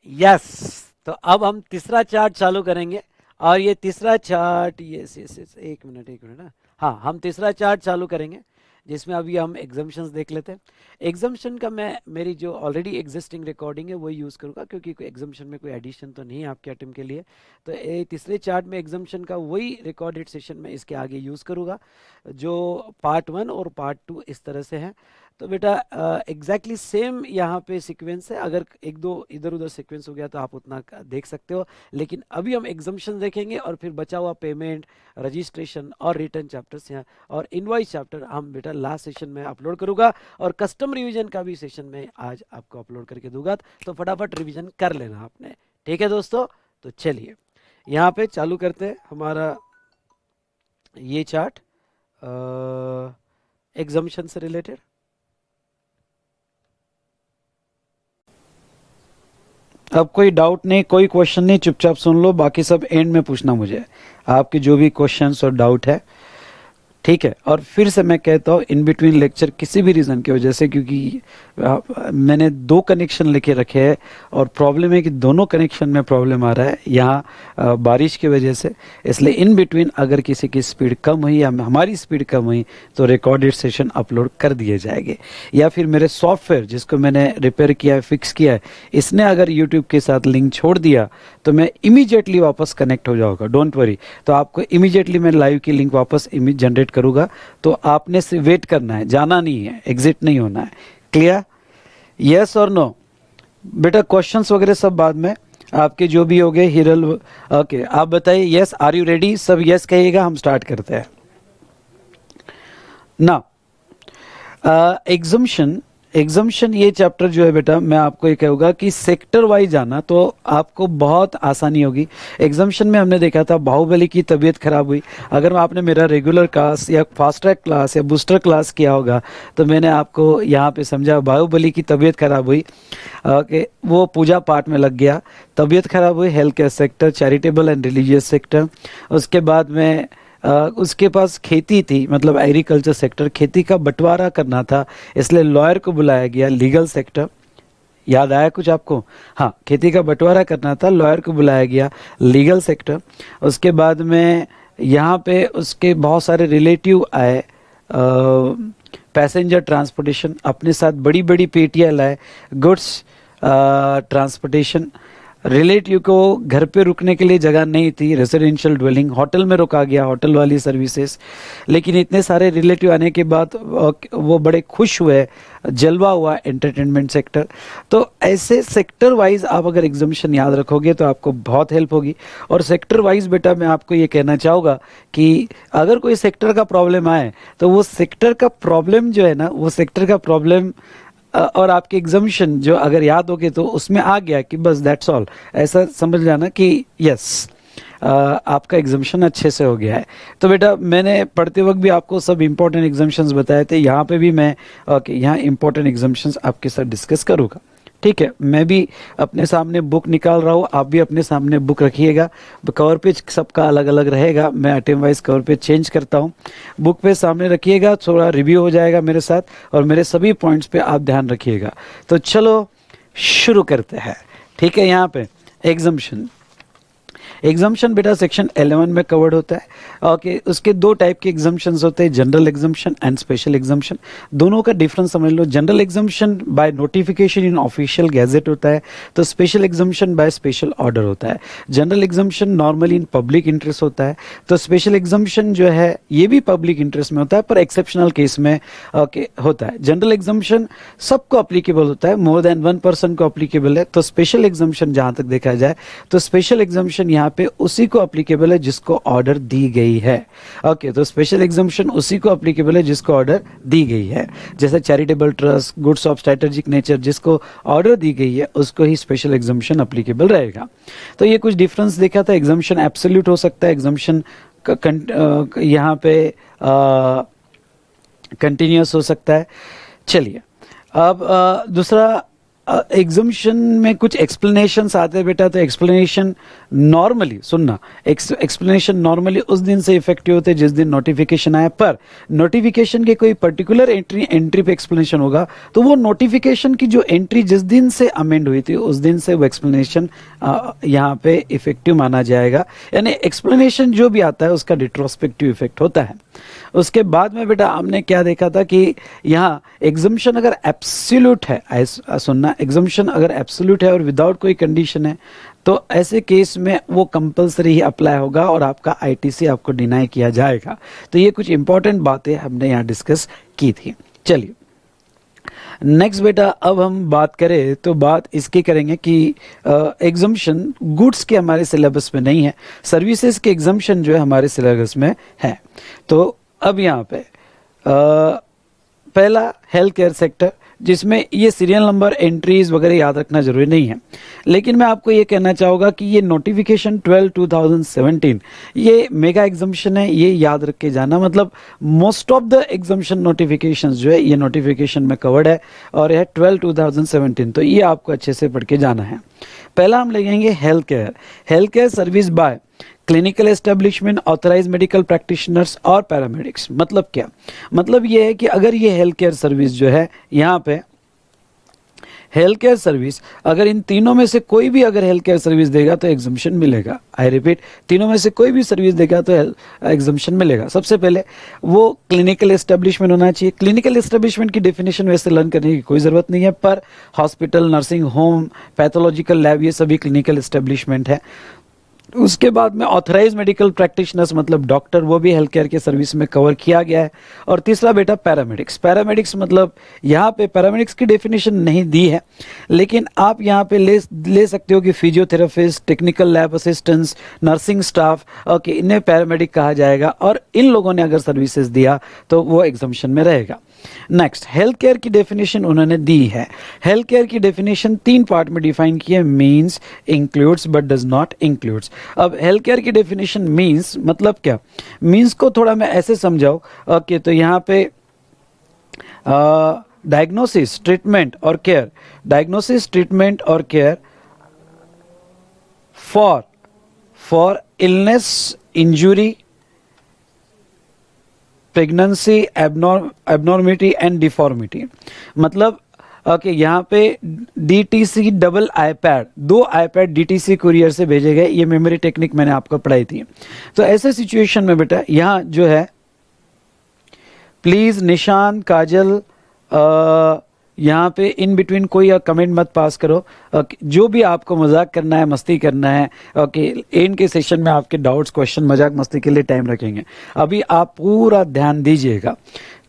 Yes. तो अब हम तीसरा चार्ट चालू करेंगे, और ये तीसरा चार्ट, यस, एक मिनट एक मिनट ना। हाँ, हम तीसरा चार्ट चालू करेंगे जिसमें अभी हम एग्जाम्पशंस देख लेते हैं। एग्जाम्पशन का मैं मेरी जो ऑलरेडी एग्जिस्टिंग रिकॉर्डिंग है वही यूज़ करूँगा, क्योंकि एग्जाम्पशन में कोई एडिशन तो नहीं है आपके अटेम्प्ट के लिए। तो ये तीसरे चार्ट में एग्जाम्पशन का वही रिकॉर्डेड सेशन में इसके आगे यूज़ करूँगा, जो पार्ट 1 और पार्ट 2 इस तरह से है। तो बेटा एग्जैक्टली सेम यहाँ पे सीक्वेंस है, अगर एक दो इधर उधर सीक्वेंस हो गया तो आप उतना देख सकते हो, लेकिन अभी हम एग्जाम्पशन देखेंगे और फिर बचा हुआ पेमेंट, रजिस्ट्रेशन और रिटर्न चैप्टर्स यहाँ और इनवॉइस चैप्टर हम बेटा लास्ट सेशन में अपलोड करूँगा, और कस्टम रिवीजन का भी सेशन में आज आपको अपलोड करके दूंगा। तो फटाफट रिवीजन कर लेना आपने, ठीक है दोस्तों। तो चलिए यहाँ पे चालू करते हैं हमारा ये चार्ट एग्जाम्पशन से रिलेटेड। अब कोई डाउट नहीं, कोई क्वेश्चन नहीं, चुपचाप सुन लो, बाकी सब एंड में पूछना मुझे, आपके जो भी क्वेश्चंस और डाउट है, ठीक है। और फिर से मैं कहता हूँ इन बिटवीन लेक्चर किसी भी रीज़न की वजह से, क्योंकि मैंने 2 कनेक्शन लेके रखे हैं और प्रॉब्लम है कि दोनों कनेक्शन में प्रॉब्लम आ रहा है यहाँ बारिश की वजह से, इसलिए इन बिटवीन अगर किसी की स्पीड कम हुई या हमारी स्पीड कम हुई तो रिकॉर्डेड सेशन अपलोड कर दिए जाएंगे, या फिर मेरे सॉफ्टवेयर जिसको मैंने रिपेयर किया है, फिक्स किया है, इसने अगर यूट्यूब के साथ लिंक छोड़ दिया तो मैं इमीडिएटली वापस कनेक्ट हो जाऊँगा, डोंट वरी। तो आपको इमीडिएटली मैं लाइव की लिंक वापस जनरेट करूँगा, तो आपने से वेट करना है, जाना नहीं है, एग्जिट नहीं होना है। क्लियर? यस और नो? बेटा क्वेश्चंस वगैरह सब बाद में आपके जो भी हो गए हिरल। ओके, आप बताइए यस, आर यू रेडी? सब यस कहिएगा, हम स्टार्ट करते हैं ना। एग्जम्पशन, एग्जम्पशन ये चैप्टर जो है बेटा, मैं आपको ये कहूँगा कि सेक्टर वाइज आना तो आपको बहुत आसानी होगी। एग्जम्पशन में हमने देखा था बाहुबली की तबीयत खराब हुई, अगर आपने मेरा रेगुलर क्लास या फास्ट ट्रैक क्लास या बूस्टर क्लास किया होगा तो मैंने आपको यहाँ पे समझा, बाहुबली की तबीयत खराब हुई, कि वो पूजा पाठ में लग गया, तबीयत खराब हुई, health care sector, charitable and religious sector, उसके बाद में उसके पास खेती थी, मतलब एग्रीकल्चर सेक्टर, खेती का बंटवारा करना था, इसलिए लॉयर को बुलाया गया, लीगल सेक्टर। याद आया कुछ आपको? हाँ, खेती का बंटवारा करना था, लॉयर को बुलाया गया, लीगल सेक्टर। उसके बाद में यहाँ पे उसके बहुत सारे रिलेटिव आए, पैसेंजर ट्रांसपोर्टेशन, अपने साथ बड़ी बड़ी पेटियाँ लाए, गुड्स ट्रांसपोर्टेशन, रिलेटिव को घर पे रुकने के लिए जगह नहीं थी, रेजिडेंशियल ड्वेलिंग, होटल में रुका गया, होटल वाली सर्विसेज। लेकिन इतने सारे रिलेटिव आने के बाद वो बड़े खुश हुए, जलवा हुआ एंटरटेनमेंट सेक्टर। तो ऐसे सेक्टर वाइज आप अगर एग्जाम्पशन याद रखोगे तो आपको बहुत हेल्प होगी। और सेक्टर वाइज बेटा मैं आपको ये कहना चाहूँगा कि अगर कोई सेक्टर का प्रॉब्लम आए तो वो सेक्टर का प्रॉब्लम जो है ना, वो सेक्टर का प्रॉब्लम और आपके एग्जाम्पशन जो अगर याद हो गए तो उसमें आ गया कि बस दैट्स ऑल, ऐसा समझ जाना कि यस आपका एग्जाम्पशन अच्छे से हो गया है। तो बेटा मैंने पढ़ते वक्त भी आपको सब इंपॉर्टेंट एग्जाम्पशंस बताए थे, यहाँ पे भी मैं ओके यहाँ इंपॉर्टेंट एग्जाम्पशंस आपके साथ डिस्कस करूँगा, ठीक है। मैं भी अपने सामने बुक निकाल रहा हूँ, आप भी अपने सामने बुक रखिएगा, कवर पेज सबका अलग अलग रहेगा, मैं item wise cover page change करता हूँ, बुक पे सामने रखिएगा, थोड़ा रिव्यू हो जाएगा मेरे साथ और मेरे सभी पॉइंट्स पे आप ध्यान रखिएगा। तो चलो शुरू करते हैं, ठीक है। यहाँ पे एग्जाम्पशन, एग्जाम्पशन बेटा सेक्शन 11 में कवर्ड होता है। ओके, उसके 2 टाइप के एग्जाम्पशंस होते हैं, general exemption and special exemption. दोनों का डिफरेंस समझ लो। General exemption by notification in official gazette होता है, तो special exemption by special order होता है। General exemption normally in public interest होता है, तो स्पेशल एग्जाम्पशन जो है ये भी पब्लिक इंटरेस्ट में होता है पर एक्सेप्शनल केस में ओके होता है। जनरल एग्जाम्पशन सबको अप्लीकेबल होता है, मोर देन 1% को अप्लीकेबल है। तो स्पेशल एग्जाम्पशन जहां तक देखा जाए तो स्पेशल एग्जाम्पशन यहाँ पे उसी को अप्लीकेबल है जिसको ऑर्डर दी गई है। ओके, तो स्पेशल एग्जाम्पशन उसी को अप्लीकेबल है जिसको ऑर्डर दी गई है। जैसे charitable trust, goods of strategic nature, जिसको ऑर्डर दी गई है उसको ही स्पेशल एग्जाम्पशन अप्लीकेबल रहेगा। तो ये कुछ डिफरेंस देखा था। एग्जाम्पशन एब्सोल्यूट हो सकता है, एग्जाम्पशन यहाँ पे कंटिन्यूअस हो सकता है। चलिए अब दूसरा एग्जम्पशन में कुछ एक्सप्लेनेशंस आते हैं बेटा, तो एक्सप्लेनेशन नॉर्मली सुनना, एक्सप्लेनेशन नॉर्मली उस दिन से इफेक्टिव होते हैं जिस दिन नोटिफिकेशन आया, पर नोटिफिकेशन के कोई पर्टिकुलर एंट्री पे एक्सप्लेनेशन होगा तो वो नोटिफिकेशन की जो एंट्री जिस दिन से अमेंड हुई थी उस दिन से वो एक्सप्लेनेशन यहाँ पे इफेक्टिव माना जाएगा। यानी एक्सप्लेनेशन जो भी आता है उसका रिट्रोस्पेक्टिव इफेक्ट होता है। उसके बाद में बेटा हमने क्या देखा था कि यहाँ एग्जम्पशन अगर एब्सोल्यूट है, सुनना, एग्जम्पशन अगर एब्सोल्यूट है और विदाउट कोई कंडीशन है तो ऐसे केस में वो कंपलसरी ही अप्लाई होगा और आपका आईटीसी आपको डिनाई किया जाएगा। तो ये कुछ इंपॉर्टेंट बातें हमने यहाँ डिस्कस की थी। चलिए नेक्स्ट बेटा, अब हम बात करें तो बात इसकी करेंगे कि एग्जम्पशन गुड्स के हमारे सिलेबस में नहीं है, सर्विसेज के एग्जम्पशन जो है हमारे सिलेबस में है। तो अब यहाँ पे पहला हेल्थ केयर सेक्टर, जिसमें ये सीरियल नंबर एंट्रीज वगैरह याद रखना जरूरी नहीं है, लेकिन मैं आपको ये कहना चाहूँगा कि ये नोटिफिकेशन 12/2017 ये मेगा एग्जम्पशन है, ये याद रख के जाना। मतलब most of the exemption notifications जो है ये नोटिफिकेशन में कवर्ड है और यह 12/2017, तो ये आपको अच्छे से पढ़ के जाना है। पहला हम लेंगे health care service by clinical establishment, authorise medical practitioners और पैरामेडिक्स। मतलब क्या, मतलब ये है कि अगर ये हेल्थ केयर सर्विस जो है यहाँ पे हेल्थ केयर सर्विस, अगर इन तीनों में से कोई भी अगर हेल्थ केयर सर्विस देगा तो एग्जम्पशन मिलेगा। आई रिपीट, तीनों में से कोई भी सर्विस देगा तो एग्जम्पशन मिलेगा। सबसे पहले वो क्लिनिकल एस्टेब्लिशमेंट होना चाहिए। क्लिनिकल एस्टेब्लिशमेंट की डेफिनेशन वैसे लर्न करने की कोई ज़रूरत नहीं है, पर hospital, nursing home, pathological lab, ये सभी क्लिनिकल एस्टेब्लिशमेंट है। उसके बाद में ऑथराइज मेडिकल प्रैक्टिशनर्स मतलब डॉक्टर, वो भी हेल्थ केयर के सर्विस में कवर किया गया है। और तीसरा बेटा पैरामेडिक्स मतलब यहाँ पे पैरामेडिक्स की डेफिनेशन नहीं दी है, लेकिन आप यहाँ पे ले सकते हो कि physiotherapist, technical lab assistants, nursing staff, okay, इन्हें पैरामेडिक कहा जाएगा। और इन लोगों ने अगर सर्विसेज दिया तो वो एग्जम्पशन में रहेगा। नेक्स्ट, हेल्थ केयर की डेफिनेशन उन्होंने दी है। हेल्थ केयर की डेफिनेशन 3 पार्ट में डिफाइन की है, means, includes but does not includes. अब हेल्थ केयर की डेफिनेशन मीन्स मतलब क्या, मीन्स को थोड़ा मैं ऐसे समझाऊं, ओके, तो यहाँ पे डायग्नोसिस, ट्रीटमेंट और केयर, डायग्नोसिस, ट्रीटमेंट और care for illness, injury, pregnancy, abnormality and deformity. मतलब ओके, यहाँ पे DTC double iPad, 2 iPad DTC courier से भेजे गए। ये मेमोरी टेक्निक मैंने आपको पढ़ाई थी। तो ऐसे सिचुएशन में बेटा यहाँ जो है, प्लीज निशान, काजल, यहाँ पे इन बिटवीन कोई कमेंट मत पास करो। जो भी आपको मजाक करना है, मस्ती करना है, ओके, एंड के सेशन में आपके डाउट्स, क्वेश्चन, मजाक मस्ती के लिए टाइम रखेंगे। अभी आप पूरा ध्यान दीजिएगा।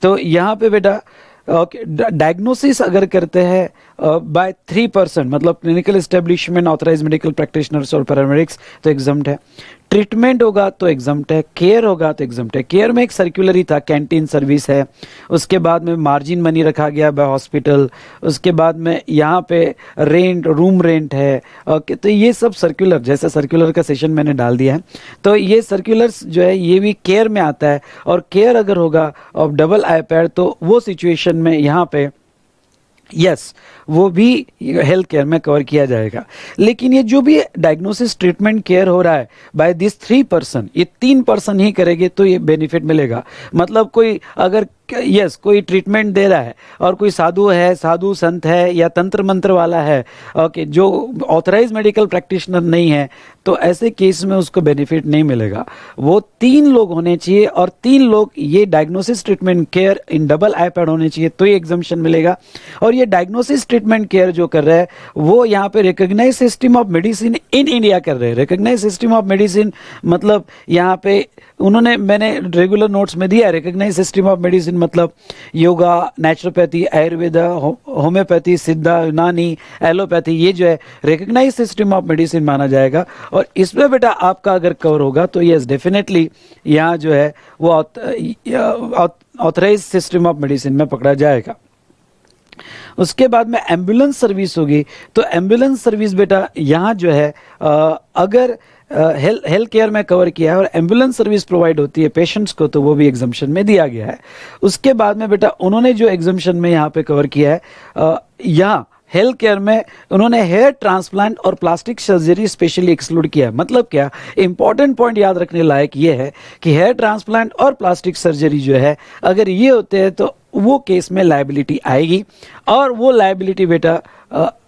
तो यहाँ पे बेटा ओके, डायग्नोसिस अगर करते हैं बाय 3% मतलब clinical establishment, authorise medical practitioners और पैरामेडिक्स, तो एग्जम्प्ट है। ट्रीटमेंट होगा तो एग्जम्प्ट है, केयर होगा तो एग्जम्प्ट है। केयर में एक सर्कुलर ही था, कैंटीन सर्विस है, उसके बाद में मार्जिन मनी रखा गया बाय हॉस्पिटल, उसके बाद में यहाँ पे रेंट, रूम रेंट है, ओके। तो ये सब सर्कुलर, जैसे सर्कुलर का सेशन मैंने डाल दिया है, तो ये सर्कुलर्स जो है ये भी केयर में आता है। और केयर अगर होगा और डबल iPad तो वो सिचुएशन में यहाँ पे यस, वो भी हेल्थ केयर में कवर किया जाएगा। लेकिन ये जो भी डायग्नोसिस, ट्रीटमेंट, केयर हो रहा है बाय दिस 3%, ये 3% ही करेंगे तो ये बेनिफिट मिलेगा। मतलब कोई अगर यस कोई ट्रीटमेंट दे रहा है और कोई साधु है, साधु संत है या तंत्र मंत्र वाला है, ओके, जो ऑथराइज मेडिकल प्रैक्टिशनर नहीं है, तो ऐसे केस में उसको बेनिफिट नहीं मिलेगा। वो 3 लोग होने चाहिए और 3 लोग ये diagnosis, treatment, care in double iPad होने चाहिए, तो ये एग्जम्पशन मिलेगा। और ये डायग्नोसिस, ट्रीटमेंट, केयर जो कर रहे हैं वो यहाँ पे recognize system of medicine in India कर रहे हैं। रिकॉग्नाइज सिस्टम ऑफ मेडिसिन मतलब यहाँ पे उन्होंने, मैंने रेगुलर नोट्स में दिया, रिकॉग्नाइज सिस्टम ऑफ मेडिसिन मतलब योगा, नेचुरोपैथी, आयुर्वेदा, होम्योपैथी, सिद्धा, यूनानी, एलोपैथी, ये जो है रिकॉग्नाइज सिस्टम ऑफ मेडिसिन माना जाएगा। और इसमें बेटा आपका अगर कवर होगा तो यस डेफिनेटली यहाँ जो है वो ऑथराइज सिस्टम ऑफ मेडिसिन में पकड़ा जाएगा। उसके बाद में एम्बुलेंस सर्विस होगी, तो एम्बुलेंस सर्विस बेटा यहाँ जो है अगर हेल्थ केयर में कवर किया है और एम्बुलेंस सर्विस प्रोवाइड होती है पेशेंट्स को, तो वो भी एग्जम्पशन में दिया गया है। उसके बाद में बेटा उन्होंने जो एग्जम्पशन में यहाँ पे कवर किया है, यहाँ हेल्थ केयर में उन्होंने हेयर ट्रांसप्लांट और प्लास्टिक सर्जरी स्पेशली एक्सक्लूड किया है। मतलब क्या, इंपॉर्टेंट पॉइंट याद रखने लायक ये है कि हेयर ट्रांसप्लांट और प्लास्टिक सर्जरी जो है, अगर ये होते हैं तो वो केस में लायबिलिटी आएगी, और वो लायबिलिटी बेटा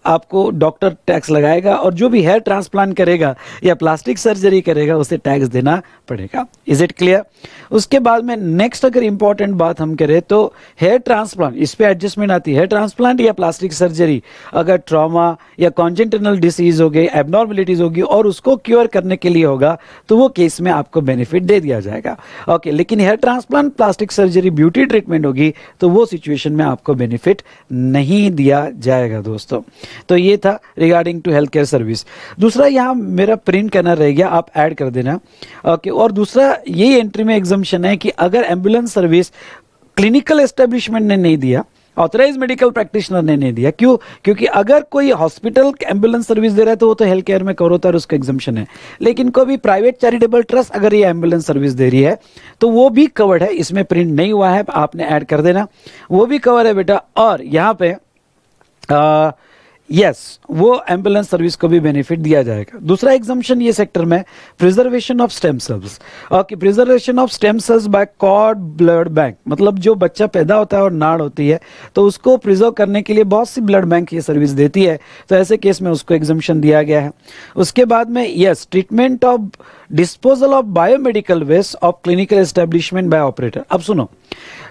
आपको डॉक्टर टैक्स लगाएगा, और जो भी हेयर ट्रांसप्लांट करेगा या प्लास्टिक सर्जरी करेगा उसे टैक्स देना पड़ेगा। Is it clear? उसके बाद में नेक्स्ट अगर इंपॉर्टेंट बात हम करें तो हेयर ट्रांसप्लांट, इस पे एडजस्टमेंट आती है। हेयर ट्रांसप्लांट या प्लास्टिक सर्जरी अगर ट्रॉमा या कॉन्जेंटल डिसीज हो गई, एबनॉर्मलिटीज होगी और उसको क्योर करने के लिए होगा, तो वो केस में आपको बेनिफिट दे दिया जाएगा। ओके, लेकिन hair transplant plastic surgery beauty treatment होगी तो वो सिचुएशन में आपको बेनिफिट नहीं दिया जाएगा दोस्तों। तो ये था regarding to health care service. दूसरा यहाँ मेरा प्रिंट करना रह गया, आप ऐड कर देना। ओके, और दूसरा ये एंट्री में एग्जम्पशन है कि अगर एम्बुलेंस सर्विस क्लिनिकल एस्टेब्लिशमेंट ने नहीं दिया, ऑथराइज मेडिकल प्रैक्टिशनर ने नहीं दिया, क्यों? क्योंकि अगर कोई हॉस्पिटल एम्बुलेंस सर्विस दे रहा है तो वो तो हेल्थ केयर में कवर होता है और उसका एग्जम्पशन है। लेकिन कोई भी प्राइवेट चैरिटेबल ट्रस्ट अगर ये एम्बुलेंस सर्विस दे रही है तो वो भी कवर्ड है। इसमें प्रिंट नहीं हुआ है, आपने ऐड कर देना, वो भी कवर है बेटा। और यहाँ पे यस, वो एम्बुलेंस सर्विस को भी बेनिफिट दिया जाएगा। दूसरा एग्जम्पशन ये सेक्टर में preservation of stem cells. Okay, preservation of stem cells by cord blood bank, मतलब जो बच्चा पैदा होता है और नाड़ होती है तो उसको प्रिजर्व करने के लिए बहुत सी ब्लड बैंक ये सर्विस देती है, तो ऐसे केस में उसको एग्जम्पशन दिया गया है। उसके बाद में yes, treatment of disposal of biomedical waste of clinical establishment by operator. अब सुनो,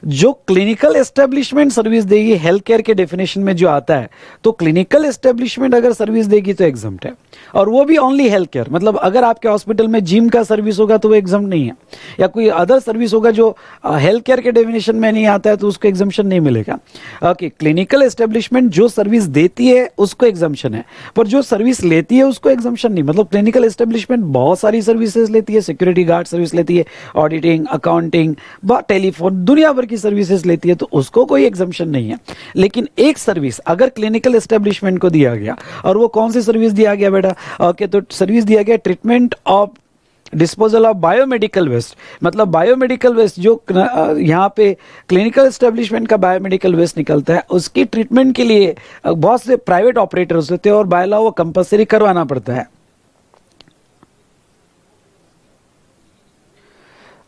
जो क्लिनिकल एस्टेब्लिशमेंट सर्विस देगी हेल्थ केयर के डेफिनेशन में जो आता है, तो क्लिनिकल एस्टेब्लिशमेंट अगर सर्विस देगी तो एग्जम्प्ट है, और वो भी ओनली हेल्थ केयर। मतलब अगर आपके हॉस्पिटल में जिम का सर्विस होगा तो वो एग्जम्प्ट नहीं है, या कोई अदर सर्विस होगा जो हेल्थ केयर के डेफिनेशन में नहीं आता है तो उसको एग्जम्पशन नहीं मिलेगा। ओके, क्लिनिकल एस्टेब्लिशमेंट जो सर्विस देती है उसको एग्जम्पशन है, पर जो सर्विस लेती है उसको एग्जम्पशन नहीं। मतलब क्लिनिकल एस्टेब्लिशमेंट बहुत सारी सर्विसेज लेती है, सिक्योरिटी गार्ड सर्विस लेती है, ऑडिटिंग, अकाउंटिंग, टेलीफोन, दुनिया भर की सर्विसेज लेती है, तो उसको कोई एग्जम्पशन नहीं है। लेकिन एक सर्विस अगर क्लिनिकल एस्टेब्लिशमेंट को दिया गया, और वो कौन सी सर्विस दिया गया बेटा? ओके, तो सर्विस दिया गया treatment of disposal of biomedical waste. मतलब बायोमेडिकल वेस्ट जो यहाँ पे क्लिनिकल एस्टेब्लिशमेंट का बायोमेडिकल वेस्ट निकलता है, उसकी ट्रीटमेंट के लिए बहुत से प्राइवेट ऑपरेटर्स होते हैं और बाय लॉ वो कंपल्सरी करवाना पड़ता है।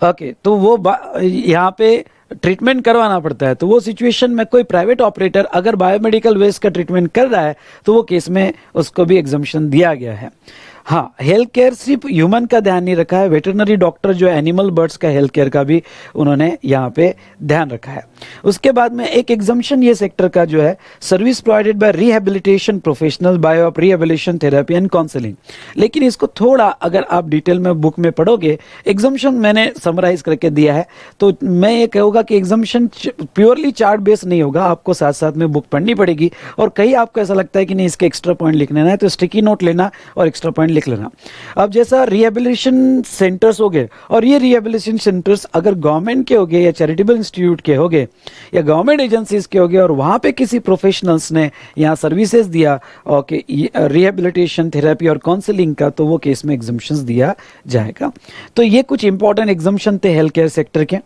ओके, तो वो यहाँ पे ट्रीटमेंट करवाना पड़ता है, तो वो सिचुएशन में कोई प्राइवेट ऑपरेटर अगर बायोमेडिकल वेस्ट का ट्रीटमेंट कर रहा है तो वो केस में उसको भी एग्जम्पशन दिया गया है। हाँ, हेल्थ केयर सिर्फ ह्यूमन का ध्यान नहीं रखा है, वेटरनरी डॉक्टर जो एनिमल बर्ड्स का हेल्थ केयर का भी उन्होंने यहाँ पे ध्यान रखा है। उसके बाद में एक एग्जम्पशन ये सेक्टर का जो है service provided by rehabilitation professional by of rehabilitation therapy and counselling. लेकिन इसको थोड़ा अगर आप डिटेल में बुक में पढ़ोगे, एग्जम्पशन मैंने समराइज करके दिया है, तो मैं ये कहूँगा कि एग्जम्पशन प्योरली चार्ट बेस्ड नहीं होगा, आपको साथ साथ में बुक पढ़नी पड़ेगी। और कहीं आपको ऐसा लगता है कि नहीं इसके एक्स्ट्रा पॉइंट लिखना है तो स्टिकी नोट लेना और एक्स्ट्रा पॉइंट लिख लेना। अब जैसा रिहेबिलिटेशन सेंटर्स हो गए, और ये रिहेबिलिटेशन सेंटर्स अगर गवर्नमेंट के हो गए या चैरिटेबल इंस्टीट्यूट के हो गए या गवर्नमेंट एजेंसीज के हो गए, और वहां पे किसी प्रोफेशनल्स ने यहाँ सर्विसेज दिया ओके रिहेबिलिटेशन थेरेपी और काउंसलिंग का, तो वो केस में एग्जम्पशंस दिया जाएगा। तो ये कुछ इंपॉर्टेंट एग्जम्पशन थे हेल्थ केयर सेक्टर के।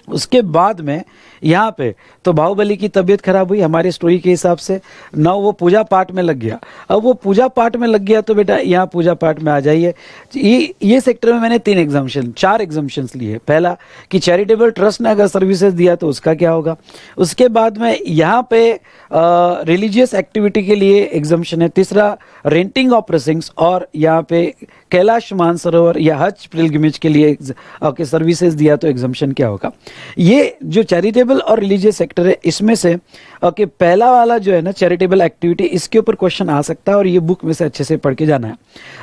उसके बाद में यहाँ पे तो बाहुबली की तबीयत खराब हुई हमारी स्टोरी के हिसाब से, ना वो पूजा पाठ में लग गया। अब वो पूजा पाठ में लग गया तो बेटा यहाँ पूजा पाठ में आ जाइए। ये सेक्टर में मैंने 4 एग्जम्पशंस लिए। पहला कि चैरिटेबल ट्रस्ट ने अगर सर्विसेज दिया तो उसका क्या होगा। उसके बाद में यहाँ पे रिलीजियस एक्टिविटी के लिए एग्जम्पशन है। तीसरा रेंटिंग ऑफ प्रेसिंग्स, और यहाँ पे कैलाश मानसरोवर या हज पिलग्रिमेज के लिए ओके सर्विसेज दिया तो एग्जम्पशन क्या होगा। ये जो चैरिटेबल और रिलीजियस सेक्टर है इसमें से ओके पहला वाला जो है ना चैरिटेबल एक्टिविटी, इसके ऊपर क्वेश्चन आ सकता है और ये बुक में से अच्छे से पढ़ के जाना है।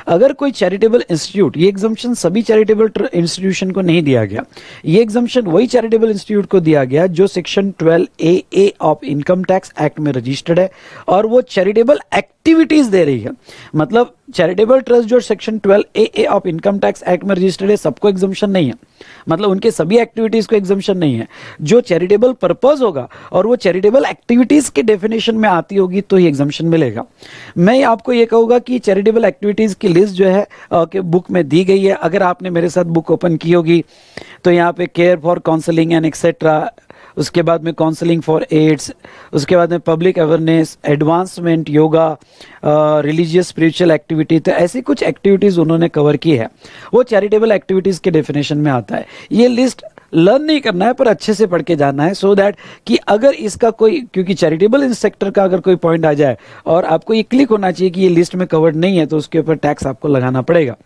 अगर कोई चैरिटेबल इंस्टीट्यूट, ये एग्जम्पशन सभी चैरिटेबल इंस्टीट्यूशन को नहीं दिया गया, ये एग्जम्पशन वही चैरिटेबल इंस्टीट्यूट को दिया गया जो section 12AA of income tax act में रजिस्टर्ड है और वो चैरिटेबल एक्टिविटीज दे रही है। मतलब चैरिटेबल ट्रस्ट जो section 12AA of income tax act में रजिस्टर्ड है सबको एग्जम्पशन नहीं है, मतलब उनके सभी एक्टिविटीज को एग्जम्पशन नहीं है। जो चैरिटेबल पर्पस होगा और वो चैरिटेबल एक्टिविटीज के डेफिनेशन में आती होगी तो ही एग्जम्पशन मिलेगा। मैं आपको ये कहूंगा कि चैरिटेबल एक्टिविटीज की लिस्ट जो है बुक में दी गई है। अगर आपने मेरे साथ बुक ओपन की होगी तो यहाँ पे care for counselling and etcetera, उसके बाद में काउंसलिंग फॉर एड्स, उसके बाद में public awareness, advancement, yoga, religious spiritual activity. तो ऐसी कुछ एक्टिविटीज़ उन्होंने कवर की है, वो चैरिटेबल एक्टिविटीज़ के डेफिनेशन में आता है। ये लिस्ट लर्न नहीं करना है पर अच्छे से पढ़ के जाना है, सो दैट कि अगर इसका कोई, क्योंकि चैरिटेबल सेक्टर का अगर कोई पॉइंट आ जाए और आपको ये क्लिक होना चाहिए कि ये लिस्ट में कवर्ड नहीं है, तो उसके ऊपर टैक्स आपको लगाना पड़ेगा।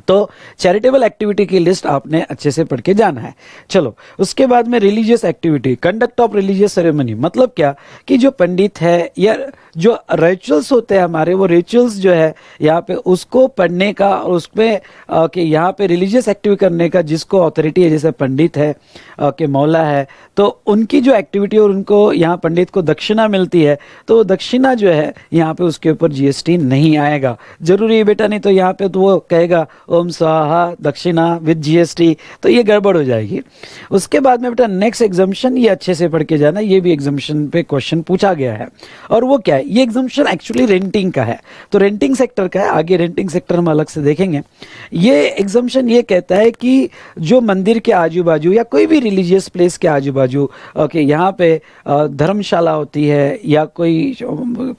तो चैरिटेबल एक्टिविटी की लिस्ट आपने अच्छे से पढ़ के जाना है। चलो, उसके बाद में religious activity, conduct of religious ceremony, मतलब क्या कि जो पंडित है या जो रिचुअल्स होते हैं हमारे, वो रिचुअल्स जो है यहाँ पे उसको पढ़ने का और उसमें कि यहाँ पे रिलीजियस एक्टिविटी करने का जिसको अथॉरिटी है, जैसे पंडित है कि मौला है, तो उनकी जो एक्टिविटी और उनको यहाँ पंडित को दक्षिणा मिलती है, तो दक्षिणा जो है यहाँ पे उसके ऊपर जीएसटी नहीं आएगा। जरूरी है बेटा, नहीं तो यहाँ पे तो वो कहेगा ओम स्वाहा दक्षिणा विद जीएसटी, तो ये गड़बड़ हो जाएगी। उसके बाद में बेटा नेक्स्ट एग्जाम्पशन, ये अच्छे से पढ़ के जाना, ये भी एग्जाम्पशन पे क्वेश्चन पूछा गया है। और वो क्या है, ये एग्जाम्पशन एक्चुअली रेंटिंग का है, तो रेंटिंग सेक्टर का है, आगे रेंटिंग सेक्टर हम अलग से देखेंगे। ये एग्जाम्पशन ये कहता है कि जो मंदिर के आजू बाजू या कोई भी रिलीजियस प्लेस के आजू बाजू ओके, यहाँ पे धर्मशाला होती है या कोई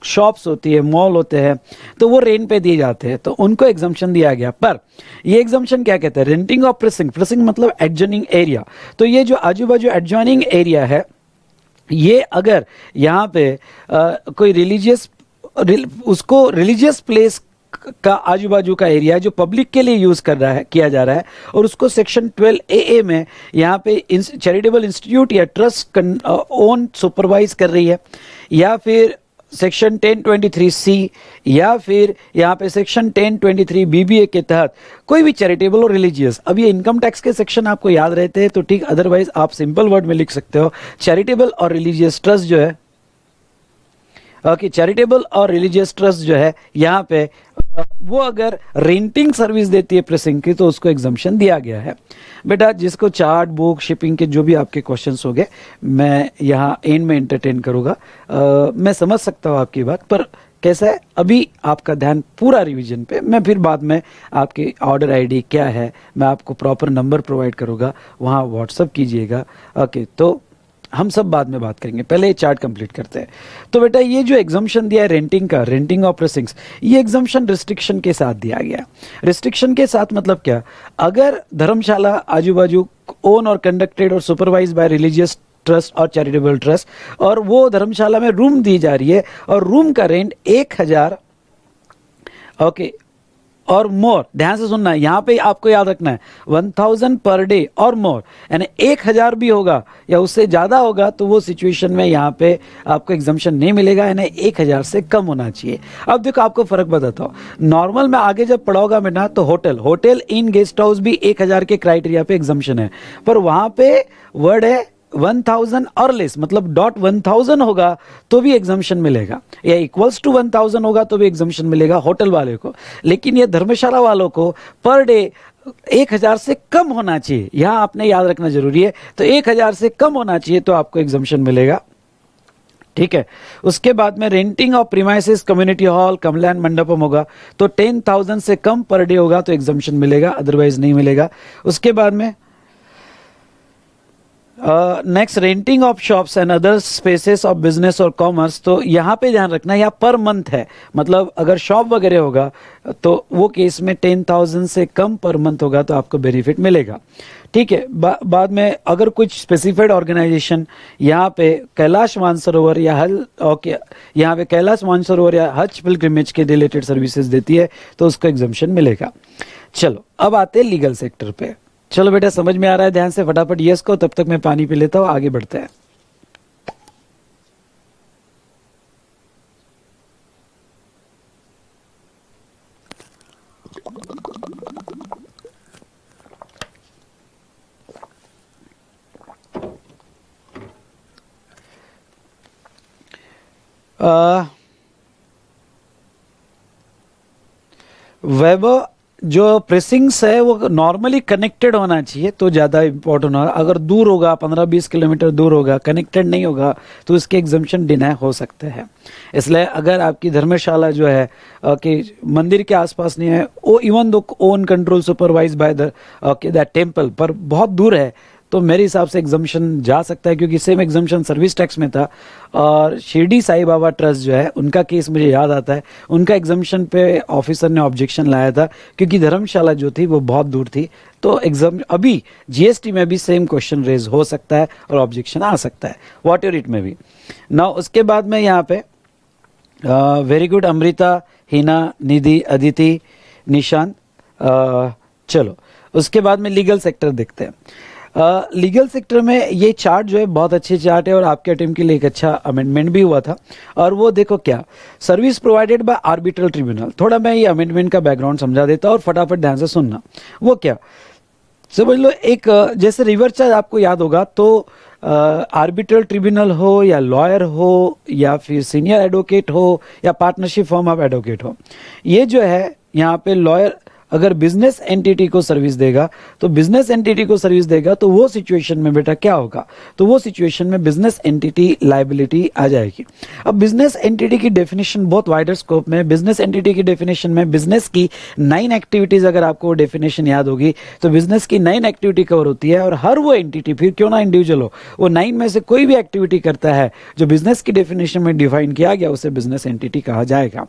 शॉप्स होती है, मॉल होते हैं, तो वो रेंट पे दिए जाते हैं, तो उनको एग्जाम्पशन दिया गया। पर ये एग्जाम्पशन क्या कहता है, रेंटिंग ऑफ प्रेसिंग, प्रेसिंग मतलब एडजॉइनिंग एरिया, तो ये जो आजू बाजू एडजॉइनिंग एरिया है, ये अगर यहाँ पे कोई रिलीजियस उसको रिलीजियस प्लेस का आजू बाजू का एरिया जो पब्लिक के लिए यूज कर रहा है, किया जा रहा है, और उसको सेक्शन 12AA में यहाँ पे चैरिटेबल इंस्टीट्यूट या ट्रस्ट ओन सुपरवाइज कर रही है, या फिर सेक्शन 1023C, या फिर यहाँ पे सेक्शन 1023 BBA के तहत कोई भी चैरिटेबल और रिलीजियस, अब ये इनकम टैक्स के सेक्शन आपको याद रहते हैं तो ठीक, अदरवाइज आप सिंपल वर्ड में लिख सकते हो चैरिटेबल और रिलीजियस ट्रस्ट जो है, ओके, चैरिटेबल और रिलीजियस ट्रस्ट जो है यहाँ पे वो अगर रेंटिंग सर्विस देती है प्रेसिंग की, तो उसको एग्जाम्पशन दिया गया है। बेटा जिसको चार्ट बुक शिपिंग के जो भी आपके क्वेश्चंस हो गए, मैं यहाँ एंड में एंटरटेन करूँगा। मैं समझ सकता हूँ आपकी बात, पर कैसा है, अभी आपका ध्यान पूरा रिवीजन पे, मैं फिर बाद में आपकी ऑर्डर आईडी क्या है, मैं आपको प्रॉपर नंबर प्रोवाइड करूँगा, वहाँ व्हाट्सअप कीजिएगा। ओके, तो हम सब बाद में बात करेंगे, पहले ये चार्ट कंप्लीट करते हैं। तो बेटा ये जो एग्जाम्पशन दिया है रेंटिंग का, रेंटिंग ऑफ प्रेसिंग्स, ये एग्जाम्पशन रिस्ट्रिक्शन के साथ दिया गया। रिस्ट्रिक्शन के साथ मतलब क्या, अगर धर्मशाला आजू बाजू ओन और कंडक्टेड और सुपरवाइज बाय रिलीजियस ट्रस्ट और चैरिटेबल ट्रस्ट, और वो धर्मशाला में रूम दी जा रही है और रूम का रेंट 1000 ओके और मोर, ध्यान से सुनना है, यहाँ पे आपको याद रखना है 1000 पर डे और मोर, यानी 1000 भी होगा या उससे ज़्यादा होगा तो वो सिचुएशन में यहाँ पे आपको एग्जाम्पशन नहीं मिलेगा, यानी 1000 से कम होना चाहिए। अब देखो आपको फर्क बताता हूँ, नॉर्मल में आगे जब पढ़ाओगा मैं ना, तो होटल इन गेस्ट हाउस भी 1000 के क्राइटेरिया पे एग्जाम्पशन है, पर वहाँ पे वर्ड है 1000 और लेस, मतलब .1000 होगा तो भी एग्जाम्पशन मिलेगा, या इक्वल्स टू 1000 होगा तो भी एग्जाम्पशन मिलेगा होटल वाले को। लेकिन ये धर्मशाला वालों को पर डे 1000 से कम होना चाहिए, यहां आपने याद रखना जरूरी है। तो 1000 से कम होना चाहिए तो आपको एग्जाम्पशन मिलेगा, ठीक है। उसके बाद में renting of premises community hall कमलैंड मंडपम होगा, तो 10,000 से कम पर डे होगा तो एग्जाम्पशन मिलेगा, अदरवाइज नहीं मिलेगा। उसके बाद में next renting of shops and other spaces of business और कॉमर्स, तो यहाँ पे ध्यान रखना यहाँ पर मंथ है, मतलब अगर शॉप वगैरह होगा तो वो केस में 10,000 से कम पर मंथ होगा तो आपको बेनिफिट मिलेगा, ठीक है। बाद में अगर कुछ स्पेसिफाइड ऑर्गेनाइजेशन यहाँ पे कैलाश मानसरोवर या यहाँ पे कैलाश मानसरोवर या हज पिलग्रिमेज के रिलेटेड सर्विसेज देती है तो उसको एग्जाम्पशन मिलेगा। चलो अब आते हैं लीगल सेक्टर पे। चलो बेटा समझ में आ रहा है, ध्यान से फटाफट यस को, तब तक मैं पानी पी लेता हूं, आगे बढ़ते हैं। वैभव, जो प्रेसिंग्स है वो नॉर्मली कनेक्टेड होना चाहिए तो ज़्यादा इंपॉर्टेंट होगा। अगर दूर होगा 15-20 किलोमीटर दूर होगा, कनेक्टेड नहीं होगा तो इसके एग्जाम्पशन डिनाई हो सकते हैं। इसलिए अगर आपकी धर्मशाला जो है कि मंदिर के आसपास नहीं है, वो even though own control supervise by the that temple, पर बहुत दूर है तो मेरे हिसाब से एग्जम्पशन जा सकता है, क्योंकि सेम एग्जम्पशन सर्विस टैक्स में था। और शिरडी साई बाबा ट्रस्ट जो है उनका केस मुझे याद आता है, उनका एग्जम्पशन पे ऑफिसर ने ऑब्जेक्शन लाया था क्योंकि धर्मशाला जो थी वो बहुत दूर थी। तो एग्जाम अभी जीएसटी में भी सेम क्वेश्चन रेज हो सकता है और ऑब्जेक्शन आ सकता है, वॉट एवर इट में भी ना। उसके बाद में यहाँ पे वेरी गुड अमृता, हिना, निधि, अदिति, निशांत। चलो उसके बाद में लीगल सेक्टर देखते हैं। लीगल सेक्टर में ये चार्ट जो है बहुत अच्छे चार्ट है और आपके टीम के लिए एक अच्छा अमेंडमेंट भी हुआ था। और वो देखो क्या, service provided bye arbitral tribunal. थोड़ा मैं ये अमेंडमेंट का बैकग्राउंड समझा देता हूँ और फटाफट ध्यान से सुनना। वो क्या, समझ लो एक जैसे रिवर चार्ज आपको याद होगा, तो आर्बिट्रल ट्रिब्यूनल हो या लॉयर हो या फिर सीनियर एडवोकेट हो या पार्टनरशिप फॉर्म ऑफ एडवोकेट हो, ये जो है यहाँ पे लॉयर अगर बिजनेस एंटिटी को सर्विस देगा तो बिजनेस एंटिटी को सर्विस देगा तो वो सिचुएशन में बेटा क्या होगा, तो वो सिचुएशन में बिजनेस एंटिटी लायबिलिटी आ जाएगी। अब बिजनेस एंटिटी की डेफिनेशन बहुत वाइडर स्कोप में, बिजनेस एंटिटी की डेफिनेशन में बिजनेस की 9 एक्टिविटीज, अगर आपको डेफिनेशन याद होगी तो बिजनेस की 9 एक्टिविटी कवर होती है। और हर वो एंटिटी, फिर क्यों ना इंडिविजुअल हो, वो 9 में से कोई भी एक्टिविटी करता है जो बिजनेस की डेफिनेशन में डिफाइन किया गया, उसे बिजनेस एंटिटी कहा जाएगा।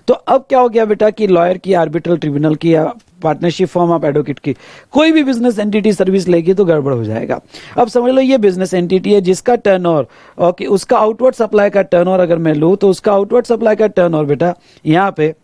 तो अब क्या हो गया बेटा कि लॉयर की, आर्बिट्रल ट्रिब्यूनल की, पार्टनरशिप फॉर्म ऑफ एडवोकेट की कोई भी बिजनेस एंटिटी सर्विस लेगी तो गड़बड़ हो जाएगा। अब समझ लो ये बिजनेस एंटिटी है जिसका टर्नओवर, ओके, उसका आउटवर्ड सप्लाई का टर्नओवर अगर मैं लूं तो उसका आउटवर्ड सप्लाई का टर्नओवर बेटा यहां पे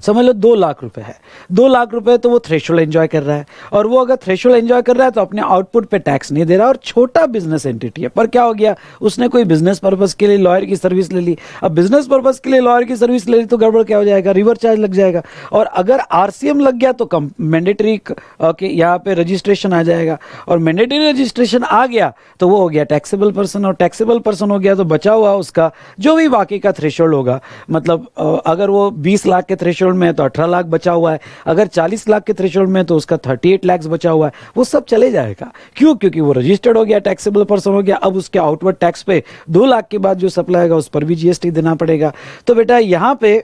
समझ लो 2 लाख रुपए है। 2 लाख रुपए तो वो थ्रेशोल्ड एंजॉय कर रहा है, और वो अगर थ्रेशोल्ड एंजॉय कर रहा है तो अपने आउटपुट पे टैक्स नहीं दे रहा, और छोटा बिजनेस एंटिटी है। पर क्या हो गया, उसने कोई बिजनेस पर्पस के लिए लॉयर की सर्विस ले ली। अब बिजनेस पर्पस के लिए लॉयर की सर्विस ले ली तो गड़बड़ क्या हो जाएगा, रिवर चार्ज लग जाएगा। और अगर आरसीएम लग गया तो मैंडेटरी, ओके, यहाँ पे रजिस्ट्रेशन आ जाएगा, और मैंडेटरी रजिस्ट्रेशन आ गया तो वो हो गया टैक्सेबल पर्सन, और टैक्सेबल पर्सन हो गया तो बचा हुआ उसका जो भी बाकी का थ्रेशोल्ड होगा, मतलब अगर वो 20 लाख के थ्रेशोल्ड में है तो 18 लाख बचा हुआ है, अगर 40 लाख के थ्रेशोल्ड में तो उसका 38 लाख बचा हुआ है, वो सब चले जाएगा। क्यों, क्योंकि वो रजिस्टर्ड हो गया, टैक्सेबल पर्सन हो गया। अब उसके आउटवर्ड टैक्स पे 2 लाख के बाद जो सप्लाई आएगा उस पर भी जीएसटी देना पड़ेगा। तो बेटा यहां पे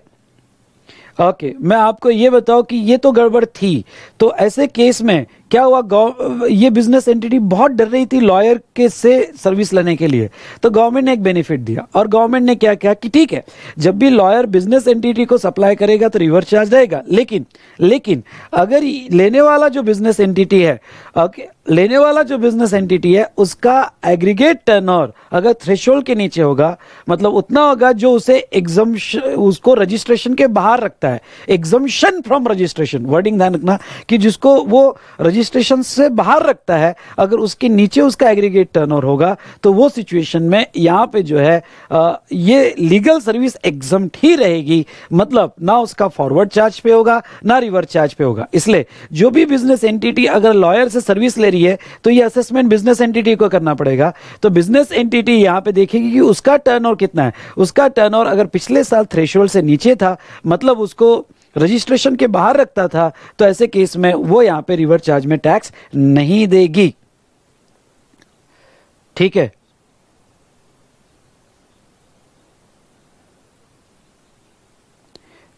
ओके, मैं आपको ये बताऊं कि ये तो गड़बड़ थी। तो ऐसे केस में क्या हुआ, ये बिजनेस एंटिटी बहुत डर रही थी लॉयर के से सर्विस लेने के लिए, तो गवर्नमेंट ने एक बेनिफिट दिया। और गवर्नमेंट ने क्या किया कि ठीक है, जब भी लॉयर बिजनेस एंटिटी को सप्लाई करेगा तो रिवर्स चार्ज रहेगा, लेकिन अगर लेने वाला जो बिजनेस एंटिटी है, ओके, लेने वाला जो बिजनेस एंटिटी है उसका एग्रीगेट टर्नओवर अगर थ्रेशोल्ड के नीचे होगा, मतलब उतना होगा जो उसे एग्जम्पशन, उसको रजिस्ट्रेशन के बाहर रखता है, एग्जम्पशन फ्रॉम रजिस्ट्रेशन, वर्डिंग ध्यान रखना कि जिसको वो रजिस्ट्रेशन से बाहर रखता है, अगर उसके नीचे उसका एग्रीगेट टर्नओवर होगा तो वो सिचुएशन में यहां पे जो है ये लीगल सर्विस एग्जम्प्ट ही रहेगी। मतलब ना उसका फॉरवर्ड चार्ज पे होगा ना रिवर्स चार्ज पे होगा। इसलिए जो भी बिजनेस एंटिटी अगर लॉयर से सर्विस ले रही है तो ये असेसमेंट बिजनेस एंटिटी को करना पड़ेगा। तो बिजनेस एंटिटी यहां पे देखेगी कि उसका टर्नओवर कितना है। उसका टर्नओवर अगर पिछले साल थ्रेशोल्ड से नीचे था, मतलब उसको रजिस्ट्रेशन के बाहर रखता था, तो ऐसे केस में वो यहां पे रिवर्स चार्ज में टैक्स नहीं देगी। ठीक है,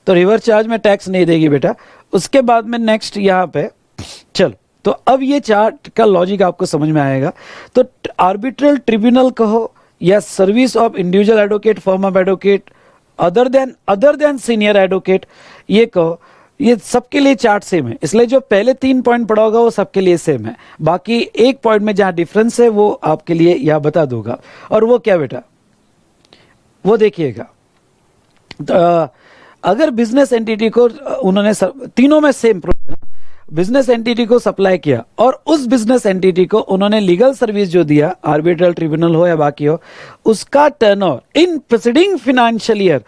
तो रिवर्स चार्ज में टैक्स नहीं देगी बेटा। उसके बाद में नेक्स्ट यहां पे चलो, तो अब ये चार्ट का लॉजिक आपको समझ में आएगा। तो आर्बिट्रल ट्रिब्यूनल कहो या service of individual advocate, firm of advocate, other than senior advocate, ये कहो, ये सबके लिए चार्ट सेम है। इसलिए जो पहले 3 पॉइंट पढ़ा होगा वो सबके लिए सेम है। बाकी एक पॉइंट में जहां डिफरेंस है वो आपके लिए यहां बता दूंगा। और वो क्या बेटा, वो देखिएगा, अगर बिजनेस एंटिटी को उन्होंने तीनों में सेम बिजनेस एंटिटी को सप्लाई किया और उस बिजनेस एंटिटी को उन्होंने लीगल सर्विस जो दिया, आर्बिट्रल ट्रिब्यूनल हो या बाकी हो, उसका turnover in preceding financial year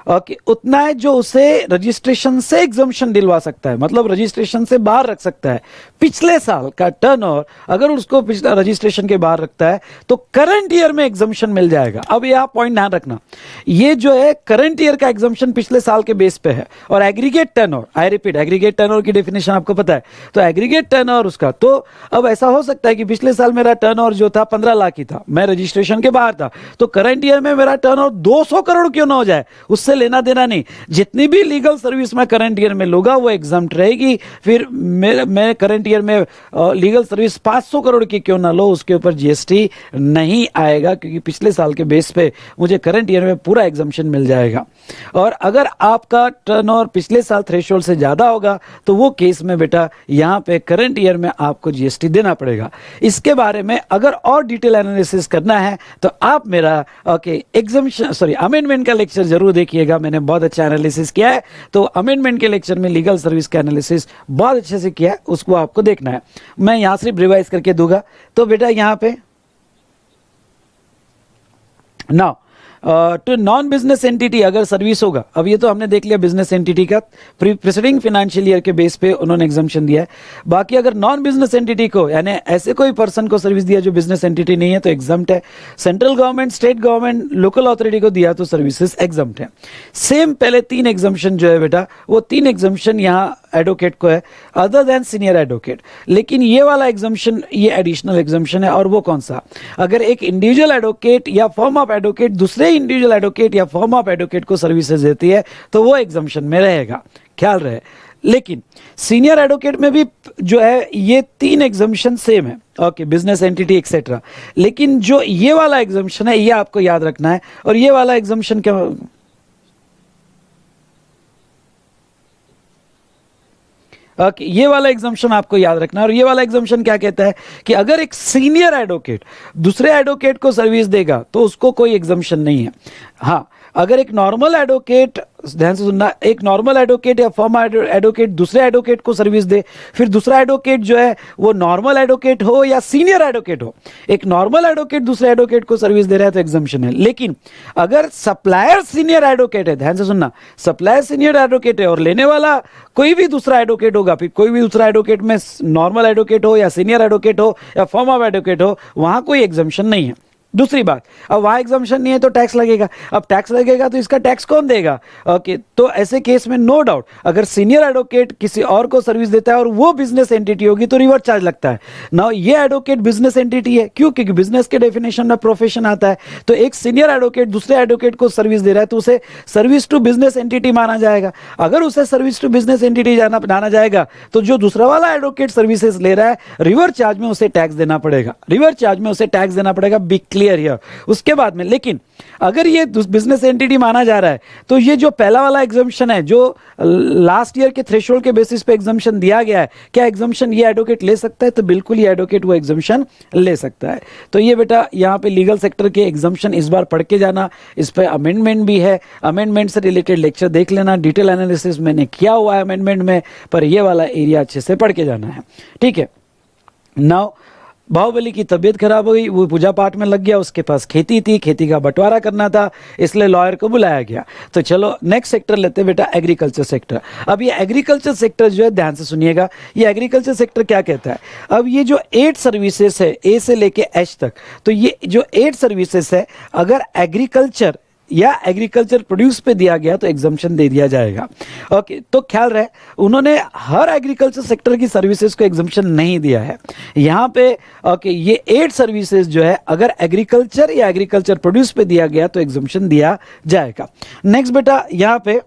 okay उतना है जो उसे रजिस्ट्रेशन से एग्जम्पशन दिलवा सकता है, मतलब रजिस्ट्रेशन से बाहर रख सकता है। पिछले साल का टर्नओवर अगर उसको पिछला रजिस्ट्रेशन के बाहर रखता है तो करंट ईयर में एग्जम्पशन मिल जाएगा। अब यह पॉइंट ध्यान रखना, ये जो है करंट ईयर का एग्जम्पशन पिछले साल के बेस पे है। और aggregate turnover, I repeat, aggregate turnover की डेफिनेशन आपको पता है, तो एग्रीगेट टर्नओवर उसका, तो अब ऐसा हो सकता है कि पिछले साल मेरा टर्नओवर जो था 15 लाख ही था, मैं रजिस्ट्रेशन के बाहर था, तो करंट ईयर में मेरा टर्नओवर 200 करोड़ क्यों ना हो जाए, उससे लेना देना नहीं, जितनी भी लीगल सर्विस मैं करंट ईयर में लूंगा वो एग्जम्प्ट रहेगी। फिर मैं करंट ईयर में लीगल सर्विस 500 करोड़ की क्यों ना लो, उसके ऊपर जीएसटी नहीं आएगा, क्योंकि पिछले साल के बेस पे मुझे करंट ईयर में पूरा एग्जम्पशन मिल जाएगा। और अगर आपका टर्नओवर पिछले साल थ्रेशोल्ड से ज्यादा होगा तो वो केस में बेटा यहाँ पे करंट ईयर में आपको जीएसटी देना पड़ेगा। इसके बारे में अगर और डिटेल एनालिसिस करना है तो आप मेरा अमेंडमेंट का लेक्चर जरूर देखिएगा। मैंने बहुत अच्छा एनालिसिस किया है, तो अमेंडमेंट के लेक्चर में लीगल सर्विस का एनालिसिस बहुत अच्छे से किया है, उसको आपको देखना है। मैं यहां सिर्फ रिवाइज करके दूंगा। तो बेटा यहां पे now to non business entity अगर सर्विस होगा, अब ये तो हमने देख लिया बिजनेस एंटिटी का प्रीसीडिंग फाइनेंशियल ईयर के बेस पे उन्होंने एग्जम्पशन दिया है। बाकी अगर नॉन बिजनेस एंटिटी को, यानी ऐसे कोई पर्सन को सर्विस दिया जो बिजनेस एंटिटी नहीं है, तो एग्जम्प्ट है। Central government, state government, local authority को दिया तो सर्विसेज एग्जम्प्ट है। सेम पहले 3 एग्जम्पशन जो है बेटा, वो 3 एग्जम्पशन यहाँ एडवोकेट को है, अदर देन सीनियर एडवोकेट। लेकिन ये वाला एग्जम्पशन ये एडिशनल एग्जम्पशन है। और वो कौन सा? अगर एक इंडिविजुअल एडवोकेट या फर्म ऑफ एडवोकेट दूसरे इंडिविजुअल एडवोकेट या फर्म ऑफ एडवोकेट को सर्विसेज देती है तो वो एग्जम्पशन में रहेगा, ख्याल रहे। लेकिन सीनियर एडवोकेट में भी जो है ये 3 एग्जम्पशन सेम है, ओके, बिजनेस एंटिटी एक्सेट्रा। लेकिन जो ये वाला एग्जम्पशन है ये आपको याद रखना है। और ये वाला एग्जम्पशन क्या, ये वाला एग्जम्पशन आपको याद रखना है। और ये वाला एग्जम्पशन क्या कहता है कि अगर एक सीनियर एडवोकेट दूसरे एडवोकेट को सर्विस देगा तो उसको कोई एग्जम्पशन नहीं है। हाँ, अगर एक नॉर्मल एडवोकेट, ध्यान से सुनना, एक नॉर्मल एडवोकेट या फर्म एडवोकेट दूसरे एडवोकेट को सर्विस दे, फिर दूसरा एडवोकेट जो है वो नॉर्मल एडवोकेट हो या सीनियर एडवोकेट हो, एक नॉर्मल एडवोकेट दूसरे एडवोकेट को सर्विस दे रहा है तो एग्जम्पशन है। लेकिन अगर सप्लायर सीनियर एडवोकेट है, ध्यान से सुनना, सप्लायर सीनियर एडवोकेट है और लेने वाला कोई भी दूसरा एडवोकेट होगा, फिर कोई भी दूसरा एडवोकेट में नॉर्मल एडवोकेट हो या सीनियर एडवोकेट हो या फर्म ऑफ एडवोकेट हो, वहां कोई एग्जम्पशन नहीं है। दूसरी बात, अब वहां एग्जम्पशन नहीं है तो टैक्स लगेगा। अब टैक्स लगेगा तो इसका टैक्स कौन देगा? ओके, तो ऐसे केस में नो डाउट अगर सीनियर एडवोकेट किसी और को सर्विस देता है और वो बिजनेस एंटिटी होगी तो रिवर्स चार्ज लगता है। नाउ ये एडवोकेट बिजनेस एंटिटी है, क्यों? क्योंकि बिजनेस के डेफिनेशन में प्रोफेशन आता है। तो एक सीनियर एडवोकेट दूसरे एडवोकेट को सर्विस दे रहा है तो उसे सर्विस टू बिजनेस एंटिटी माना जाएगा। अगर उसे सर्विस टू बिजनेस एंटिटी माना जाएगा तो जो दूसरा वाला एडवोकेट सर्विसेज ले रहा है रिवर्स चार्ज में उसे टैक्स देना पड़ेगा, रिवर्स चार्ज में उसे टैक्स देना पड़ेगा। Big clear here. उसके बाद में लेकिन अगर ये बिजनेस एंटिटी माना जा रहा है तो ये जो पहला वाला एग्जम्पशन है जो लास्ट ईयर के थ्रेशोल्ड के बेसिस पे एग्जम्पशन दिया गया है, क्या एग्जम्पशन ये एडवोकेट ले सकता है? तो बिल्कुल ये एडवोकेट वो एग्जम्पशन ले सकता है। तो ये बेटा यहाँ पे लीगल सेक्टर के एग्जम्पशन इस बार पढ़ के जाना। इस पे अमेंडमेंट भी है, अमेंडमेंट से रिलेटेड लेक्चर देख लेना, डिटेल एनालिसिस मैंने किया हुआ है अमेंडमेंट में, पर ये वाला एरिया अच्छे से पढ़ के जाना है, ठीक है। नाउ बाहुबली की तबीयत खराब हुई, वो पूजा पाठ में लग गया, उसके पास खेती थी, खेती का बंटवारा करना था, इसलिए लॉयर को बुलाया गया। तो चलो नेक्स्ट सेक्टर लेते हैं बेटा, एग्रीकल्चर सेक्टर। अब ये एग्रीकल्चर सेक्टर जो है, ध्यान से सुनिएगा, ये एग्रीकल्चर सेक्टर क्या कहता है। अब ये जो 8 सर्विसेज है ए से लेके एच तक, तो ये जो 8 सर्विसेज है अगर एग्रीकल्चर या एग्रीकल्चर प्रोड्यूस पे दिया गया तो एग्जम्पशन दे दिया जाएगा। ओके, तो ख्याल रहे उन्होंने हर एग्रीकल्चर सेक्टर की सर्विसेज को एग्जम्पशन नहीं दिया है यहाँ पे। ओके, ये 8 सर्विसेज जो है अगर एग्रीकल्चर या एग्रीकल्चर प्रोड्यूस पे दिया गया तो एग्जम्पशन दिया जाएगा। नेक्स्ट बेटा यहाँ पे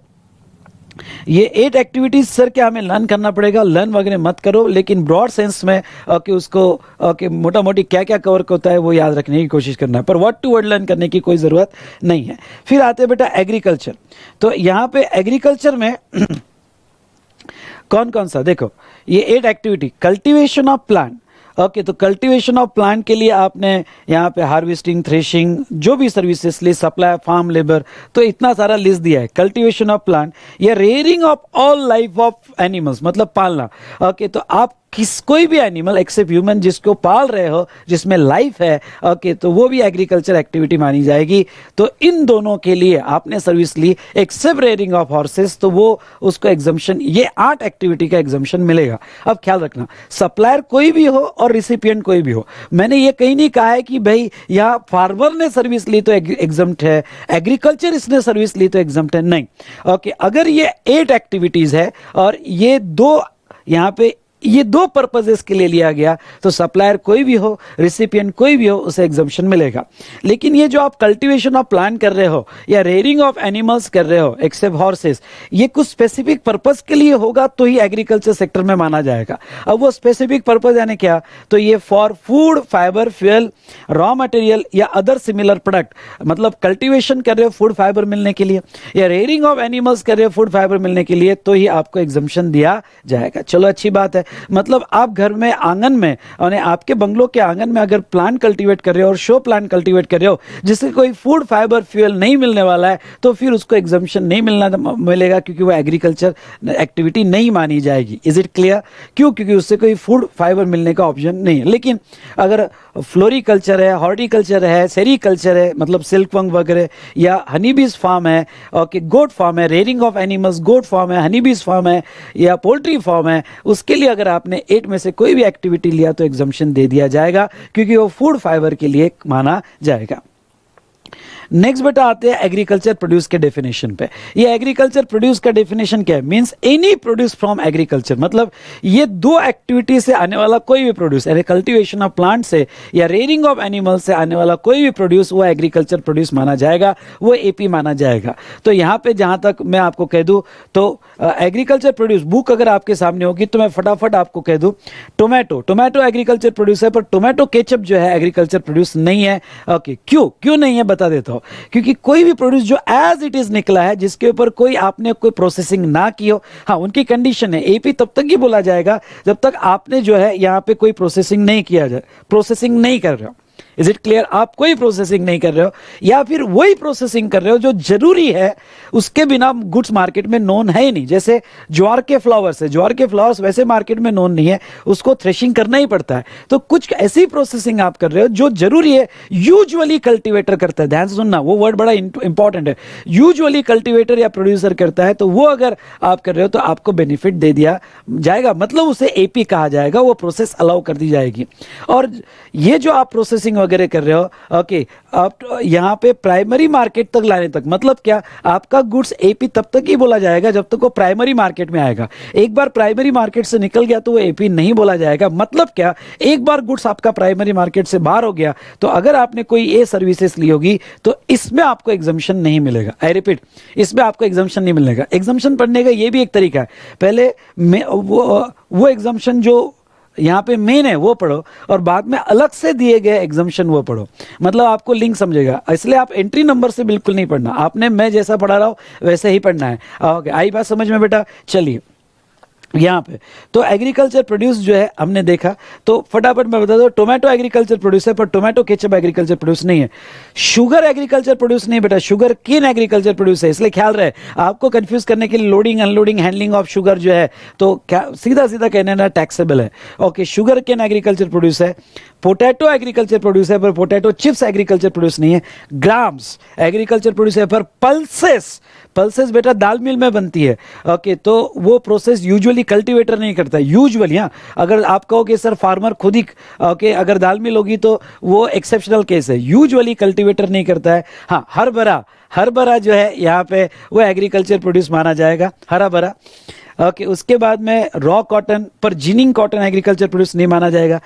ये 8 एक्टिविटीज सर क्या हमें लर्न करना पड़ेगा? लर्न वगैरह मत करो, लेकिन ब्रॉड सेंस में उसको मोटा मोटी क्या क्या कवर होता है वो याद रखने की कोशिश करना है, पर वर्ड टू वर्ड लर्न करने की कोई ज़रूरत नहीं है। फिर आते हैं बेटा एग्रीकल्चर। तो यहाँ पे एग्रीकल्चर में कौन कौन सा, देखो ये 8 activity, cultivation of plant. Okay, तो कल्टीवेशन ऑफ प्लांट के लिए आपने यहाँ पे हार्वेस्टिंग, थ्रेशिंग, जो भी सर्विसेज लिए, सप्लाई, फार्म लेबर, तो इतना सारा लिस्ट दिया है। कल्टीवेशन ऑफ प्लांट या rearing of all life of animals, मतलब पालना। ओके, तो आप कोई भी एनिमल एक्सेप्ट ह्यूमन जिसको पाल रहे हो, जिसमें लाइफ है, ओके, तो वो भी एग्रीकल्चर एक्टिविटी मानी जाएगी। तो इन दोनों के लिए आपने सर्विस ली, एक्सेप्ट रेयरिंग ऑफ हॉर्सेस, तो वो उसको एग्जम्पशन, ये 8 एक्टिविटी का एग्जम्पशन मिलेगा। अब ख्याल रखना, सप्लायर कोई भी हो और रिसिपिएंट कोई भी हो, मैंने ये कहीं नहीं कहा है कि भाई यहाँ फार्मर ने सर्विस ली तो एग्जम्प्ट है, एग्रीकल्चर इसने सर्विस ली तो एग्जम्प्ट है, नहीं। ओके, अगर ये 8 एक्टिविटीज है और ये 2 यहाँ पे ये दो पर्पजेस के लिए लिया गया, तो सप्लायर कोई भी हो, रिसिपिएंट कोई भी हो, उसे एग्जम्पशन मिलेगा। लेकिन ये जो आप कल्टीवेशन ऑफ प्लांट कर रहे हो या रेयरिंग ऑफ एनिमल्स कर रहे हो एक्सेप्ट हॉर्सेस, ये कुछ स्पेसिफिक पर्पज के लिए होगा तो ही एग्रीकल्चर सेक्टर में माना जाएगा। अब वो स्पेसिफिक पर्पज यानी क्या, तो ये for food, fibre, fuel, raw material या अदर सिमिलर प्रोडक्ट, मतलब कल्टीवेशन कर रहे हो फूड फाइबर मिलने के लिए या रेयरिंग ऑफ एनिमल्स कर रहे हो फूड फाइबर मिलने के लिए, तो ही आपको एग्जम्पशन दिया जाएगा। चलो अच्छी बात है। मतलब आप घर में आंगन में और आपके बंगलों के आंगन में अगर प्लांट कल्टीवेट कर रहे हो और शो प्लांट कल्टीवेट कर रहे हो जिससे कोई फूड फाइबर फ्यूल नहीं मिलने वाला है, तो फिर उसको एग्जम्पशन नहीं मिलेगा क्योंकि वो एग्रीकल्चर एक्टिविटी नहीं मानी जाएगी। Is it clear? क्यों? क्योंकि उससे कोई फूड फाइबर मिलने का ऑप्शन नहीं है। लेकिन अगर फ्लोरिकल्चर है, हॉर्टिकल्चर है, सेरीकल्चर है, मतलब सिल्कवर्म वगैरह, या हनीबीज फार्म है, ओके, गोट फार्म है, rearing of animals, goat farm है, हनीबीज फार्म है या पोल्ट्री फार्म है, उसके लिए अगर आपने 8 में से कोई भी एक्टिविटी लिया तो एग्जम्पशन दे दिया जाएगा क्योंकि वो फूड फाइबर के लिए माना जाएगा। नेक्स्ट बेटा आते हैं एग्रीकल्चर प्रोड्यूस के डेफिनेशन पे। ये एग्रीकल्चर प्रोड्यूस का डेफिनेशन क्या है? Means any produce from agriculture, मतलब ये दो एक्टिविटी से आने वाला कोई भी प्रोड्यूस, यानी कल्टीवेशन ऑफ प्लांट से या रेयरिंग ऑफ एनिमल से आने वाला कोई भी प्रोड्यूस वो एग्रीकल्चर प्रोड्यूस माना जाएगा, वो एपी माना जाएगा। तो यहाँ पे जहां तक मैं आपको कह दूं तो एग्रीकल्चर प्रोड्यूस बुक अगर आपके सामने होगी तो मैं फटाफट आपको कह दूं, टोमेटो एग्रीकल्चर प्रोड्यूस है, पर टोमेटो केचप जो है एग्रीकल्चर प्रोड्यूस नहीं है। ओके, क्यों नहीं है बता देता हूं। क्योंकि कोई भी प्रोड्यूस जो एज इट इज निकला है, जिसके ऊपर कोई आपने कोई प्रोसेसिंग ना की हो, हाँ उनकी कंडीशन है एपी तब तक ही बोला जाएगा जब तक आपने जो है यहां पे कोई प्रोसेसिंग नहीं किया जाए, प्रोसेसिंग नहीं कर रहे हो। Is it clear? आप कोई प्रोसेसिंग नहीं कर रहे हो या फिर वही प्रोसेसिंग कर रहे हो जो जरूरी है, उसके बिना गुड्स मार्केट में नोन है ही नहीं। जैसे ज्वार के फ्लावर्स है, ज्वार के फ्लावर्स वैसे मार्केट में नोन नहीं है, उसको थ्रेशिंग करना ही पड़ता है। तो कुछ ऐसी प्रोसेसिंग आप कर रहे हो जो जरूरी है, यूजुअली कल्टीवेटर करता है। ध्यान से सुनना, वो वर्ड बड़ा इंपॉर्टेंट है। यूजुअली कल्टीवेटर या प्रोड्यूसर करता है, तो वो अगर आप कर रहे हो तो आपको बेनिफिट दे दिया जाएगा, मतलब उसे एपी कहा जाएगा, वो प्रोसेस अलाउ कर दी जाएगी। और ये जो आप प्रोसेसिंग वगैरह कर रहे हो, ओके, आप यहां पे प्राइमरी मार्केट तक लाने तक, मतलब क्या, आपका गुड्स एपी तब तक ही बोला जाएगा जब तक वो प्राइमरी मार्केट में आएगा। एक बार प्राइमरी मार्केट से निकल गया तो वो एपी नहीं बोला जाएगा। मतलब क्या, एक बार गुड्स आपका प्राइमरी मार्केट से बाहर हो गया तो अगर आपने कोई ए सर्विसेज ली होगी तो इसमें आपको एग्जम्पशन नहीं मिलेगा। आई रिपीट, इसमें आपको एग्जम्पशन नहीं मिलेगा। एग्जम्पशन पढ़ने का ये भी एक तरीका है, पहले वो एग्जम्पशन जो यहाँ पे मेन है वो पढ़ो और बाद में अलग से दिए गए एग्जम्पशन वो पढ़ो, मतलब आपको लिंक समझेगा। इसलिए आप एंट्री नंबर से बिल्कुल नहीं पढ़ना, आपने मैं जैसा पढ़ा रहा हूं वैसे ही पढ़ना है। ओके, आई बात समझ में बेटा? चलिए यहाँ पे तो एग्रीकल्चर प्रोड्यूस जो है हमने देखा, तो फटाफट मैं बता दूं, टोमेटो एग्रीकल्चर प्रोड्यूस है पर टोमेटो केचप एग्रीकल्चर प्रोड्यूस नहीं है। शुगर एग्रीकल्चर प्रोड्यूस नहीं बेटा, शुगर केन एग्रीकल्चर प्रोड्यूस है। इसलिए ख्याल रहे, आपको कंफ्यूज करने के लिए loading unloading handling of sugar जो है तो क्या सीधा सीधा कहने ना टैक्सेबल है। Okay, sugar cane agriculture produce है। पोटैटो एग्रीकल्चर प्रोड्यूस है पर पोटैटो चिप्स एग्रीकल्चर प्रोड्यूस नहीं है। ग्राम्स एग्रीकल्चर प्रोड्यूस है पर पल्सेस बेटा दाल मिल में बनती है। ओके, तो वो प्रोसेस यूजुअली कल्टीवेटर नहीं करता है, यूजुअली। हाँ, अगर आप कहो कि सर फार्मर खुद ही, ओके, अगर दाल मिल होगी तो वो एक्सेप्शनल केस है, यूजुअली कल्टीवेटर नहीं करता है। हाँ, हरभरा जो है यहाँ पे वो एग्रीकल्चर प्रोड्यूस माना जाएगा, हरा भरा। ओके, उसके बाद में रॉ कॉटन पर जिनिंग कॉटन एग्रीकल्चर प्रोड्यूस नहीं माना जाएगा।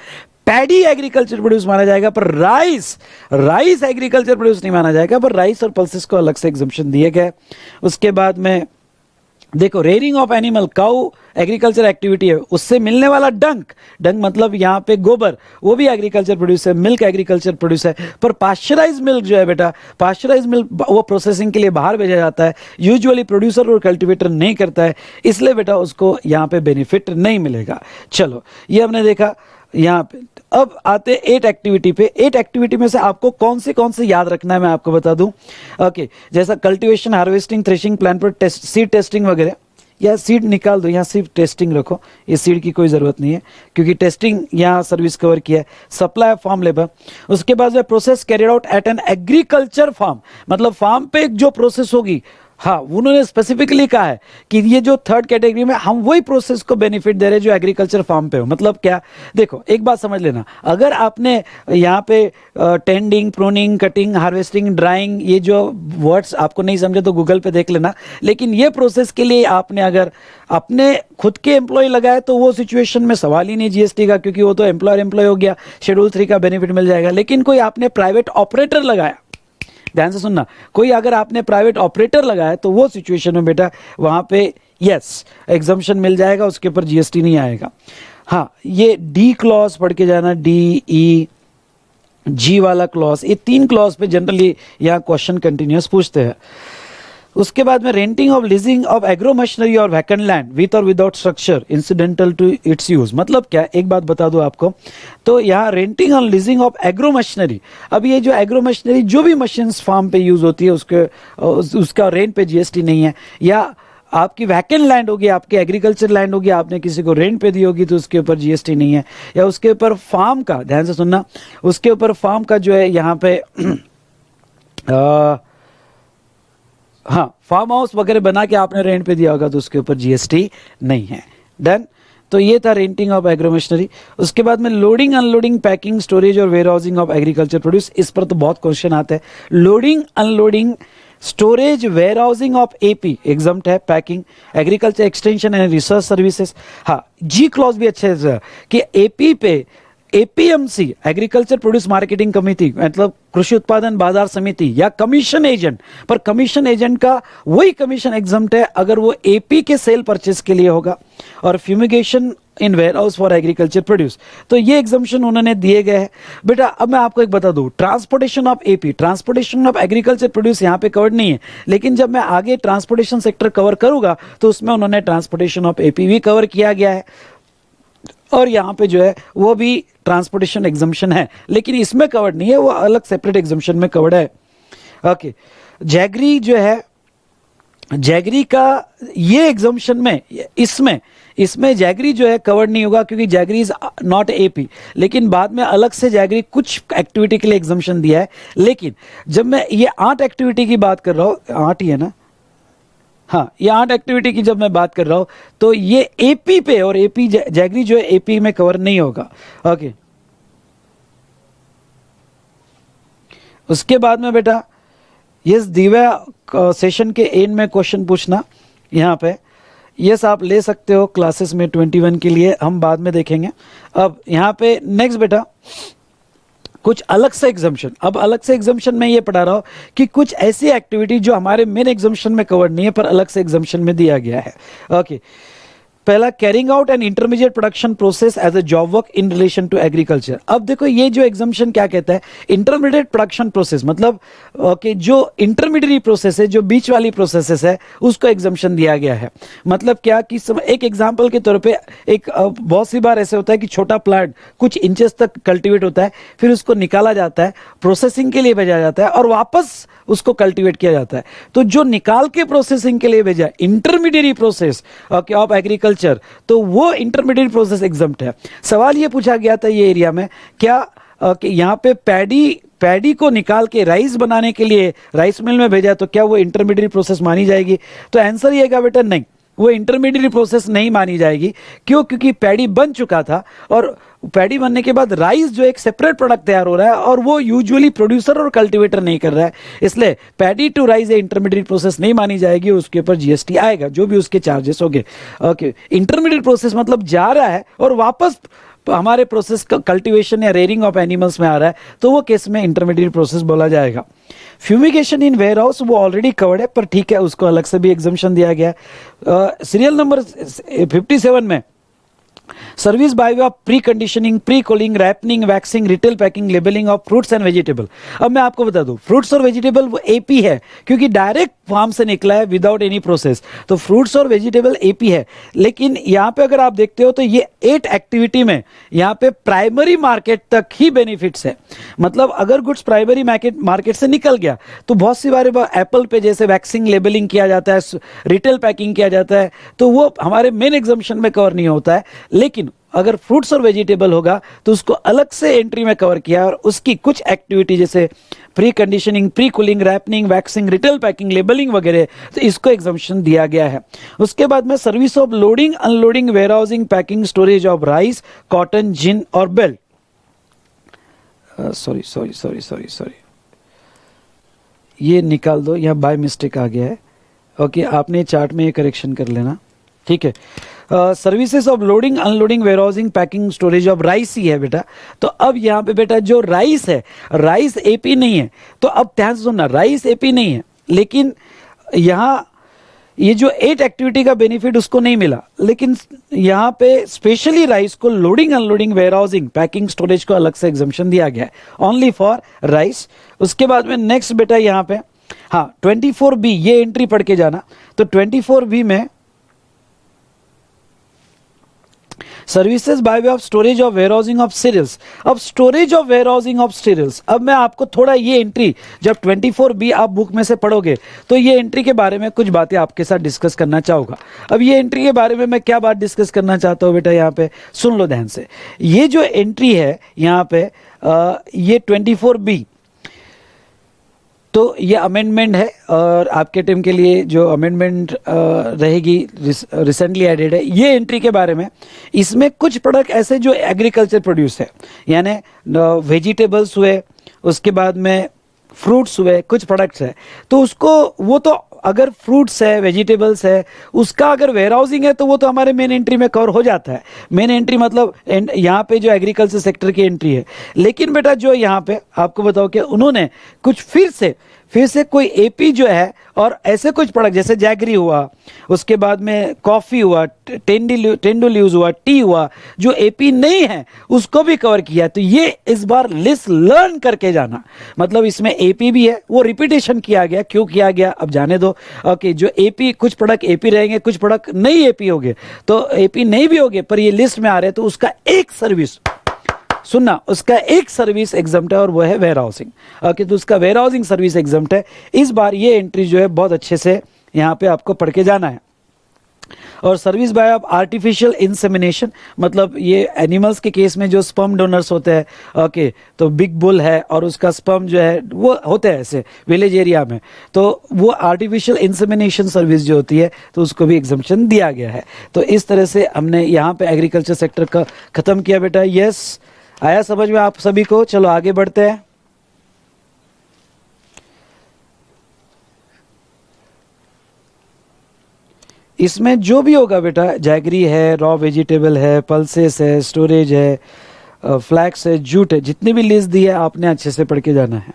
पैडी एग्रीकल्चर प्रोड्यूस माना जाएगा पर राइस एग्रीकल्चर प्रोड्यूस नहीं माना जाएगा, पर राइस और पल्सेस को अलग से एग्जम्पशन दिए गए। उसके बाद में देखो, rearing of animal, cow agriculture activity है, उससे मिलने वाला डंक मतलब यहाँ पे गोबर, वो भी एग्रीकल्चर प्रोड्यूस है। मिल्क एग्रीकल्चर प्रोड्यूस है, पर पाश्चराइज मिल्क जो है बेटा, पाश्चराइज मिल्क वो प्रोसेसिंग के लिए बाहर भेजा जाता है, यूजुअली प्रोड्यूसर और कल्टीवेटर नहीं करता है, इसलिए बेटा उसको यहाँ पे बेनिफिट नहीं मिलेगा। चलो, ये हमने देखा यहाँ पे। अब आते 8 एक्टिविटी पे। 8 एक्टिविटी में से आपको कौन से याद रखना है मैं आपको बता दूं। ओके, जैसा कल्टीवेशन, हार्वेस्टिंग, थ्रेशिंग, प्लांट पर सीड टेस्टिंग वगैरह, या सीड निकाल दो, यहाँ सिर्फ टेस्टिंग रखो, ये सीड की कोई ज़रूरत नहीं है क्योंकि टेस्टिंग यहाँ सर्विस कवर किया है। सप्लाई ऑफ फार्म लेबर, उसके बाद process carried out at an agriculture farm, मतलब फार्म पे जो प्रोसेस होगी हाँ, उन्होंने स्पेसिफिकली कहा है कि ये जो थर्ड कैटेगरी में हम वही प्रोसेस को बेनिफिट दे रहे हैं जो एग्रीकल्चर फार्म पे हो। मतलब क्या, देखो एक बात समझ लेना, अगर आपने यहाँ पे tending, pruning, cutting, harvesting, drawing, ये जो वर्ड्स आपको नहीं समझे तो गूगल पे देख लेना, लेकिन ये प्रोसेस के लिए आपने अगर अपने खुद के एम्प्लॉय लगाए तो वो सिचुएशन में सवाल ही नहीं जीएसटी का, क्योंकि वो तो एम्प्लॉय हो गया, शेड्यूल 3 का बेनिफिट मिल जाएगा। लेकिन कोई आपने प्राइवेट ऑपरेटर लगाया, ध्यान से सुनना, कोई अगर आपने प्राइवेट ऑपरेटर लगाया तो वो सिचुएशन में बेटा वहां पे यस एग्जम्पशन मिल जाएगा, उसके ऊपर जीएसटी नहीं आएगा। हाँ, ये डी क्लॉज पढ़ के जाना, डी ई जी वाला क्लॉज, ये 3 क्लॉज पे जनरली यहाँ क्वेश्चन कंटिन्यूस पूछते हैं। उसके बाद में renting of leasing of agro machinery और वैकेंट लैंड विथ और without structure incidental to its use. मतलब क्या, एक बात बता दूं आपको, तो यहाँ रेंटिंग और लीजिंग ऑफ एग्रो मशीनरी, अब ये जो एग्रो मशीनरी जो भी मशीन्स फार्म पे यूज होती है उसका रेंट पे जीएसटी नहीं है। या आपकी वैकेंट लैंड होगी, आपकी एग्रीकल्चर लैंड होगी, आपने किसी को रेंट पे दी होगी तो उसके ऊपर जीएसटी नहीं है। या उसके ऊपर फार्म का, ध्यान से सुनना, उसके ऊपर फार्म का जो है यहाँ पे हाँ, फार्म हाउस वगैरह बना के आपने रेंट पे दिया होगा तो उसके ऊपर जीएसटी नहीं है। डन। तो ये था रेंटिंग ऑफ एग्रो मशीनरी। उसके बाद में लोडिंग, अनलोडिंग, पैकिंग, स्टोरेज और warehousing of agriculture produce. इस पर तो बहुत क्वेश्चन आते हैं। Loading, unloading, storage, warehousing of AP exempt है। Packing, agriculture extension and research services. हाँ, जी क्लॉज भी अच्छे से कि एपी पे APMC, agriculture produce marketing committee, मतलब कृषि उत्पादन बाजार समिति, या कमीशन एजेंट, पर कमीशन एजेंट का वही कमीशन एग्जम्प्ट है अगर वो एपी के सेल परचेस के लिए होगा। और fumigation in warehouse for agriculture produce, तो ये एग्जम्पशन उन्होंने दिए गए हैं। बेटा अब मैं आपको एक बता दूं, transportation of AP, transportation of agriculture produce यहाँ पे कवर्ड नहीं है, लेकिन जब मैं आगे ट्रांसपोर्टेशन सेक्टर कवर करूंगा तो उसमें उन्होंने ट्रांसपोर्टेशन ऑफ एपी भी कवर किया गया है। और यहाँ पे जो है वो भी ट्रांसपोर्टेशन एग्जम्पशन है, लेकिन इसमें कवर्ड नहीं है, वो अलग सेपरेट एग्जम्पशन में कवर्ड है। ओके, जैगरी जो है, जैगरी का ये एग्जम्पशन में, इसमें जैगरी जो है कवर्ड नहीं होगा क्योंकि जैगरी इज नॉट एपी, लेकिन बाद में अलग से जैगरी कुछ एक्टिविटी के लिए एग्जम्पशन दिया है। लेकिन जब मैं ये 8 एक्टिविटी की बात कर रहा हूँ, 8 ही है ना, हाँ, ये 8 एक्टिविटी की जब मैं बात कर रहा हूं तो ये एपी पे, और एपी जैगरी जो है एपी में कवर नहीं होगा। ओके, उसके बाद में बेटा यस दिव्या सेशन के एंड में क्वेश्चन पूछना यहाँ पे, यस आप ले सकते हो क्लासेस में 21 के लिए, हम बाद में देखेंगे। अब यहाँ पे नेक्स्ट बेटा कुछ अलग से एग्जम्पशन, अब अलग से एग्जम्पशन में ये पढ़ा रहा हूं कि कुछ ऐसी एक्टिविटी जो हमारे मेन एग्जम्पशन में कवर नहीं है पर अलग से एग्जम्पशन में दिया गया है। ओके, पहला, carrying out an intermediate production process as a job work in relation to agriculture. अब देखो ये जो एग्जम्पशन क्या कहता है, इंटरमीडिएट प्रोडक्शन प्रोसेस, मतलब ओके जो इंटरमीडिएट प्रोसेस है, जो बीच वाली प्रोसेसेस है, उसको एग्जम्पशन दिया गया है। मतलब क्या कि एक एग्जांपल के तौर पे, एक बहुत सी बार ऐसे होता है कि छोटा प्लांट कुछ इंचेस तक कल्टीवेट होता है, फिर उसको निकाला जाता है, प्रोसेसिंग के लिए भेजा जाता है और वापस उसको कल्टीवेट किया जाता है। तो जो निकाल के प्रोसेसिंग के लिए भेजा, इंटरमीडिएट प्रोसेस ऑफ एग्रीकल्चर, तो वो इंटरमीडिएट प्रोसेस एग्जम्प्ट है। सवाल ये पूछा गया था ये एरिया में, क्या कि यहाँ पे पैडी को निकाल के राइस बनाने के लिए राइस मिल में भेजा, तो क्या वो इंटरमीडिएट प्रोसेस मानी जाएगी? तो आंसर ये है बेटा नहीं, वो इंटरमीडिएट प्रोसेस नहीं मानी जाएगी। क्यों? क्योंकि पैडी बन चुका था और पैडी बनने के बाद राइस जो एक सेपरेट प्रोडक्ट तैयार हो रहा है और वो यूजुअली प्रोड्यूसर और कल्टीवेटर नहीं कर रहा है, इसलिए paddy to rice intermediate process नहीं मानी जाएगी, उसके ऊपर जीएसटी आएगा, जो भी उसके चार्जेस होंगे। ओके, इंटरमीडिएट प्रोसेस मतलब जा रहा है और वापस हमारे प्रोसेस कल्टीवेशन या रेयरिंग ऑफ एनिमल्स में आ रहा है, तो वो केस में इंटरमीडिएट प्रोसेस बोला जाएगा। फ्यूमिगेशन इन वेयर हाउस वो ऑलरेडी कवर्ड है, पर ठीक है उसको अलग से भी एग्जम्पशन दिया गया है। सीरियल नंबर 57 में service by way of pre conditioning, pre cooling, ripening, waxing, retail packing, labelling of fruits and vegetable. अब मैं आपको बता दूं, फ्रूट्स और वेजिटेबल वो एपी है क्योंकि डायरेक्ट फार्म से निकला है विदाउट एनी प्रोसेस, तो फ्रूट्स और वेजिटेबल एपी है। लेकिन यहां पे अगर आप देखते हो तो ये 8 एक्टिविटी में यहां पे प्राइमरी मार्केट तक ही बेनिफिट्स है। मतलब अगर गुड्स प्राइमरी मार्केट से निकल गया तो बहुत सी बार एप्पल पे जैसे वैक्सिंग, लेबलिंग किया जाता है, रिटेल पैकिंग किया जाता है, तो वो हमारे मेन एग्जम्पशन में कवर नहीं होता है। लेकिन अगर फ्रूट्स और वेजिटेबल होगा तो उसको अलग से एंट्री में कवर किया और उसकी कुछ एक्टिविटी जैसे pre conditioning, pre cooling, ripening, waxing, retail packing, labelling वगैरह, तो इसको एग्जम्पशन दिया गया है। उसके बाद में service of loading, unloading, warehousing, packing, storage of rice, cotton, gin और बेल्ट। सॉरी, ये निकाल दो, यहाँ बाय मिस्टेक आ गया है। ओके, आपने चार्ट में ये करेक्शन कर लेना, ठीक है। Services of loading, unloading, warehousing, packing, storage of rice ही है बेटा। तो अब यहाँ पे बेटा जो राइस है, राइस एपी नहीं है, तो अब ध्यान से सुनना, राइस एपी नहीं है, लेकिन यहाँ ये जो 8 एक्टिविटी का बेनिफिट उसको नहीं मिला, लेकिन यहाँ पे स्पेशली राइस को loading, unloading, warehousing, packing, storage को अलग से एग्जम्पशन दिया गया है, ओनली फॉर राइस। उसके बाद में नेक्स्ट बेटा यहाँ पे, हाँ 24B, ये एंट्री पढ़ के जाना। तो 24B में services by way of storage of warehousing of cereals. अब storage of warehousing of cereals, अब मैं आपको थोड़ा ये एंट्री, जब 24B आप बुक में से पढ़ोगे तो ये एंट्री के बारे में कुछ बातें आपके साथ डिस्कस करना चाहूँगा। अब ये एंट्री के बारे में मैं क्या बात डिस्कस करना चाहता हूँ बेटा, यहाँ पे सुन लो ध्यान से। ये जो एंट्री है यहाँ पे ये 24B, तो ये अमेंडमेंट है और आपके टीम के लिए जो अमेंडमेंट रहेगी रिसेंटली एडेड है ये एंट्री के बारे में। इसमें कुछ प्रोडक्ट ऐसे जो एग्रीकल्चर प्रोड्यूस है, यानी वेजिटेबल्स हुए, उसके बाद में फ्रूट्स हुए, कुछ प्रोडक्ट्स है, तो उसको वो तो अगर फ्रूट्स है, वेजिटेबल्स है, उसका अगर वेयरहाउसिंग है तो वो तो हमारे मेन एंट्री में कवर हो जाता है। मेन एंट्री मतलब यहाँ पे जो एग्रीकल्चर सेक्टर की एंट्री है। लेकिन बेटा जो यहाँ पे आपको बताओ कि उन्होंने कुछ फिर से कोई एपी जो है और ऐसे कुछ प्रोडक्ट जैसे जैगरी हुआ, उसके बाद में कॉफ़ी हुआ, टेंडू लीव्स हुआ, टी हुआ, जो एपी नहीं है उसको भी कवर किया। तो ये इस बार लिस्ट लर्न करके जाना, मतलब इसमें एपी भी है, वो रिपीटेशन किया गया, क्यों किया गया अब जाने दो। ओके, जो एपी, कुछ प्रोडक्ट एपी रहेंगे, कुछ प्रोडक्ट नहीं एपी होंगे, तो एपी नहीं भी होंगे पर ये लिस्ट में आ रहे हैं, तो उसका एक सर्विस सुनना, उसका एक सर्विस एग्जम्प्ट है और वो है वेयरहाउसिंग। ओके, तो उसका वेयरहाउसिंग सर्विस एग्जम्प्ट है। इस बार ये एंट्री जो है बहुत अच्छे से यहाँ पे आपको पढ़ के जाना है। और service by of artificial insemination, मतलब ये एनिमल्स के केस में जो स्पर्म डोनर्स होते हैं, ओके, तो बिग बुल है और उसका स्पर्म जो है वो होते हैं ऐसे विलेज एरिया में, तो वो आर्टिफिशियल इंसेमिनेशन सर्विस जो होती है तो उसको भी एग्जम्पशन दिया गया है। तो इस तरह से हमने यहाँ पे एग्रीकल्चर सेक्टर का खत्म किया बेटा। यस, आया समझ में आप सभी को? चलो आगे बढ़ते हैं। इसमें जो भी होगा बेटा, जैगरी है, रॉ वेजिटेबल है, पल्सेस है, स्टोरेज है, फ्लैक्स है, जूट है, जितनी भी लिस्ट दी है आपने अच्छे से पढ़ के जाना है।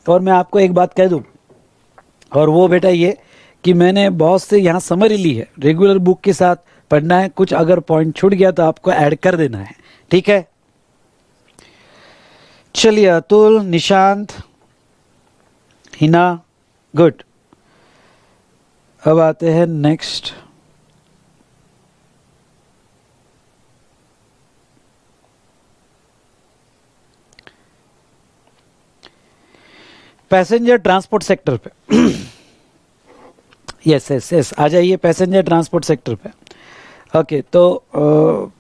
और मैं आपको एक बात कह दूं, और वो बेटा ये कि मैंने बहुत से यहाँ समरी ली है, रेगुलर बुक के साथ पढ़ना है, कुछ अगर पॉइंट छूट गया तो आपको ऐड कर देना है, ठीक है। चलिए, अतुल, निशांत, हिना, गुड। अब आते हैं नेक्स्ट। पैसेंजर ट्रांसपोर्ट सेक्टर पे यस, आ जाइए पैसेंजर ट्रांसपोर्ट सेक्टर पे। ओके, तो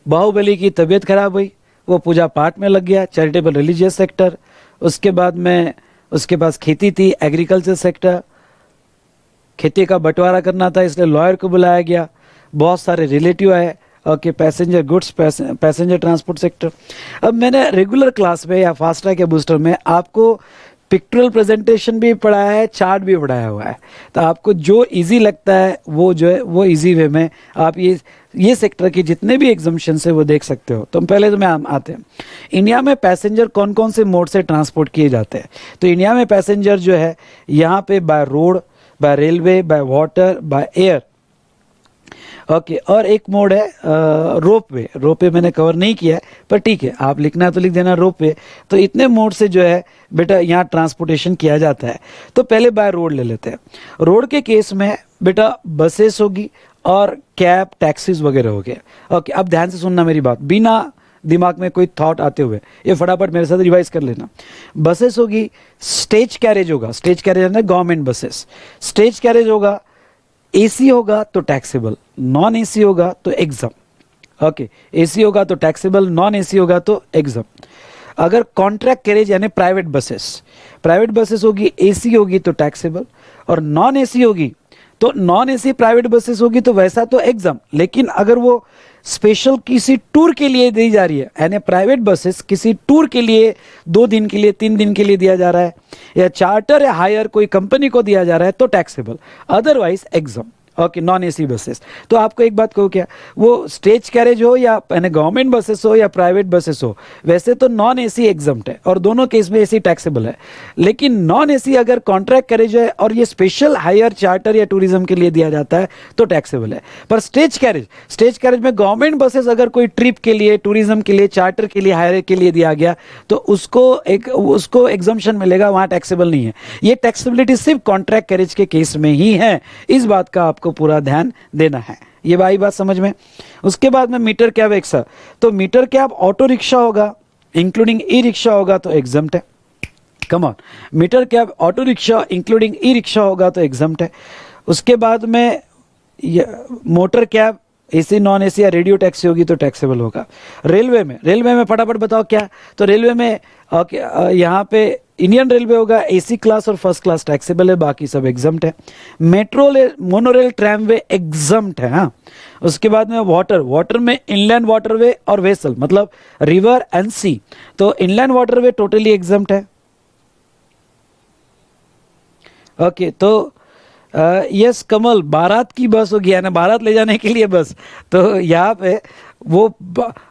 बाहुबली की तबीयत खराब हुई, वो पूजा पाठ में लग गया, चैरिटेबल रिलीजियस सेक्टर। उसके बाद में उसके पास खेती थी, एग्रीकल्चर सेक्टर, खेती का बंटवारा करना था, इसलिए लॉयर को बुलाया गया, बहुत सारे रिलेटिव आए। Okay, passenger goods, passenger transport sector. अब मैंने रेगुलर क्लास में या फास्ट ट्रैक या बूस्टर में आपको पिक्टोरियल प्रेजेंटेशन भी पढ़ाया है, चार्ट भी पढ़ाया हुआ है, तो आपको जो इजी लगता है वो जो है वो इजी वे में आप ये सेक्टर के जितने भी एग्जम्पशन है वो देख सकते हो। तो पहले तो मैं आते हैं, इंडिया में पैसेंजर कौन कौन से मोड से ट्रांसपोर्ट किए जाते हैं। तो इंडिया में पैसेंजर जो है यहाँ पे by road, by railway, by water, by air. Okay, और एक मोड है रोपवे। रोपवे मैंने कवर नहीं किया है पर ठीक है, आप लिखना तो लिख देना रोपवे। तो इतने मोड से जो है बेटा यहाँ ट्रांसपोर्टेशन किया जाता है। तो पहले बाय रोड ले लेते हैं। रोड के केस में बेटा बसेस होगी और कैब, टैक्सीज वगैरह हो गए। ओके, अब ध्यान से सुनना मेरी बात, बिना दिमाग में कोई थॉट आते हुए, ये फटाफट मेरे साथ रिवाइज कर लेना। बसेस होगी, स्टेज कैरेज होगा, स्टेज कैरेज है गवर्नमेंट बसेस, स्टेज कैरेज होगा, एसी होगा तो टैक्सेबल, नॉन एसी होगा तो एग्जाम। ओके, एसी होगा तो टैक्सेबल, नॉन एसी होगा तो एग्जाम। अगर कॉन्ट्रैक्ट कैरेज यानी प्राइवेट बसेस होगी, एसी होगी तो टैक्सेबल, और नॉन एसी होगी तो नॉन एसी प्राइवेट बसेस होगी तो वैसा तो एग्जाम। लेकिन अगर वो स्पेशल किसी टूर के लिए दी जा रही है, यानी प्राइवेट बसेस किसी टूर के लिए 2 दिन के लिए 3 दिन के लिए दिया जा रहा है, या चार्टर या हायर कोई कंपनी को दिया जा रहा है तो taxable, otherwise exam. Okay, non AC buses. तो आपको एक बात कहूँ क्या, वो स्टेज कैरेज हो या गवर्नमेंट बसेस हो या प्राइवेट बसेस हो, वैसे तो नॉन एसी एग्जम्प्ट है और दोनों केस में एसी टैक्सेबल है। लेकिन नॉन एसी अगर कॉन्ट्रैक्ट कैरेज है और ये स्पेशल हायर चार्टर या टूरिज्म के लिए दिया जाता है तो टैक्सेबल है। पर स्टेज कैरेज में गवर्नमेंट बसेस अगर कोई ट्रिप के लिए, टूरिज्म के लिए, चार्टर के लिए, हायर के लिए दिया गया तो उसको एग्जम्पशन मिलेगा, वहां टैक्सेबल नहीं है। ये टैक्सेबिलिटी सिर्फ कॉन्ट्रैक्ट कैरेज के केस में ही है, इस बात का आपको पूरा ध्यान देना है। ये भाई बात समझ में। उसके बाद में मीटर कैब एक्सा, तो मीटर कैब ऑटो रिक्शा होगा इंक्लूडिंग ई रिक्शा होगा तो एग्जम्प्ट है। Come on, meter cab auto rickshaw including e rickshaw होगा तो एग्जम्प्ट है। उसके बाद में motor cab AC non AC या रेडियो टैक्सी होगी तो टैक्सेबल होगा। रेलवे में फटाफट बताओ क्या, तो रेलवे में यहाँ पे इंडियन रेलवे होगा, एसी क्लास और फर्स्ट क्लास टैक्सेबल है, बाकी सब एग्जम्प्ट है। मेट्रो मोनोरेल ट्रैमवे एग्जम्प्ट है। हाँ, उसके बाद में वाटर में इनलैंड वाटरवे और वेसल मतलब रिवर एंड सी, तो इनलैंड वाटरवे टोटली एग्जम्प्ट है। ओके, तो यस कमल, बारात की बस होगी यानी बारात ले जाने के लिए बस, तो यहाँ पे वो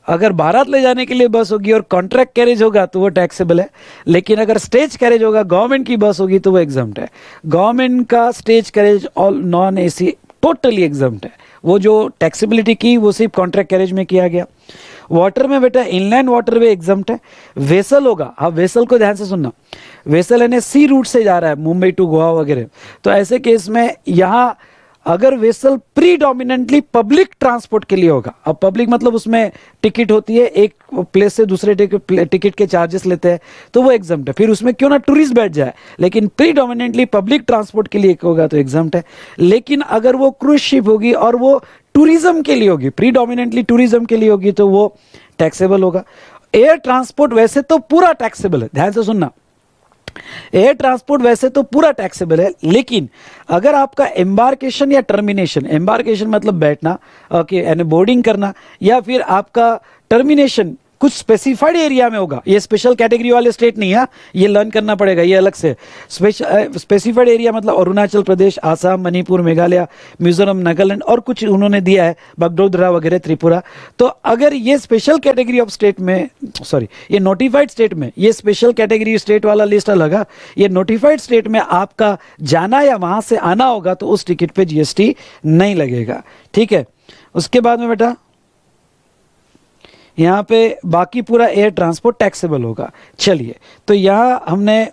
अगर बारात ले जाने के लिए बस होगी और कॉन्ट्रैक्ट कैरेज होगा तो वो टैक्सेबल है। लेकिन अगर स्टेज कैरेज होगा, गवर्नमेंट की बस होगी तो वो एग्जम्प्ट है। गवर्नमेंट का stage carriage all non AC totally exempt है। वो जो टैक्सेबिलिटी की वो सिर्फ कॉन्ट्रैक्ट कैरेज में किया गया। वाटर में बेटा इनलैंड वाटरवे एग्जम्प्ट है। वेसल होगा, हाँ वेसल को ध्यान से सुनना, वेसल यानी सी रूट से जा रहा है मुंबई टू गोवा वगैरह, तो ऐसे केस में यहाँ अगर वेसल प्रीडोमिनेंटली पब्लिक ट्रांसपोर्ट के लिए होगा, अब पब्लिक मतलब उसमें टिकट होती है, एक प्लेस से दूसरे टिकट के चार्जेस लेते हैं तो वो एग्जम्प्ट है। फिर उसमें क्यों ना टूरिस्ट बैठ जाए, लेकिन प्रीडोमिनेंटली पब्लिक ट्रांसपोर्ट के लिए होगा तो एग्जम्प्ट है। लेकिन अगर वो क्रूज शिप होगी और वो टूरिज्म के लिए होगी, प्रीडोमिनेंटली टूरिज्म के लिए होगी तो वो टैक्सेबल होगा। एयर ट्रांसपोर्ट वैसे तो पूरा टैक्सेबल है, ध्यान से सुनना, एयर ट्रांसपोर्ट वैसे तो पूरा टैक्सेबल है, लेकिन अगर आपका एम्बार्केशन या टर्मिनेशन, एम्बार्केशन मतलब बैठना, ओके यानी बोर्डिंग करना, या फिर आपका टर्मिनेशन कुछ स्पेसिफाइड एरिया में होगा, ये स्पेशल कैटेगरी वाले स्टेट नहीं है, ये लर्न करना पड़ेगा, ये अलग से। स्पेसिफाइड एरिया मतलब अरुणाचल प्रदेश, आसाम, मणिपुर, मेघालय, मिजोरम, नागालैंड और कुछ उन्होंने दिया है बगडोगरा वगैरह, त्रिपुरा। तो अगर ये स्पेशल कैटेगरी ऑफ स्टेट में, सॉरी ये नोटिफाइड स्टेट में, ये स्पेशल कैटेगरी स्टेट वाला लिस्ट अलग है, ये नोटिफाइड स्टेट में आपका जाना या वहां से आना होगा तो उस टिकट पे जीएसटी नहीं लगेगा, ठीक है। उसके बाद में बेटा यहाँ पे बाकी पूरा एयर ट्रांसपोर्ट टैक्सेबल होगा। चलिए, तो यहाँ हमने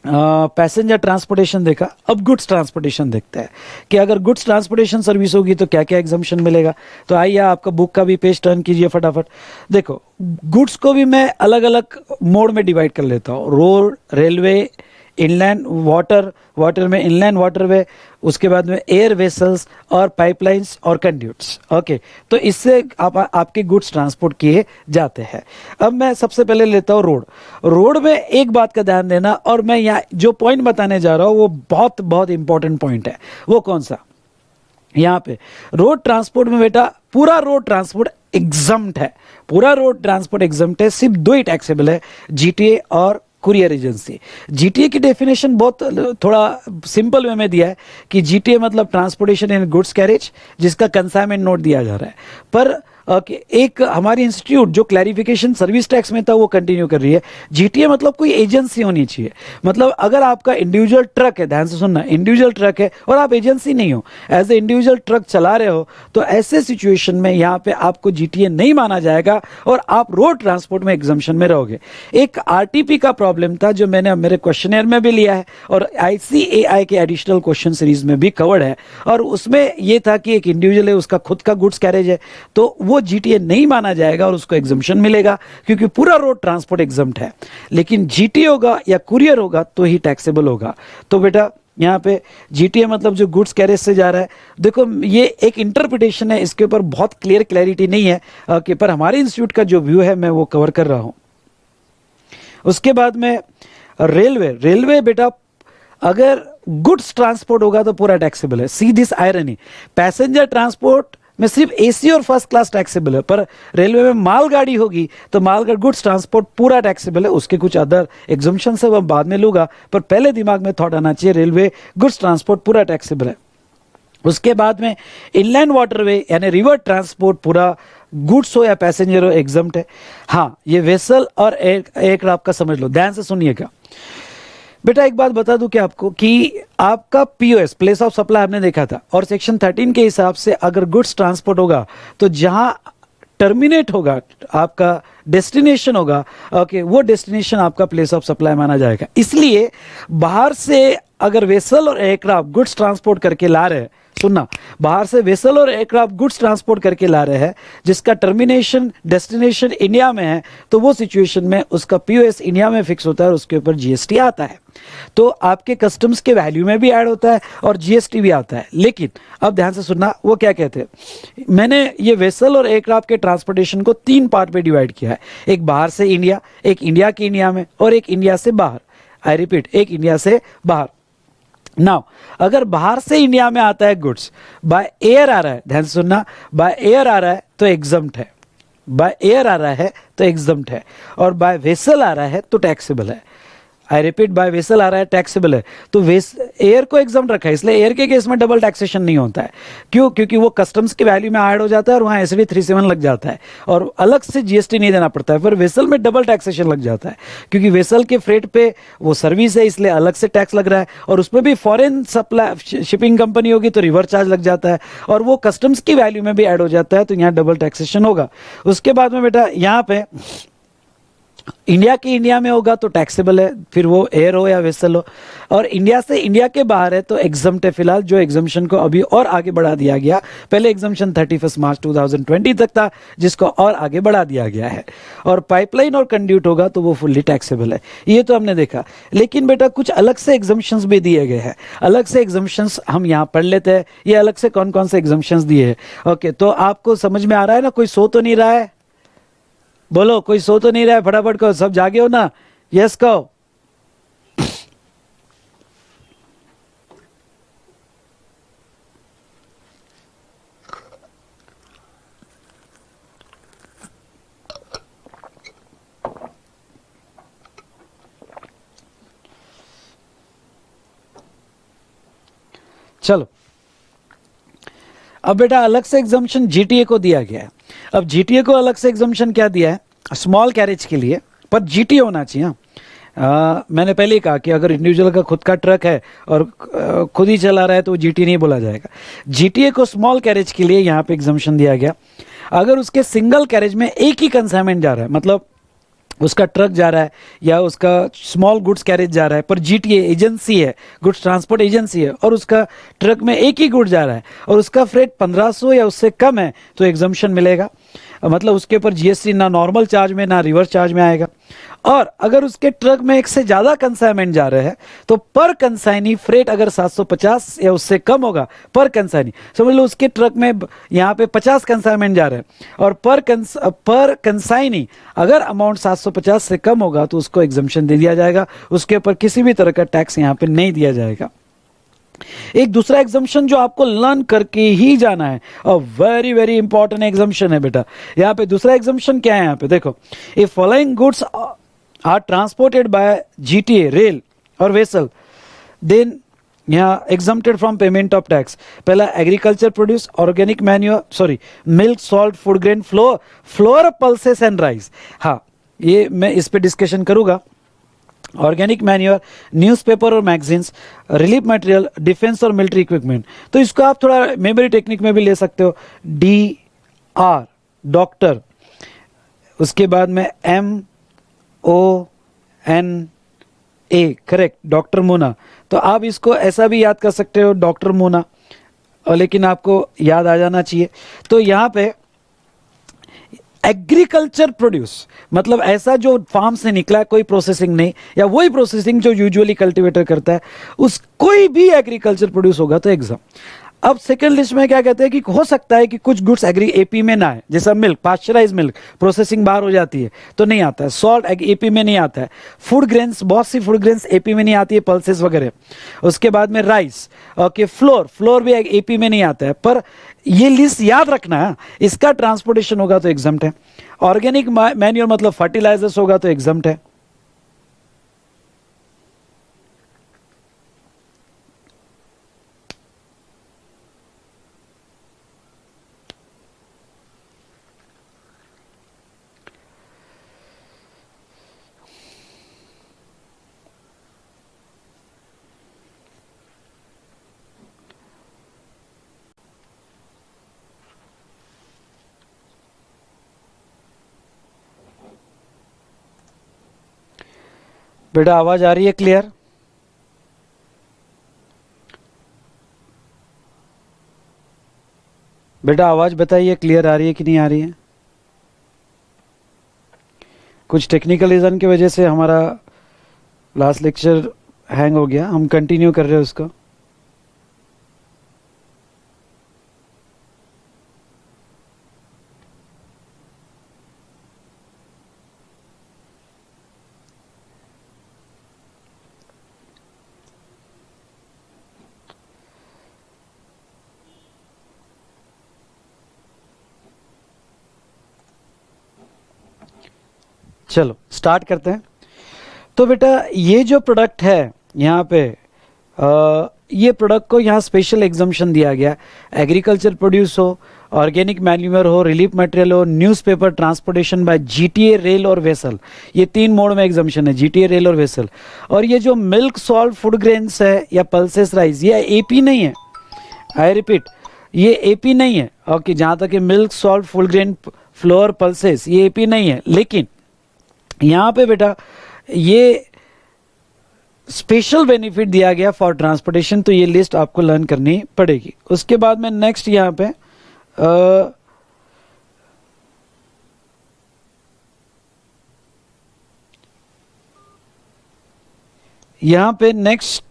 पैसेंजर ट्रांसपोर्टेशन देखा, अब गुड्स ट्रांसपोर्टेशन देखते हैं कि अगर गुड्स ट्रांसपोर्टेशन सर्विस होगी तो क्या क्या एग्जम्पशन मिलेगा। तो आइए आपका बुक का भी पेज टर्न कीजिए फटाफट। देखो, गुड्स को भी मैं अलग अलग मोड में डिवाइड कर लेता हूँ, रोड, रेलवे, इनलैंड वाटर में इनलैंड वाटरवे, उसके बाद में एयर वेसल्स और पाइपलाइंस और कंड्यूट्स। ओके, तो इससे आपके गुड्स ट्रांसपोर्ट किए जाते हैं। अब मैं सबसे पहले लेता हूँ रोड में एक बात का ध्यान देना, और मैं यहाँ जो पॉइंट बताने जा रहा हूँ वो बहुत बहुत इंपॉर्टेंट पॉइंट है। वो कौन सा, यहाँ पे रोड ट्रांसपोर्ट में बेटा पूरा रोड ट्रांसपोर्ट एग्जम्प्ट है, पूरा रोड ट्रांसपोर्ट एग्जम्प्ट है। सिर्फ 2 ही टैक्सेबल है, जीटीए और कुरियर एजेंसी। जीटीए की डेफिनेशन बहुत थोड़ा सिंपल वे में दिया है कि जीटीए मतलब ट्रांसपोर्टेशन एंड गुड्स कैरेज, जिसका कंसाइनमेंट नोट दिया जा रहा है। पर एक हमारी इंस्टीट्यूट जो क्लैरिफिकेशन सर्विस टैक्स में था वो कंटिन्यू कर रही है। जीटीए मतलब कोई एजेंसी होनी चाहिए, मतलब अगर आपका इंडिविजुअल ट्रक है, ध्यान से सुनना, इंडिविजुअल ट्रक है और आप एजेंसी नहीं हो, एज ए इंडिविजुअल ट्रक चला रहे हो, तो ऐसे सिचुएशन में यहाँ पे आपको जीटीए नहीं माना जाएगा और आप रोड ट्रांसपोर्ट में एग्जम्पशन में रहोगे। एक आरटीपी का प्रॉब्लम था जो मैंने मेरे क्वेश्चनर में भी लिया है और आईसीएआई के एडिशनल क्वेश्चन सीरीज में भी कवर्ड है, और उसमें यह था कि एक इंडिविजुअल है, उसका खुद का गुड्स कैरेज है, तो वो वो जीटीए नहीं माना जाएगा और उसको एग्जम्पशन मिलेगा, क्योंकि पूरा रोड ट्रांसपोर्ट एग्जम्प्ट है। लेकिन जीटीए होगा या कुरियर होगा तो ही टैक्सेबल होगा। तो बेटा यहाँ पे जीटीए मतलब जो गुड्स कैरेज से जा रहा है, देखो ये एक इंटरप्रिटेशन है, इसके ऊपर बहुत क्लियर क्लैरिटी नहीं है कि पर हमारे इंस्टीट्यूट का जो व्यू है मैं वो कवर कर रहा हूं। उसके बाद में रेलवे बेटा अगर गुड्स ट्रांसपोर्ट होगा तो पूरा टैक्सेबल है। See this irony, passenger transport में सिर्फ एसी और फर्स्ट क्लास टैक्सेबल है, पर रेलवे में मालगाड़ी होगी तो मालगाड़ी गुड्स ट्रांसपोर्ट पूरा टैक्सेबल है। उसके कुछ अदर एग्जम्पशन है वो बाद में लूंगा, पर पहले दिमाग में थॉट आना चाहिए रेलवे गुड्स ट्रांसपोर्ट पूरा टैक्सेबल है। उसके बाद में इनलैंड वाटरवे यानी रिवर ट्रांसपोर्ट पूरा गुड्स हो या पैसेंजर हो एग्जम्प्ट है। हाँ, ये वेसल और एयरक्राफ्ट का समझ लो, ध्यान से सुनिएगा बेटा। एक बात बता दूं क्या आपको कि आपका पीओएस प्लेस ऑफ सप्लाई आपने देखा था, और सेक्शन 13 के हिसाब से अगर गुड्स ट्रांसपोर्ट होगा तो जहां टर्मिनेट होगा आपका डेस्टिनेशन होगा, ओके, वो डेस्टिनेशन आपका प्लेस ऑफ सप्लाई माना जाएगा। इसलिए बाहर से अगर वेसल और एयरक्राफ्ट गुड्स ट्रांसपोर्ट करके ला रहे हैं, सुनना, बाहर से वेसल और एयरक्राफ्ट गुड्स ट्रांसपोर्ट करके ला रहे हैं जिसका टर्मिनेशन डेस्टिनेशन इंडिया में है, तो वो सिचुएशन में उसका पीओएस इंडिया में फिक्स होता है और उसके ऊपर जीएसटी आता है। तो आपके कस्टम्स के वैल्यू में भी ऐड होता है और जीएसटी भी आता है। लेकिन अब ध्यान से सुनना, वो क्या कहते हैं, मैंने ये वेसल और एयरक्राफ्ट के ट्रांसपोर्टेशन को 3 पार्ट में डिवाइड किया है। एक बाहर से इंडिया, एक इंडिया के इंडिया में, और एक इंडिया से बाहर। आई रिपीट, एक इंडिया से बाहर। नाउ अगर बाहर से इंडिया में आता है गुड्स, बाय एयर आ रहा है, ध्यान से सुनना, बाय एयर आ रहा है तो एग्जम्प्ट है, बाय एयर आ रहा है तो एग्जम्प्ट है, और बाय वेसल आ रहा है तो टैक्सेबल है। आई रिपीट, बाय वेसल आ रहा है टैक्सेबल है। तो एयर को एग्जम्प्ट रखा है, इसलिए एयर के केस में डबल टैक्सेशन नहीं होता है। क्यों? क्योंकि वो कस्टम्स की वैल्यू में ऐड हो जाता है और वहां एसडी 37 लग जाता है और अलग से जीएसटी नहीं देना पड़ता है। पर वेसल में डबल टैक्सेशन लग जाता है, क्योंकि वेसल के फ्रेट पे वो सर्विस है, इसलिए अलग से टैक्स लग रहा है, और उसमें भी फॉरेन सप्लाई शिपिंग कंपनी होगी तो रिवर्स चार्ज लग जाता है, और वो कस्टम्स की वैल्यू में भी ऐड हो जाता है, तो यहाँ डबल टैक्सेशन होगा। उसके बाद में बेटा यहाँ पे इंडिया के इंडिया में होगा तो टैक्सेबल है, फिर वो एयर हो या वेसल हो, और इंडिया से इंडिया के बाहर है तो एग्जम्प्ट है फिलहाल, जो एग्जम्पशन को अभी और आगे बढ़ा दिया गया। पहले एग्जम्पशन 31 मार्च 2020 तक था, जिसको और आगे बढ़ा दिया गया है। और पाइपलाइन और कंड्यूट होगा तो वो फुल्ली टैक्सेबल है, ये तो हमने देखा। लेकिन बेटा कुछ अलग से एग्जम्पशंस भी दिए गए हैं, अलग से एग्जम्पशंस हम यहाँ पढ़ लेते हैं। ये अलग से कौन कौन से एग्जम्पशंस दिए हैं, ओके, तो आपको समझ में आ रहा है ना? कोई सो तो नहीं रहा है? बोलो, कोई सो तो नहीं रहा है? फटाफट कहो, सब जागे हो ना? यस कहो। चलो, अब बेटा अलग से एग्जम्पशन जीटीए को दिया गया है। अब जीटीए को अलग से एग्जम्पशन क्या दिया है? स्मॉल कैरेज के लिए, पर जीटीए होना चाहिए। मैंने पहले ही कहा कि अगर इंडिविजुअल का खुद का ट्रक है और खुद ही चला रहा है तो जीटीए नहीं बोला जाएगा। जीटीए को स्मॉल कैरेज के लिए यहाँ पे एग्जम्पशन दिया गया। अगर उसके सिंगल कैरेज में एक ही कंसाइनमेंट जा रहा है, मतलब उसका ट्रक जा रहा है या उसका स्मॉल गुड्स कैरेज जा रहा है, पर जीटीए एजेंसी है, गुड्स ट्रांसपोर्ट एजेंसी है, और उसका ट्रक में एक ही गुड जा रहा है और उसका फ्रेट 1500 या उससे कम है तो एग्जम्पशन मिलेगा। मतलब उसके ऊपर जीएसटी ना नॉर्मल चार्ज में ना रिवर्स चार्ज में आएगा। और अगर उसके ट्रक में एक से ज्यादा कंसाइनमेंट जा रहे हैं तो पर कंसाइनी फ्रेट अगर 750 या उससे कम होगा, पर कंसाइनी समझ लो उसके ट्रक में यहाँ पे 50 कंसाइनमेंट जा रहे हैं और पर कंसाइनी अगर अमाउंट 750 से कम होगा तो उसको एग्जम्पशन दे दिया जाएगा, उसके ऊपर किसी भी तरह का टैक्स यहाँ पे नहीं दिया जाएगा। एक दूसरा एग्जम्पशन जो आपको लर्न करके ही जाना है और वेरी वेरी इंपॉर्टेंट एग्जम्पशन है बेटा। यहाँ पे दूसरा एग्जम्पशन क्या है? यहाँ पे देखो, if following goods are transported by GTA rail और वेसल देन यहाँ exempted from payment of tax. पहला agriculture produce, organic manure, milk, salt, food grain, flour, pulses and rice. हाँ, ये मैं इस पे डिस्कशन करूंगा। ऑर्गेनिक मैन्योर, न्यूज़पेपर और मैगजीन्स, रिलीफ मटेरियल, डिफेंस और मिलिट्री इक्विपमेंट। तो इसको आप थोड़ा मेमोरी टेक्निक में भी ले सकते हो। DR डॉक्टर, उसके बाद में MONA, करेक्ट, डॉक्टर मोना। तो आप इसको ऐसा भी याद कर सकते हो, डॉक्टर मोना, और लेकिन आपको याद आ जाना चाहिए। तो यहाँ पे एग्रीकल्चर प्रोड्यूस मतलब ऐसा जो फार्म से निकला, कोई प्रोसेसिंग नहीं, या वही प्रोसेसिंग जो यूजुअली कल्टीवेटर करता है, उस कोई भी एग्रीकल्चर प्रोड्यूस होगा तो एग्जाम। अब सेकंड लिस्ट में क्या कहते हैं कि हो सकता है कि कुछ गुड्स एग्री एपी में ना है, जैसा मिल्क, पास्चराइज मिल्क, प्रोसेसिंग बाहर हो जाती है तो नहीं आता है। सॉल्ट एपी में नहीं आता है। फूड ग्रेन्स, बहुत सी फूड ग्रेन्स एपी में नहीं आती है, पल्सेस वगैरह। उसके बाद में राइस, ओके, फ्लोर भी एपी में नहीं आता है। पर ये लिस्ट याद रखना है, इसका ट्रांसपोर्टेशन होगा तो एग्जम्प्ट है। ऑर्गेनिक मैन्योर मतलब फर्टिलाइजर्स होगा तो एग्जम्प्ट है। बेटा आवाज आ रही है क्लियर? बेटा आवाज बताइए क्लियर आ रही है कि नहीं आ रही है? कुछ टेक्निकल रीजन की वजह से हमारा लास्ट लेक्चर हैंग हो गया, हम कंटिन्यू कर रहे हैं उसको। चलो स्टार्ट करते हैं। तो बेटा ये जो प्रोडक्ट है यहाँ पे, ये प्रोडक्ट को यहाँ स्पेशल एग्जम्पशन दिया गया। एग्रीकल्चर प्रोड्यूस हो, ऑर्गेनिक मैन्यूअर हो, रिलीफ मटेरियल हो, newspaper, transportation by GTA, rail और वेसल, ये 3 मोड में एग्जम्पशन है, जीटीए, रेल और वेसल। और ये जो मिल्क, सॉल्ट, फूड ग्रेन्स है या पल्सेस राइस, ये एपी नहीं है। आई रिपीट, ये एपी नहीं है। ओके, जहाँ तक कि milk, salt, food grain, flour, pulses, ये एपी नहीं है। लेकिन यहाँ पे बेटा ये स्पेशल बेनिफिट दिया गया फॉर ट्रांसपोर्टेशन, तो ये लिस्ट आपको लर्न करनी पड़ेगी। उसके बाद में नेक्स्ट यहाँ पे नेक्स्ट,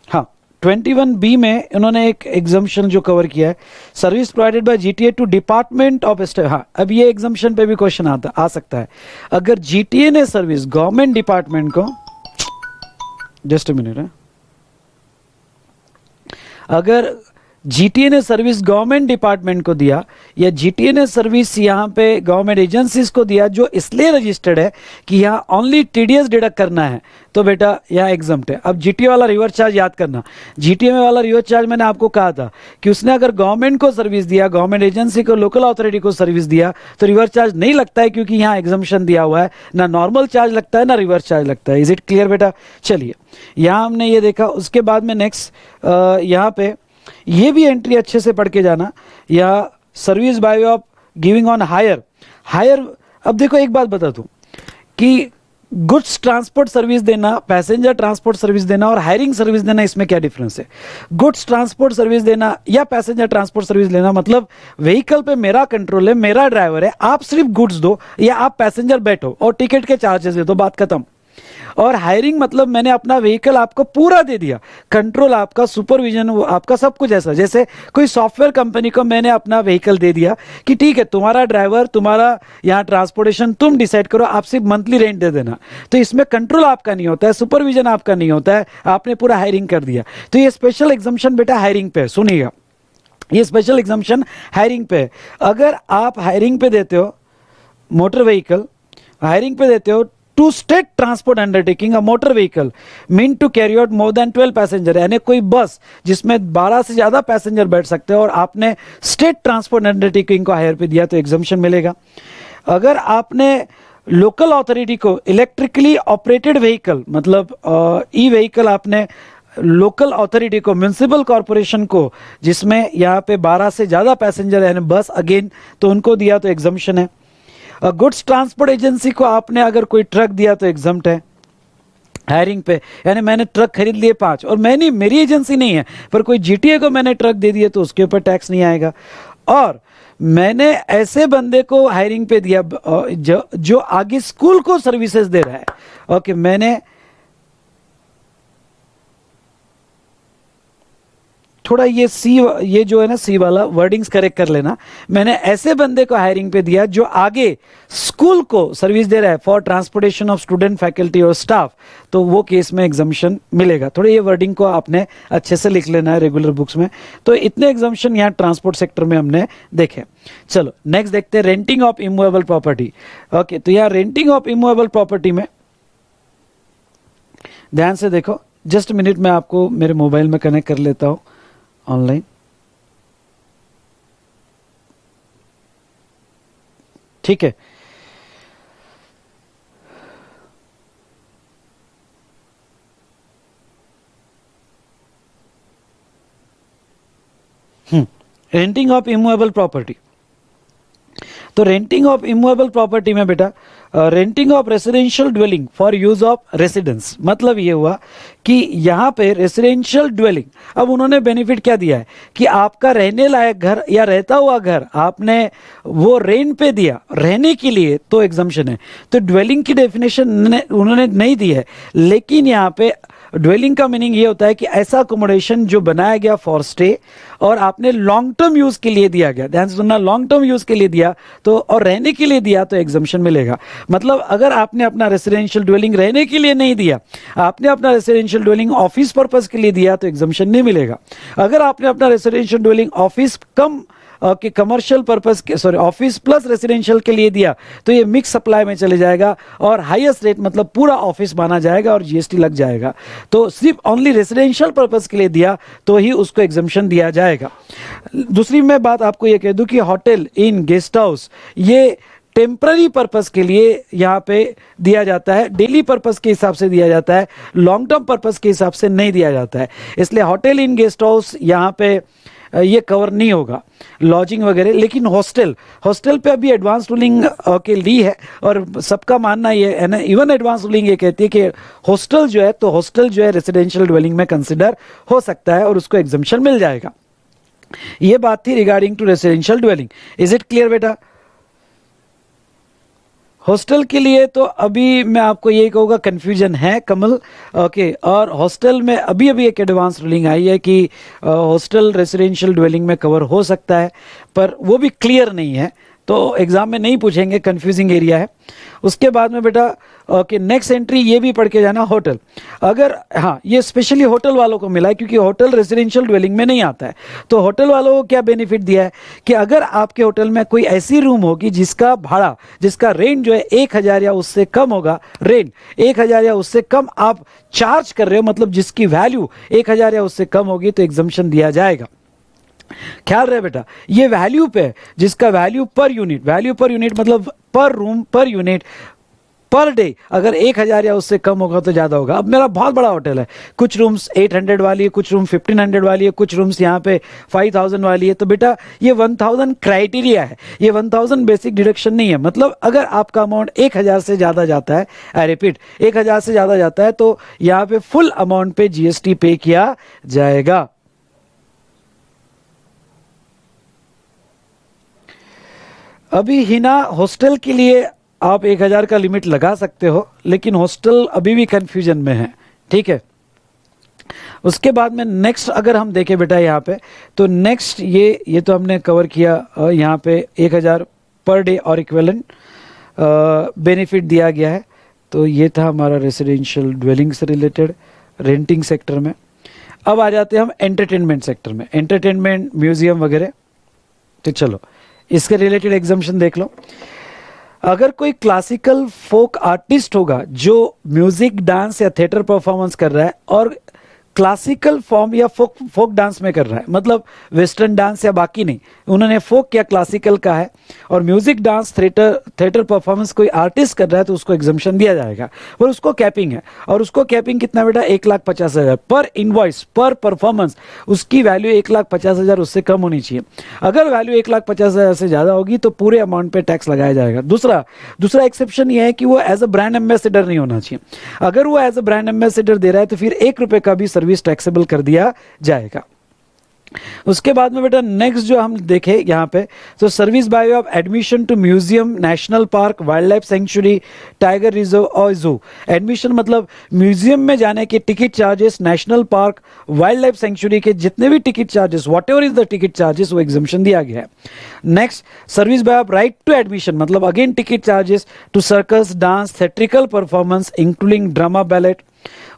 हाँ 21B में इन्होंने एक एग्जम्पशन जो कवर किया है, service provided by GTA to department of state. हाँ, अब ये एग्जम्पशन पे भी क्वेश्चन आ सकता है। अगर जीटीए ने सर्विस गवर्नमेंट डिपार्टमेंट को, जस्ट अ मिनट है, अगर जीटीए ने सर्विस गवर्नमेंट डिपार्टमेंट को दिया या जीटीए ने सर्विस यहाँ पे गवर्नमेंट एजेंसीज को दिया जो इसलिए रजिस्टर्ड है कि यहाँ ओनली टीडीएस डिडक्ट करना है, तो बेटा यहाँ एग्जम्प्ट है। अब जीटीए वाला रिवर्स चार्ज याद करना, जीटीए में वाला रिवर्स चार्ज मैंने आपको कहा था कि उसने अगर गवर्नमेंट को सर्विस दिया, गवर्नमेंट एजेंसी को, लोकल अथॉरिटी को सर्विस दिया तो रिवर्स चार्ज नहीं लगता है, क्योंकि यहाँ एग्जम्पशन दिया हुआ है। ना नॉर्मल चार्ज लगता है ना रिवर्स चार्ज लगता है। इज इट क्लियर बेटा? चलिए, यहाँ हमने ये देखा। उसके बाद में नेक्स्ट यहाँ पे ये भी एंट्री अच्छे से पढ़ के जाना, या service by of giving on hire. अब देखो एक बात बता दूं कि गुड्स ट्रांसपोर्ट सर्विस देना, पैसेंजर ट्रांसपोर्ट सर्विस देना और हायरिंग सर्विस देना, इसमें क्या डिफरेंस है? गुड्स ट्रांसपोर्ट सर्विस देना या पैसेंजर ट्रांसपोर्ट सर्विस लेना मतलब व्हीकल पे मेरा कंट्रोल है, मेरा ड्राइवर है, आप सिर्फ गुड्स दो या आप पैसेंजर बैठो और टिकट के चार्जेस दे दो, बात खत्म। और हायरिंग मतलब मैंने अपना व्हीकल आपको पूरा दे दिया, कंट्रोल आपका, सुपरविजन आपका, सब कुछ ऐसा। जैसे कोई सॉफ्टवेयर कंपनी को मैंने अपना व्हीकल दे दिया कि ठीक है, तुम्हारा ड्राइवर, तुम्हारा यहाँ ट्रांसपोर्टेशन तुम डिसाइड करो, आप सिर्फ मंथली रेंट दे देना। तो इसमें कंट्रोल आपका नहीं होता है, सुपरविजन आपका नहीं होता है, आपने पूरा हायरिंग कर दिया। तो ये स्पेशल एग्जम्पशन बेटा हायरिंग पे है, सुनिएगा, ये स्पेशल एग्जम्पशन हायरिंग पे है। अगर आप हायरिंग पे देते हो मोटर व्हीकल, हायरिंग पे देते हो to state transport undertaking a motor vehicle mean to carry out more than 12 passenger, यानी कोई बस जिसमें 12 से ज्यादा पैसेंजर बैठ सकते हैं और आपने स्टेट ट्रांसपोर्ट अंडरटेकिंग को हायर पे दिया तो एग्जम्पशन मिलेगा। अगर आपने लोकल अथॉरिटी को इलेक्ट्रिकली ऑपरेटेड व्हीकल मतलब ई व्हीकल आपने लोकल अथॉरिटी को, म्यूनिसिपल कॉरपोरेशन को, जिसमें यहाँ पे 12 से ज्यादा पैसेंजर यानी बस अगेन, तो उनको दिया तो एग्जम्पशन है। गुड्स ट्रांसपोर्ट एजेंसी को आपने अगर कोई ट्रक दिया तो एग्जम्प्ट है हायरिंग पे, यानी मैंने ट्रक खरीद लिए 5 और मैंने, मेरी एजेंसी नहीं है पर कोई जीटीए को मैंने ट्रक दे दिया तो उसके ऊपर टैक्स नहीं आएगा। और मैंने ऐसे बंदे को हायरिंग पे दिया जो आगे स्कूल को सर्विसेज दे रहा है। ओके, मैंने थोड़ा ये जो है ना सी वाला वर्डिंग्स करेक्ट कर लेना। मैंने ऐसे बंदे को हायरिंग पे दिया जो आगे स्कूल को सर्विस दे रहा है for transportation of student, faculty और स्टाफ, तो वो केस में एग्जाम्शन मिलेगा। थोड़ा ये वर्डिंग को आपने अच्छे से लिख लेना है रेगुलर बुक्स में। तो इतने एग्जाम्शन यहाँ ट्रांसपोर्ट सेक्टर में हमने देखे। चलो नेक्स्ट देखते हैं renting of immovable property. Okay, तो यहाँ रेंटिंग ऑफ इमूवेबल प्रॉपर्टी में ध्यान से देखो, जस्ट मिनट में आपको मेरे मोबाइल में कनेक्ट कर लेता हूं ऑनलाइन। ठीक है, रेंटिंग ऑफ इमूवेबल प्रॉपर्टी। तो रेंटिंग ऑफ इमूवेबल प्रॉपर्टी में बेटा renting of residential dwelling for use of residence, मतलब ये हुआ कि यहाँ पे रेसिडेंशियल ड्वेलिंग, अब उन्होंने बेनिफिट क्या दिया है कि आपका रहने लायक घर या रहता हुआ घर आपने वो रेंट पे दिया रहने के लिए, तो एग्जम्पशन है। तो ड्वेलिंग की डेफिनेशन उन्होंने नहीं दी है, लेकिन यहाँ पे ड्वेलिंग का मीनिंग ये होता है कि ऐसा अकोमोडेशन जो बनाया गया फॉर स्टे और आपने लॉन्ग टर्म यूज के लिए दिया गया। ध्यान से सुनना, लॉन्ग टर्म यूज के लिए दिया तो और रहने के लिए दिया तो एग्जम्पशन मिलेगा। मतलब अगर आपने अपना रेसिडेंशियल ड्वेलिंग रहने के लिए नहीं दिया, आपने अपना रेसिडेंशियल ड्वेलिंग ऑफिस पर्पस के लिए दिया तो एग्जम्पशन नहीं मिलेगा। अगर आपने अपना रेसिडेंशियल ड्वेलिंग ऑफिस कम कि कमर्शियल पर्पस के ऑफिस प्लस रेसिडेंशियल के लिए दिया तो ये मिक्स सप्लाई में चले जाएगा और हाईएस्ट रेट मतलब पूरा ऑफिस माना जाएगा और जीएसटी लग जाएगा। तो सिर्फ ओनली रेसिडेंशियल पर्पस के लिए दिया तो ही उसको एग्जम्पशन दिया जाएगा। दूसरी मैं बात आपको ये कह दूं कि होटल, इन, गेस्ट हाउस ये टेम्पररी पर्पस के लिए यहाँ पे दिया जाता है, डेली पर्पस के हिसाब से दिया जाता है, लॉन्ग टर्म पर्पस के हिसाब से नहीं दिया जाता है। इसलिए होटल, इन, गेस्ट हाउस यहाँ पे ये कवर नहीं होगा, लॉजिंग वगैरह। लेकिन हॉस्टल पे अभी एडवांस रूलिंग के ली है और सबका मानना ये है ना, इवन एडवांस रूलिंग ये कहती है कि हॉस्टल जो है रेसिडेंशियल ड्वेलिंग में कंसिडर हो सकता है और उसको एग्जम्पशन मिल जाएगा। ये बात थी regarding to residential dwelling. Is it clear बेटा? हॉस्टल के लिए तो अभी मैं आपको यही कहूँगा कंफ्यूजन है कमल। ओके, और हॉस्टल में अभी एक एडवांस रूलिंग आई है कि हॉस्टल रेसिडेंशियल ड्वेलिंग में कवर हो सकता है, पर वो भी क्लियर नहीं है तो एग्जाम में नहीं पूछेंगे, कंफ्यूजिंग एरिया है। उसके बाद में बेटा ओके नेक्स्ट एंट्री ये भी पढ़ के जाना, होटल। अगर हाँ, ये स्पेशली होटल वालों को मिला है क्योंकि होटल रेसिडेंशियल ड्वेलिंग में नहीं आता है। तो होटल वालों को क्या बेनिफिट दिया है कि अगर आपके होटल में कोई ऐसी रूम होगी जिसका भाड़ा, जिसका रेंट जो है 1000 या उससे कम होगा, रेंट 1000 या उससे कम आप चार्ज कर रहे हो, मतलब जिसकी वैल्यू 1000 या उससे कम होगी तो एग्जम्पशन दिया जाएगा। ख्याल रहे बेटा, ये वैल्यू पे, जिसका वैल्यू पर यूनिट मतलब पर room per unit per day अगर 1000 या उससे कम होगा तो ज्यादा होगा। अब मेरा बहुत बड़ा होटल है, कुछ रूम्स 800 वाली है, कुछ रूम 1500 वाली है, कुछ रूम्स यहाँ पे 5000 वाली है, तो बेटा ये 1000 क्राइटेरिया है, ये 1000 बेसिक डिडक्शन नहीं है। मतलब अगर आपका अमाउंट 1000 से ज्यादा जाता है, आई रिपीट 1000 से ज्यादा जाता है तो यहाँ पे फुल अमाउंट पे जीएसटी पे किया जाएगा। अभी हिना हॉस्टल के लिए आप 1000 का लिमिट लगा सकते हो, लेकिन हॉस्टल अभी भी कंफ्यूजन में है, ठीक है। उसके बाद में नेक्स्ट अगर हम देखें बेटा यहाँ पे, तो नेक्स्ट ये तो हमने कवर किया। यहाँ पे 1000 पर डे और इक्विवेलेंट बेनिफिट दिया गया है। तो ये था हमारा रेसिडेंशियल ड्वेलिंग से रिलेटेड रेंटिंग सेक्टर में। अब आ जाते हैं हम एंटरटेनमेंट सेक्टर में, एंटरटेनमेंट, म्यूजियम वगैरह। तो चलो इसके रिलेटेड एग्जाम्पशन देख लो। अगर कोई क्लासिकल फोक आर्टिस्ट होगा जो म्यूजिक, डांस या थिएटर परफॉर्मेंस कर रहा है और क्लासिकल फॉर्म या फोक डांस में कर रहा है, मतलब वेस्टर्न डांस या बाकी नहीं, उन्होंने फोक या क्लासिकल का है और म्यूजिक, डांस, थिएटर परफॉर्मेंस कोई आर्टिस्ट कर रहा है तो उसको एग्जम्पशन दिया जाएगा। पर उसको कैपिंग है, और उसको कैपिंग कितना बेटा 1,50,000 पर इनवॉइस पर परफॉर्मेंस, उसकी वैल्यू 1,50,000 उससे कम होनी चाहिए। अगर वैल्यू 1,50,000 से ज्यादा होगी तो पूरे अमाउंट पे टैक्स लगाया जाएगा। दूसरा एक्सेप्शन यह है कि वो एज अ ब्रांड एम्बेसडर नहीं होना चाहिए। अगर वो एज अ ब्रांड एम्बेसडर दे रहा है तो फिर 1 रुपए का भी सर्विस टैक्सेबल कर दिया जाएगा। उसके बाद में बेटा नेक्स्ट जो हम देखें यहाँ पे, तो service by of admission to museum, national park, wildlife sanctuary, tiger reserve और जू। एडमिशन मतलब म्यूजियम में जाने के ticket charges, national park, wildlife sanctuary के जितने भी ticket charges, whatever is the ticket charges, वो exemption दिया गया है। Next service by of right to admission मतलब again ticket charges to circus, dance, theatrical performance including drama, ballet.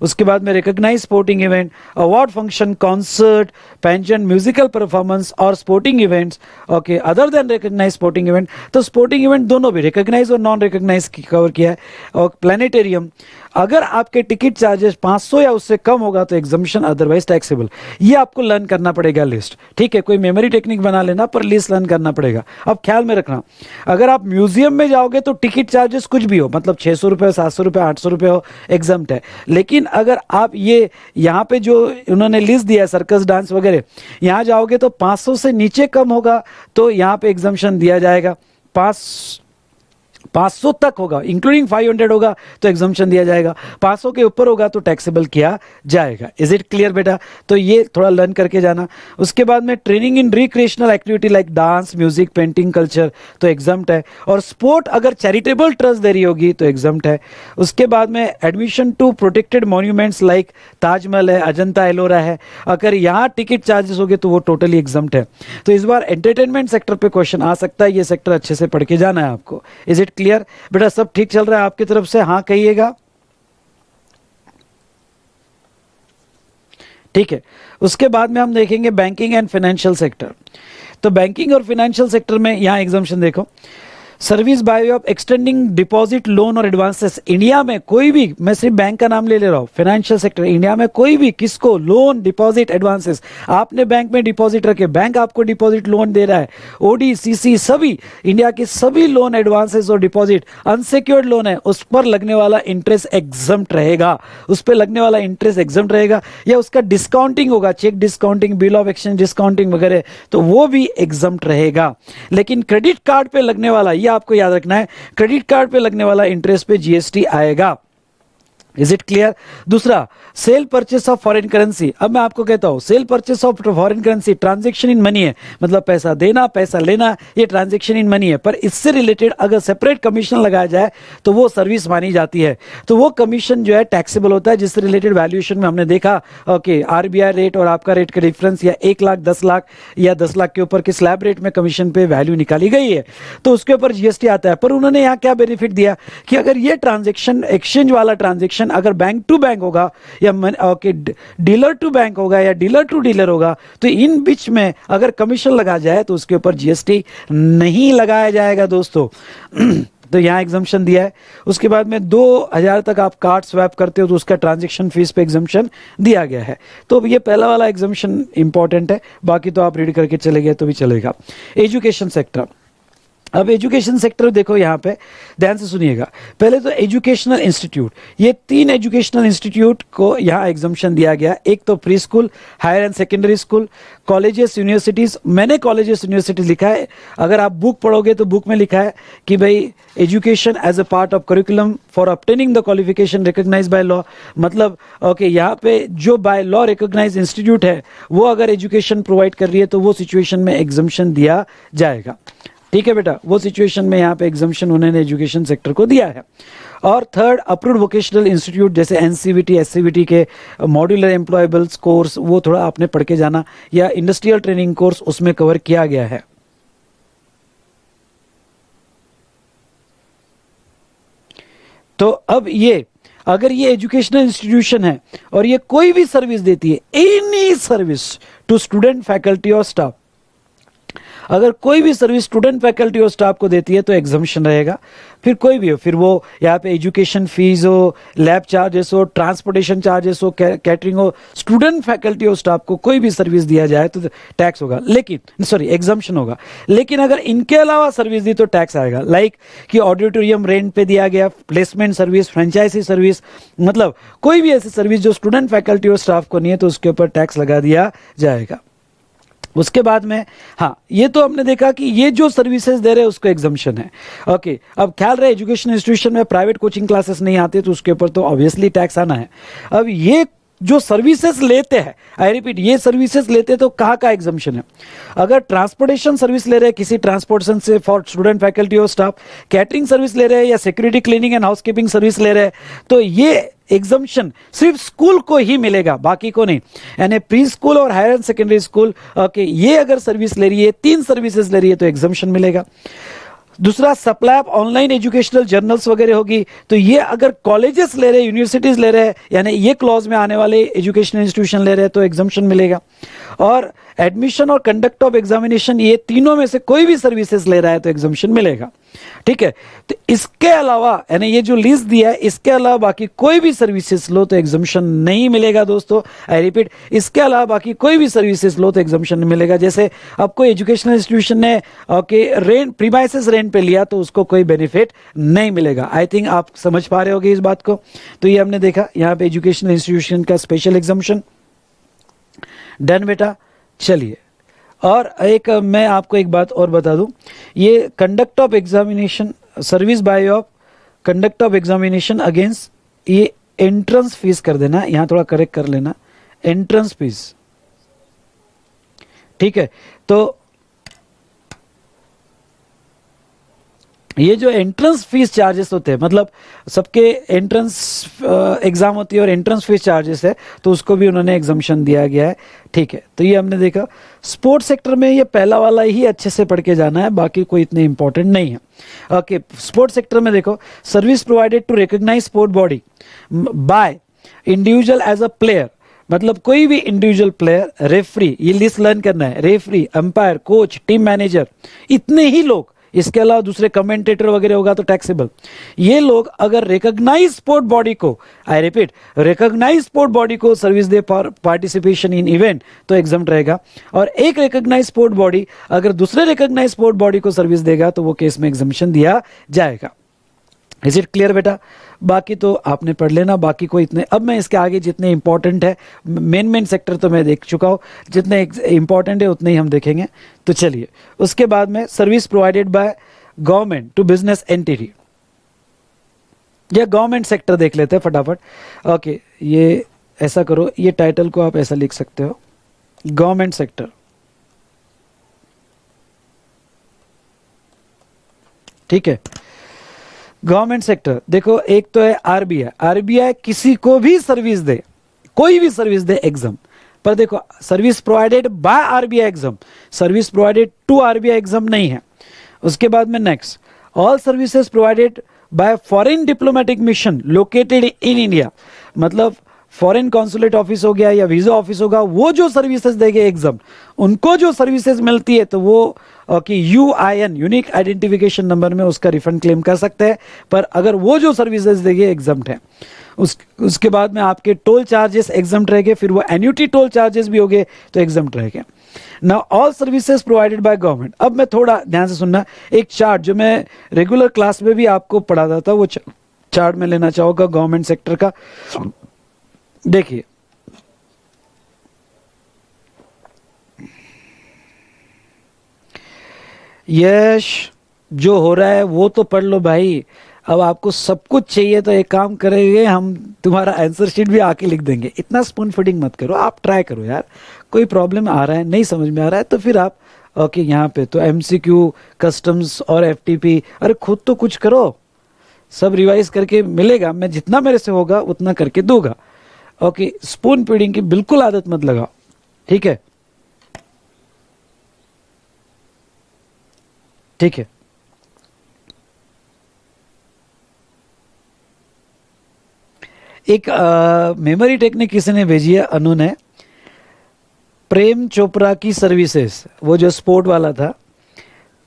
उसके बाद में recognise sporting event, award function, concert, pension, musical performance और sporting events. Okay, other than recognise sporting event, तो sporting event दोनों भी recognise और non recognise cover किया है। और प्लानिटेरियम, अगर आपके टिकट चार्जेस 500 या उससे कम होगा तो एग्जम्पशन, अदरवाइज टैक्सेबल। ये आपको लर्न करना पड़ेगा लिस्ट, ठीक है, कोई मेमोरी टेक्निक बना लेना पर लिस्ट लर्न करना पड़ेगा। अब ख्याल में रखना, अगर आप म्यूजियम में जाओगे तो टिकट चार्जेस कुछ भी हो, मतलब 600 रुपये, 700 रुपये, 800 रुपये हो, एग्जम्प्ट है। लेकिन अगर आप ये यहाँ पे जो उन्होंने लिस्ट दिया है सर्कस, डांस वगैरह, यहाँ जाओगे तो 500 से नीचे कम होगा तो यहाँ पे एग्जम्पशन दिया जाएगा। 500 तक होगा, इंक्लूडिंग 500 होगा तो एग्जम्पशन दिया जाएगा, 500 के ऊपर होगा तो टैक्सेबल किया जाएगा। इज इट क्लियर बेटा? तो ये थोड़ा लर्न करके जाना। उसके बाद में training in recreational activity like dance, music, painting, culture तो एग्जम्प्ट है। और स्पोर्ट अगर चैरिटेबल ट्रस्ट दे रही होगी तो एग्जम्प्ट है। उसके बाद में admission to protected monuments like Taj Mahal है, अजंता एलोरा है, अगर यहाँ टिकट चार्जेस होंगे तो वो टोटली एग्जम्प्ट है। तो इस बार एंटरटेनमेंट सेक्टर पे क्वेश्चन आ सकता है, ये सेक्टर अच्छे से पढ़ के जाना है आपको। इज इट क्लियर बेटा? सब ठीक चल रहा है आपकी तरफ से? हाँ कहिएगा। ठीक है। उसके बाद में हम देखेंगे बैंकिंग एंड फाइनेंशियल सेक्टर। तो बैंकिंग और फाइनेंशियल सेक्टर में यहां एग्जाम्पशन देखो, service by of extending deposit, loan और एडवांसेस। इंडिया में कोई भी, मैं सिर्फ बैंक का नाम ले रहा हूं, फाइनेंशियल सेक्टर, इंडिया में कोई भी किसको लोन, डिपॉजिट, एडवांसेस, आपने बैंक में डिपॉजिट रखे, बैंक आपको डिपॉजिट लोन दे रहा है, ओडी, सीसी, सभी इंडिया के सभी लोन, एडवांसेस और डिपॉजिट अनसिक्योर्ड लोन है, उस पर लगने वाला इंटरेस्ट एग्जम्प्ट रहेगा। उस पर लगने वाला इंटरेस्ट एग्जम्प्ट रहेगा, या उसका डिस्काउंटिंग होगा, cheque discounting, bill of exchange discounting वगैरह, तो वो भी एग्जम्प्ट रहेगा। लेकिन क्रेडिट कार्ड पे लगने वाला, आपको याद रखना है, क्रेडिट कार्ड पे लगने वाला इंटरेस्ट पे जीएसटी आएगा। Is it clear? दूसरा, sale purchase of foreign currency. अब मैं आपको कहता हूं, sale purchase of foreign currency transaction in money है, मतलब पैसा देना, पैसा लेना, ये ट्रांजैक्शन इन मनी है। पर इससे रिलेटेड अगर सेपरेट कमीशन लगाया जाए तो वो सर्विस मानी जाती है। तो वो कमीशन जो है टैक्सेबल होता है, जिससे रिलेटेड वैल्यूएशन में हमने देखा, ओके, आरबीआई रेट और आपका रेट का डिफरेंस, या 1 लाख, 10 लाख या 10 लाख के ऊपर के स्लैब रेट में कमीशन पे वैल्यू निकाली गई है, तो उसके ऊपर जीएसटी आता है। पर उन्होंने यहाँ क्या बेनिफिट दिया कि अगर ये ट्रांजेक्शन, एक्सचेंज वाला ट्रांजेक्शन अगर बैंक टू बैंक होगा या डीलर टू बैंक होगा या डीलर टू डीलर होगा, तो इन बीच में अगर कमीशन लगा जाए तो उसके ऊपर जीएसटी नहीं लगाया जाएगा दोस्तों। तो यहां एग्जम्पशन दिया है। उसके बाद में 2000 तक आप कार्ड स्वैप करते हो तो उसका ट्रांजैक्शन फीस पे एग्जम्पशन दिया गया है। तो ये पहला वाला एग्जम्पशन इंपॉर्टेंट है, बाकी तो आप रीड करके चले गए तो भी चलेगा। एजुकेशन सेक्टर, अब एजुकेशन सेक्टर देखो, यहाँ पे ध्यान से सुनिएगा। पहले तो एजुकेशनल इंस्टीट्यूट, ये 3 एजुकेशनल इंस्टीट्यूट को यहाँ एग्जम्पशन दिया गया। एक तो preschool, higher and secondary school, colleges, universities. मैंने कॉलेजेस, यूनिवर्सिटीज लिखा है, अगर आप बुक पढ़ोगे तो बुक में लिखा है कि भाई education as a part of curriculum for obtaining the qualification recognised by law. मतलब ओके, यहाँ पे जो बाय लॉ रिकॉग्नाइज्ड इंस्टीट्यूट है वो अगर एजुकेशन प्रोवाइड कर रही है तो वो सिचुएशन में एग्जम्पशन दिया जाएगा। ठीक है बेटा, वो सिचुएशन में यहाँ पे एग्जम्पशन उन्होंने एजुकेशन सेक्टर को दिया है। और थर्ड, अप्रूव्ड वोकेशनल इंस्टीट्यूट जैसे एनसीवीटी, एससीवीटी के मॉड्यूलर एम्प्लॉयबल्स कोर्स, वो थोड़ा आपने पढ़ के जाना, या इंडस्ट्रियल ट्रेनिंग कोर्स उसमें कवर किया गया है। तो अब ये, अगर ये एजुकेशनल इंस्टीट्यूशन है और ये कोई भी सर्विस देती है, any service to student, faculty और स्टाफ, अगर कोई भी सर्विस स्टूडेंट, फैकल्टी और स्टाफ को देती है तो एग्जम्पशन रहेगा। फिर कोई भी हो, फिर वो यहाँ पे एजुकेशन फीस हो, लैब चार्जेस हो, ट्रांसपोर्टेशन चार्जेस हो, कैटरिंग हो, स्टूडेंट, फैकल्टी और स्टाफ को कोई भी सर्विस दिया जाए तो टैक्स होगा, लेकिन सॉरी एग्जम्पशन होगा। लेकिन अगर इनके अलावा सर्विस दी तो टैक्स आएगा। लाइक कि ऑडिटोरियम रेंट पे दिया गया, प्लेसमेंट सर्विस, फ्रेंचाइजी सर्विस, मतलब कोई भी ऐसी सर्विस जो स्टूडेंट, फैकल्टी और स्टाफ को नहीं है तो उसके ऊपर टैक्स लगा दिया जाएगा। उसके बाद में, हाँ, ये तो हमने देखा कि ये जो सर्विसेज दे रहे हैं उसको एग्जम्पशन है। ओके, अब ख्याल रहे एजुकेशन इंस्टीट्यूशन में प्राइवेट कोचिंग क्लासेस नहीं आते तो उसके ऊपर तो ऑब्वियसली टैक्स आना है। अब ये जो सर्विसेज लेते हैं, आई रिपीट, ये सर्विसेज लेते हैं तो कहाँ का एग्जाम्शन है? अगर ट्रांसपोर्टेशन सर्विस ले रहे हैं किसी ट्रांसपोर्टेशन से फॉर स्टूडेंट, फैकल्टी और स्टाफ, कैटरिंग सर्विस ले रहे हैं या security, cleaning and housekeeping service ले रहे हैं, तो ये एग्जाम्शन सिर्फ स्कूल को ही मिलेगा, बाकी को नहीं। यानी प्री स्कूल और हायर सेकेंडरी स्कूल, ओके, ये अगर सर्विस ले रही है, 3 सर्विसेज ले रही है तो एग्जाम्शन मिलेगा। दूसरा, supply of online educational journals वगैरह होगी, तो ये अगर कॉलेजेस ले रहे हैं, यूनिवर्सिटीज ले रहे हैं, यानी ये क्लॉज में आने वाले एजुकेशनल इंस्टीट्यूशन ले रहे हैं तो एग्जाम्शन मिलेगा। और एडमिशन और कंडक्ट ऑफ एग्जामिनेशन, ये तीनों में से कोई भी सर्विसेज ले रहा है तो एग्जाम्शन मिलेगा। ठीक है, तो इसके अलावा यानी ये जो लिस्ट दिया है, इसके अलावा बाकी कोई भी सर्विसेज लो तो एग्जाम्शन नहीं मिलेगा दोस्तों। आई रिपीट, इसके अलावा बाकी कोई भी सर्विसेज लो तो एग्जाम्शन नहीं मिलेगा। जैसे आपको एजुकेशनल इंस्टीट्यूशन ने ओके रेंट, प्रीमाइसेस रेंट पे लिया तो उसको कोई बेनिफिट नहीं मिलेगा। आई थिंक आप समझ पा रहे होगे इस बात को। तो ये हमने देखा यहाँ पे एजुकेशनल इंस्टीट्यूशन का स्पेशल एग्जाम्शन डन बेटा। चलिए, और एक मैं आपको एक बात और बता दूं, ये conduct of examination, service by of conduct of examination against, ये एंट्रेंस फीस कर देना, यहां थोड़ा करेक्ट कर लेना, एंट्रेंस फीस। ठीक है, तो ये जो एंट्रेंस फीस चार्जेस होते हैं, मतलब सबके एंट्रेंस एग्जाम होती है और एंट्रेंस फीस चार्जेस है, तो उसको भी उन्होंने एग्जाम्शन दिया गया है। ठीक है, तो ये हमने देखा। स्पोर्ट्स सेक्टर में ये पहला वाला ही अच्छे से पढ़ के जाना है, बाकी कोई इतने इंपॉर्टेंट नहीं है। ओके, स्पोर्ट्स सेक्टर में देखो, service provided to recognise sport body by individual as a player, मतलब कोई भी इंडिविजुअल प्लेयर, रेफरी, ये लिस्ट लर्न करना है, referee, umpire, coach, team manager, इतने ही लोग, इसके अलावा दूसरे कमेंटेटर वगैरह होगा तो टैक्सेबल, ये लोग अगर रिकॉग्नाइज स्पोर्ट बॉडी को, I repeat, recognise sport body को सर्विस दे फॉर पार्टिसिपेशन इन इवेंट तो एग्जाम्प्ट रहेगा। और एक रिकॉग्नाइज स्पोर्ट बॉडी अगर दूसरे रिकॉग्नाइज स्पोर्ट बॉडी को सर्विस देगा तो वो केस में एग्जाम्पशन दिया जाएगा। इज इट क्लियर बेटा? बाकी तो आपने पढ़ लेना, बाकी कोई इतने, अब मैं इसके आगे जितने इंपॉर्टेंट है, मेन सेक्टर तो मैं देख चुका हूँ, जितने इंपॉर्टेंट है उतने ही हम देखेंगे। तो चलिए, उसके बाद में service provided by government to business entity, या गवर्नमेंट सेक्टर देख लेते हैं फटाफट। ओके, ये ऐसा करो, ये टाइटल को आप ऐसा लिख सकते हो, गवर्नमेंट सेक्टर। ठीक है, गवर्नमेंट सेक्टर देखो, एक तो है आरबीआई। आरबीआई किसी को भी सर्विस दे, कोई भी सर्विस दे एग्जाम पर, देखो service provided by RBI exempt, service provided to RBI exempt नहीं है। उसके बाद में next, all services provided by foreign diplomatic mission located in India, मतलब फॉरेन कॉन्सुलेट ऑफिस हो गया या वीजा ऑफिस होगा, वो जो सर्विसेज देंगे एग्जाम, उनको जो सर्विसेज मिलती है तो वो यूआईएन, यूनिक आइडेंटिफिकेशन नंबर में उसका रिफंड क्लेम कर सकते हैं। पर अगर वो जो सर्विसेज देंगे एग्जाम्प्ट है। उसके बाद में आपके टोल चार्जेस एग्जाम्प्ट रहेंगे, फिर वो एन्युटी टोल चार्जेस भी होंगे तो एग्जाम्प्ट रहेंगे। Now all services provided by government. अब मैं थोड़ा ध्यान से सुनना, एक चार्ट जो मैं रेगुलर क्लास में भी आपको पढ़ाता था, वो चार्ट में लेना चाहूंगा गवर्नमेंट सेक्टर का। देखिए, यश जो हो रहा है वो तो पढ़ लो भाई। अब आपको सब कुछ चाहिए तो एक काम करेंगे, हम तुम्हारा आंसर शीट भी आके लिख देंगे। इतना स्पून फीडिंग मत करो, आप ट्राई करो यार। कोई प्रॉब्लम आ रहा है, नहीं समझ में आ रहा है तो फिर आप ओके यहाँ पे तो एमसीक्यू, कस्टम्स और एफटीपी, अरे खुद तो कुछ करो, सब रिवाइज करके मिलेगा। मैं जितना मेरे से होगा उतना करके दूंगा। ओके, स्पून फीडिंग की बिल्कुल आदत मत लगाओ, ठीक है? ठीक है, एक मेमोरी टेक्निक किसी ने भेजी है, अनु ने, प्रेम चोपड़ा की सर्विसेज, वो जो स्पोर्ट वाला था।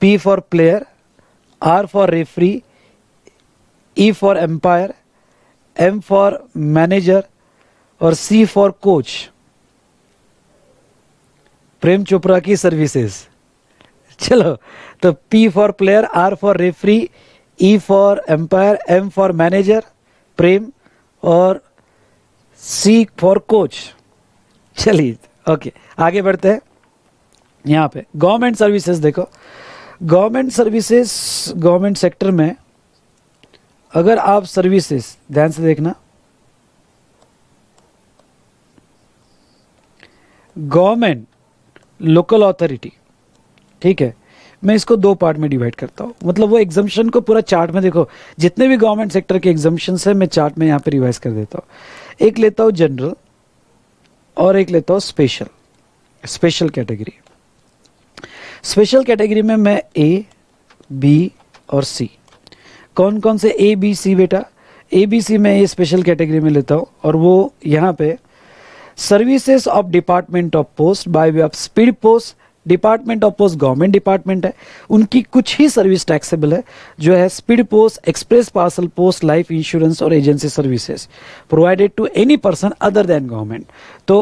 P for player, R for referee, E for umpire, M for manager और C for coach. Prem Chopra की सर्विसेज। चलो, तो P for player, R for referee, E for umpire, M for manager Prem और सी फॉर कोच। चलिए okay, आगे बढ़ते हैं। यहाँ पे गवर्नमेंट सर्विसेज देखो, गवर्नमेंट सर्विसेज, गवर्नमेंट सेक्टर में अगर आप सर्विसेज ध्यान से देखना, गवर्नमेंट, लोकल अथॉरिटी, ठीक है, मैं इसको दो पार्ट में डिवाइड करता हूँ। मतलब वो एग्जम्पशन को पूरा चार्ट में देखो, जितने भी गवर्नमेंट सेक्टर के एग्जम्पशंस है मैं चार्ट में यहाँ पे रिवाइज कर देता हूँ। एक लेता हूँ जनरल और एक लेता हूँ special. Special category, special category में मैं ए, बी और सी, कौन कौन से ए बी सी बेटा, ए बी सी मैं ये स्पेशल कैटेगरी में लेता हूँ। और वो यहाँ पे services of department of post by way of speed post, department of post government department है, उनकी कुछ ही सर्विस टैक्सेबल है, जो है speed post, express parcel post, life insurance और agency services provided to any person other than government. तो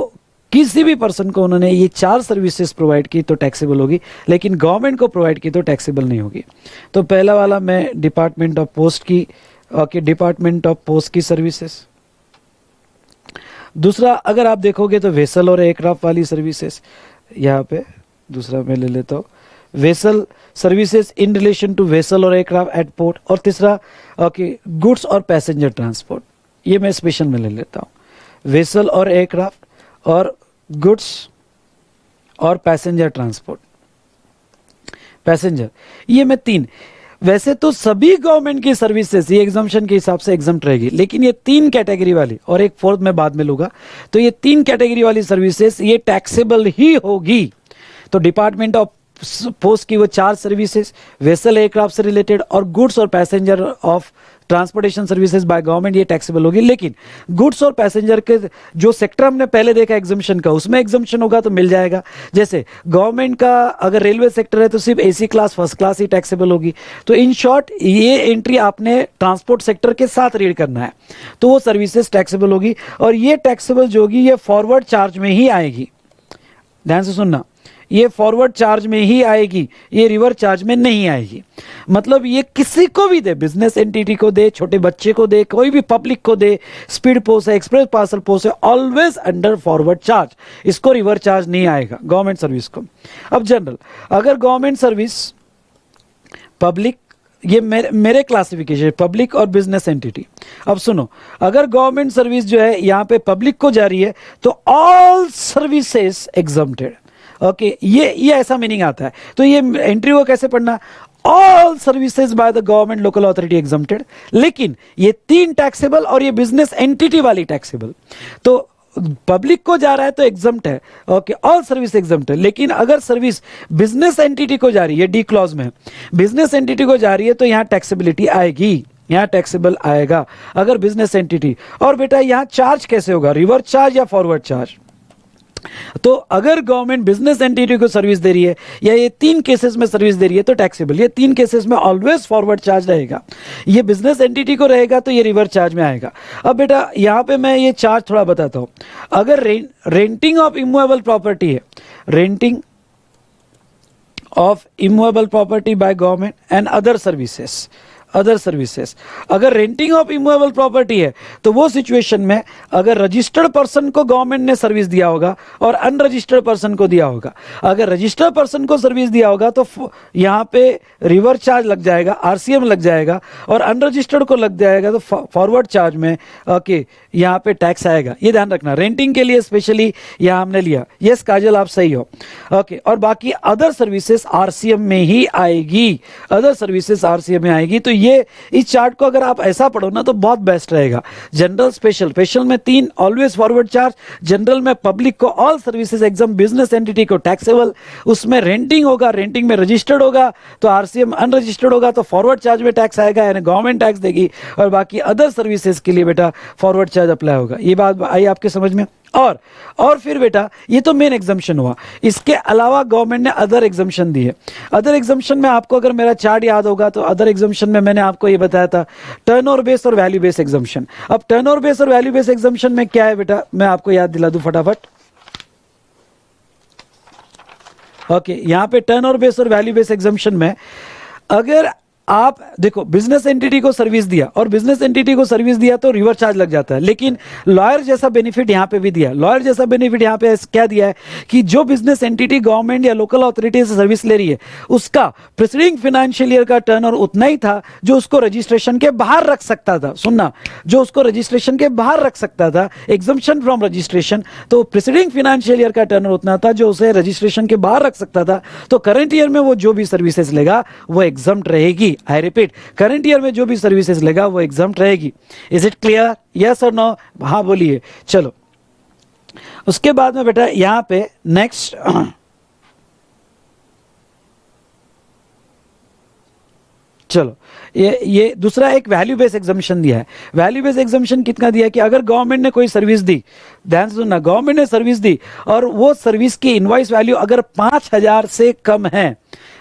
किसी भी पर्सन को उन्होंने ये चार सर्विसेज प्रोवाइड की तो टैक्सेबल होगी, लेकिन गवर्नमेंट को प्रोवाइड की तो टैक्सेबल नहीं होगी। तो पहला वाला मैं डिपार्टमेंट ऑफ पोस्ट की, ओके, डिपार्टमेंट ऑफ पोस्ट की सर्विसेज। दूसरा अगर आप देखोगे तो वेसल और एयरक्राफ्ट वाली सर्विसेज, यहाँ पे दूसरा मैं ले लेता हूँ, vessel services in relation to vessel और एयरक्राफ्ट एट पोर्ट। और तीसरा ओके, गुड्स और पैसेंजर ट्रांसपोर्ट, ये मैं स्पेशल में ले लेता हूँ, वेसल और एयरक्राफ्ट और गुड्स और पैसेंजर ट्रांसपोर्ट, पैसेंजर, ये मैं तीन। वैसे तो सभी गवर्नमेंट की सर्विसेज ये एग्जाम्पशन के हिसाब से एग्जम्प्ट रहेगी, लेकिन ये तीन कैटेगरी वाली और एक फोर्थ में बाद में लूंगा, तो ये तीन कैटेगरी वाली सर्विसेज ये टैक्सेबल ही होगी। तो डिपार्टमेंट ऑफ पोस्ट की वो चार सर्विसेज, वेसल एयरक्राफ्ट से रिलेटेड और गुड्स और passenger of transportation services by government, ये टैक्सेबल होगी। लेकिन गुड्स और पैसेंजर के जो सेक्टर हमने पहले देखा एग्जम्पशन का, उसमें एग्जम्पशन होगा तो मिल जाएगा। जैसे गवर्नमेंट का अगर रेलवे सेक्टर है तो सिर्फ एसी क्लास, फर्स्ट क्लास ही टैक्सेबल होगी। तो इन शॉर्ट ये एंट्री आपने ट्रांसपोर्ट सेक्टर के साथ रीड करना है, तो वो सर्विसेज टैक्सेबल होगी। और ये टैक्सेबल जो होगी ये फॉरवर्ड चार्ज में ही आएगी, ध्यान से सुनना, ये फॉरवर्ड चार्ज में ही आएगी, ये रिवर्स चार्ज में नहीं आएगी। मतलब ये किसी को भी दे, बिजनेस एंटिटी को दे, छोटे बच्चे को दे, कोई भी पब्लिक को दे, स्पीड पोस्ट है, एक्सप्रेस पार्सल पोस्ट है, ऑलवेज अंडर फॉरवर्ड चार्ज, इसको रिवर्स चार्ज नहीं आएगा गवर्नमेंट सर्विस को। अब जनरल, अगर गवर्नमेंट सर्विस पब्लिक, ये मेरे क्लासिफिकेशन पब्लिक और बिजनेस एंटिटी। अब सुनो, अगर गवर्नमेंट सर्विस जो है यहाँ पे पब्लिक को जा रही है तो ऑल सर्विसेज एग्जम्प्टेड, ओके, ये ऐसा मीनिंग आता है। तो ये एंट्री को कैसे पढ़ना, all services by the government local authority exempted, लेकिन ये तीन टैक्सेबल और ये बिजनेस एंटिटी वाली टैक्सेबल। तो पब्लिक को जा रहा है तो एग्जम्प्ट है, ओके, ऑल सर्विस एग्जम्प्ट है। लेकिन अगर सर्विस बिजनेस एंटिटी को जा रही है, डी क्लॉज में बिजनेस एंटिटी को जा रही है तो यहां टैक्सेबिलिटी आएगी, यहां टैक्सेबल आएगा अगर बिजनेस एंटिटी। और बेटा यहां चार्ज कैसे होगा, रिवर्स चार्ज या फॉरवर्ड चार्ज? तो अगर गवर्नमेंट बिजनेस एंटिटी को सर्विस दे रही है या ये तीन केसेस में सर्विस दे रही है तो टैक्सेबल, ये तीन केसेस में ऑलवेज फॉरवर्ड चार्ज रहेगा। ये बिजनेस एंटिटी को रहेगा तो ये रिवर्स चार्ज में आएगा। अब बेटा यहां पे मैं ये चार्ज थोड़ा बताता हूं। अगर रेंटिंग ऑफ इमूवेबल प्रॉपर्टी है, renting of immovable property by government and other services, अगर रेंटिंग ऑफ इमूवेबल प्रॉपर्टी है तो वो सिचुएशन में अगर रजिस्टर्ड पर्सन को गवर्नमेंट ने सर्विस दिया होगा और अनरजिस्टर्ड पर्सन को दिया होगा, अगर रजिस्टर्ड पर्सन को सर्विस दिया होगा तो यहां पे रिवर्स चार्ज लग जाएगा, आरसीएम लग जाएगा, और अनरजिस्टर्ड को लग जाएगा तो फॉरवर्ड चार्ज में ओके यहां पे टैक्स आएगा। ये ध्यान रखना, रेंटिंग के लिए स्पेशली यहां हमने लिया। यस काजल आप सही हो, ओके। और बाकी अदर सर्विसेज आरसीएम में ही आएगी, अदर सर्विसेज आरसीएम में आएगी। तो ये इस चार्ट को अगर आप ऐसा पढ़ो ना तो बहुत बेस्ट रहेगा। जनरल, स्पेशल, स्पेशल में तीन ऑलवेज फॉरवर्ड चार्ज, जनरल में पब्लिक को all services exam, business entity को टैक्सेबल, उसमें रेंटिंग होगा, रेंटिंग में रजिस्टर्ड होगा तो आरसीएम, अनरजिस्टर्ड होगा तो फॉरवर्ड चार्ज में टैक्स आएगा, यानी गवर्नमेंट टैक्स देगी। और बाकी अदर सर्विसेज के लिए बेटा फॉरवर्ड चार्ज अप्लाई होगा। ये बात आई आपके समझ में? और फिर बेटा ये तो मेन एग्जाम्पशन हुआ, इसके अलावा गवर्नमेंट ने अदर एग्जाम्पशन दी है। अदर एग्जाम्पशन में आपको अगर मेरा चार्ट याद होगा तो अदर एग्जाम्पशन में मैंने आपको ये बताया था टर्नओवर बेस और वैल्यू बेस एग्जाम्पशन। अब टर्नओवर बेस और वैल्यू बेस एग्जाम्पशन में क्या है बेटा, मैं आपको याद दिला दूं फटाफट। ओके, यहां पे टर्नओवर बेस और वैल्यू बेस एग्जाम्पशन में अगर आप देखो बिजनेस एंटिटी को सर्विस दिया और बिजनेस एंटिटी को सर्विस दिया तो रिवर्स चार्ज लग जाता है, लेकिन लॉयर जैसा बेनिफिट यहां पे भी दिया। लॉयर जैसा बेनिफिट यहां पे क्या दिया है कि जो बिजनेस एंटिटी गवर्नमेंट या लोकल अथॉरिटी से सर्विस ले रही है उसका प्रीसीडिंग फाइनेंशियल ईयर का टर्नओवर उतना ही था जो उसको रजिस्ट्रेशन के बाहर रख सकता था। सुनना, जो उसको रजिस्ट्रेशन के बाहर रख सकता था, एग्जम्पशन फ्रॉम रजिस्ट्रेशन, तो प्रीसीडिंग फाइनेंशियल ईयर का टर्नओवर उतना था जो उसे रजिस्ट्रेशन के बाहर रख सकता था। तो करंट ईयर में वो जो भी सर्विसेज लेगा वो एग्जम्प्ट रहेगी। आई रिपीट, करंट ईयर में जो भी सर्विसेज लेगा वो एग्जम्प्ट रहेगी। Is it clear? यस और नो? हाँ बोलिए। चलो उसके बाद में बेटा यहां पे नेक्स्ट चलो ये दूसरा एक वैल्यू बेस एग्जम्पशन दिया है। वैल्यू बेस एग्जम्पशन कितना दिया है कि अगर गवर्नमेंट ने कोई सर्विस दी, ध्यान से सुनना, गवर्नमेंट ने सर्विस दी और वो सर्विस की इनवॉइस वैल्यू अगर 5,000 से कम है,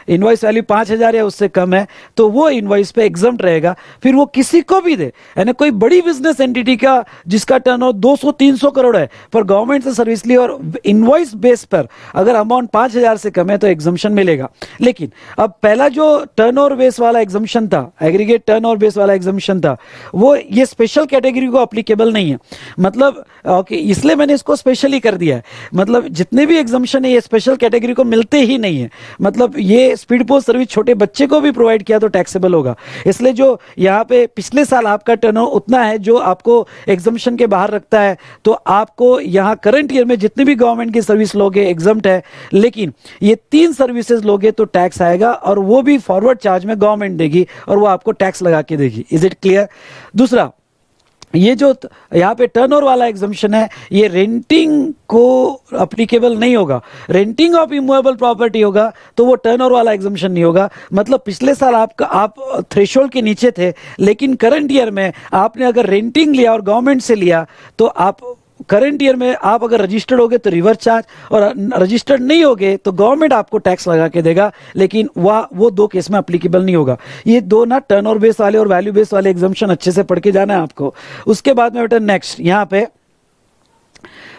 इनवॉइस वैल्यू 5,000 या उससे कम है, तो वो इनवॉइस पे एग्जम्प्ट रहेगा। फिर वो किसी को भी दे, यानी कोई बड़ी बिजनेस एंटिटी का जिसका टर्नओवर 200-300 करोड़ है पर गवर्नमेंट से सर्विस ली और इनवॉइस बेस पर अगर अमाउंट 5,000 से कम है तो एग्जम्पशन मिलेगा। लेकिन अब पहला जो टर्नओवर बेस वाला एग्जम्पशन था, एग्रीगेट टर्नओवर बेस वाला एग्जम्पशन था, वो ये स्पेशल कैटेगरी को अप्लीकेबल नहीं है। मतलब ओके, इसलिए मैंने इसको स्पेशली कर दिया है। मतलब जितने भी एग्जम्पशन है ये स्पेशल कैटेगरी को मिलते ही नहीं है। मतलब ये स्पीड पोस्ट सर्विस छोटे बच्चे को भी प्रोवाइड किया तो टैक्सेबल होगा। इसलिए जो यहाँ पे पिछले साल आपका टर्नओवर उतना है जो आपको एग्जम्पशन के बाहर रखता है, तो आपको यहाँ करंट ईयर में जितनी भी गवर्नमेंट की सर्विस लोगे एग्जम्प्ट है, लेकिन ये 3 सर्विसेज लोगे तो टैक्स आएगा और वो भी फॉरवर्ड चार्ज में गवर्नमेंट देगी और वो आपको टैक्स लगा के देगी। Is it clear? दूसरा, ये जो यहाँ पे टर्नओवर वाला एग्जम्पशन है ये रेंटिंग को अप्लीकेबल नहीं होगा। रेंटिंग ऑफ इमूवेबल प्रॉपर्टी होगा तो वो टर्नओवर वाला एग्जम्पशन नहीं होगा। मतलब पिछले साल आप थ्रेशोल्ड के नीचे थे, लेकिन करंट ईयर में आपने अगर रेंटिंग लिया और गवर्नमेंट से लिया तो आप करंट ईयर में आप अगर रजिस्टर्ड होगे तो रिवर्स चार्ज, और रजिस्टर्ड नहीं होगे तो गवर्नमेंट आपको टैक्स लगा के देगा, लेकिन वो 2 केस में अप्लीकेबल नहीं होगा। ये 2 ना टर्नओवर बेस वाले और वैल्यू बेस वाले एग्जम्पशन अच्छे से पढ़ के जाना है आपको। उसके बाद में बेटा नेक्स्ट यहाँ पे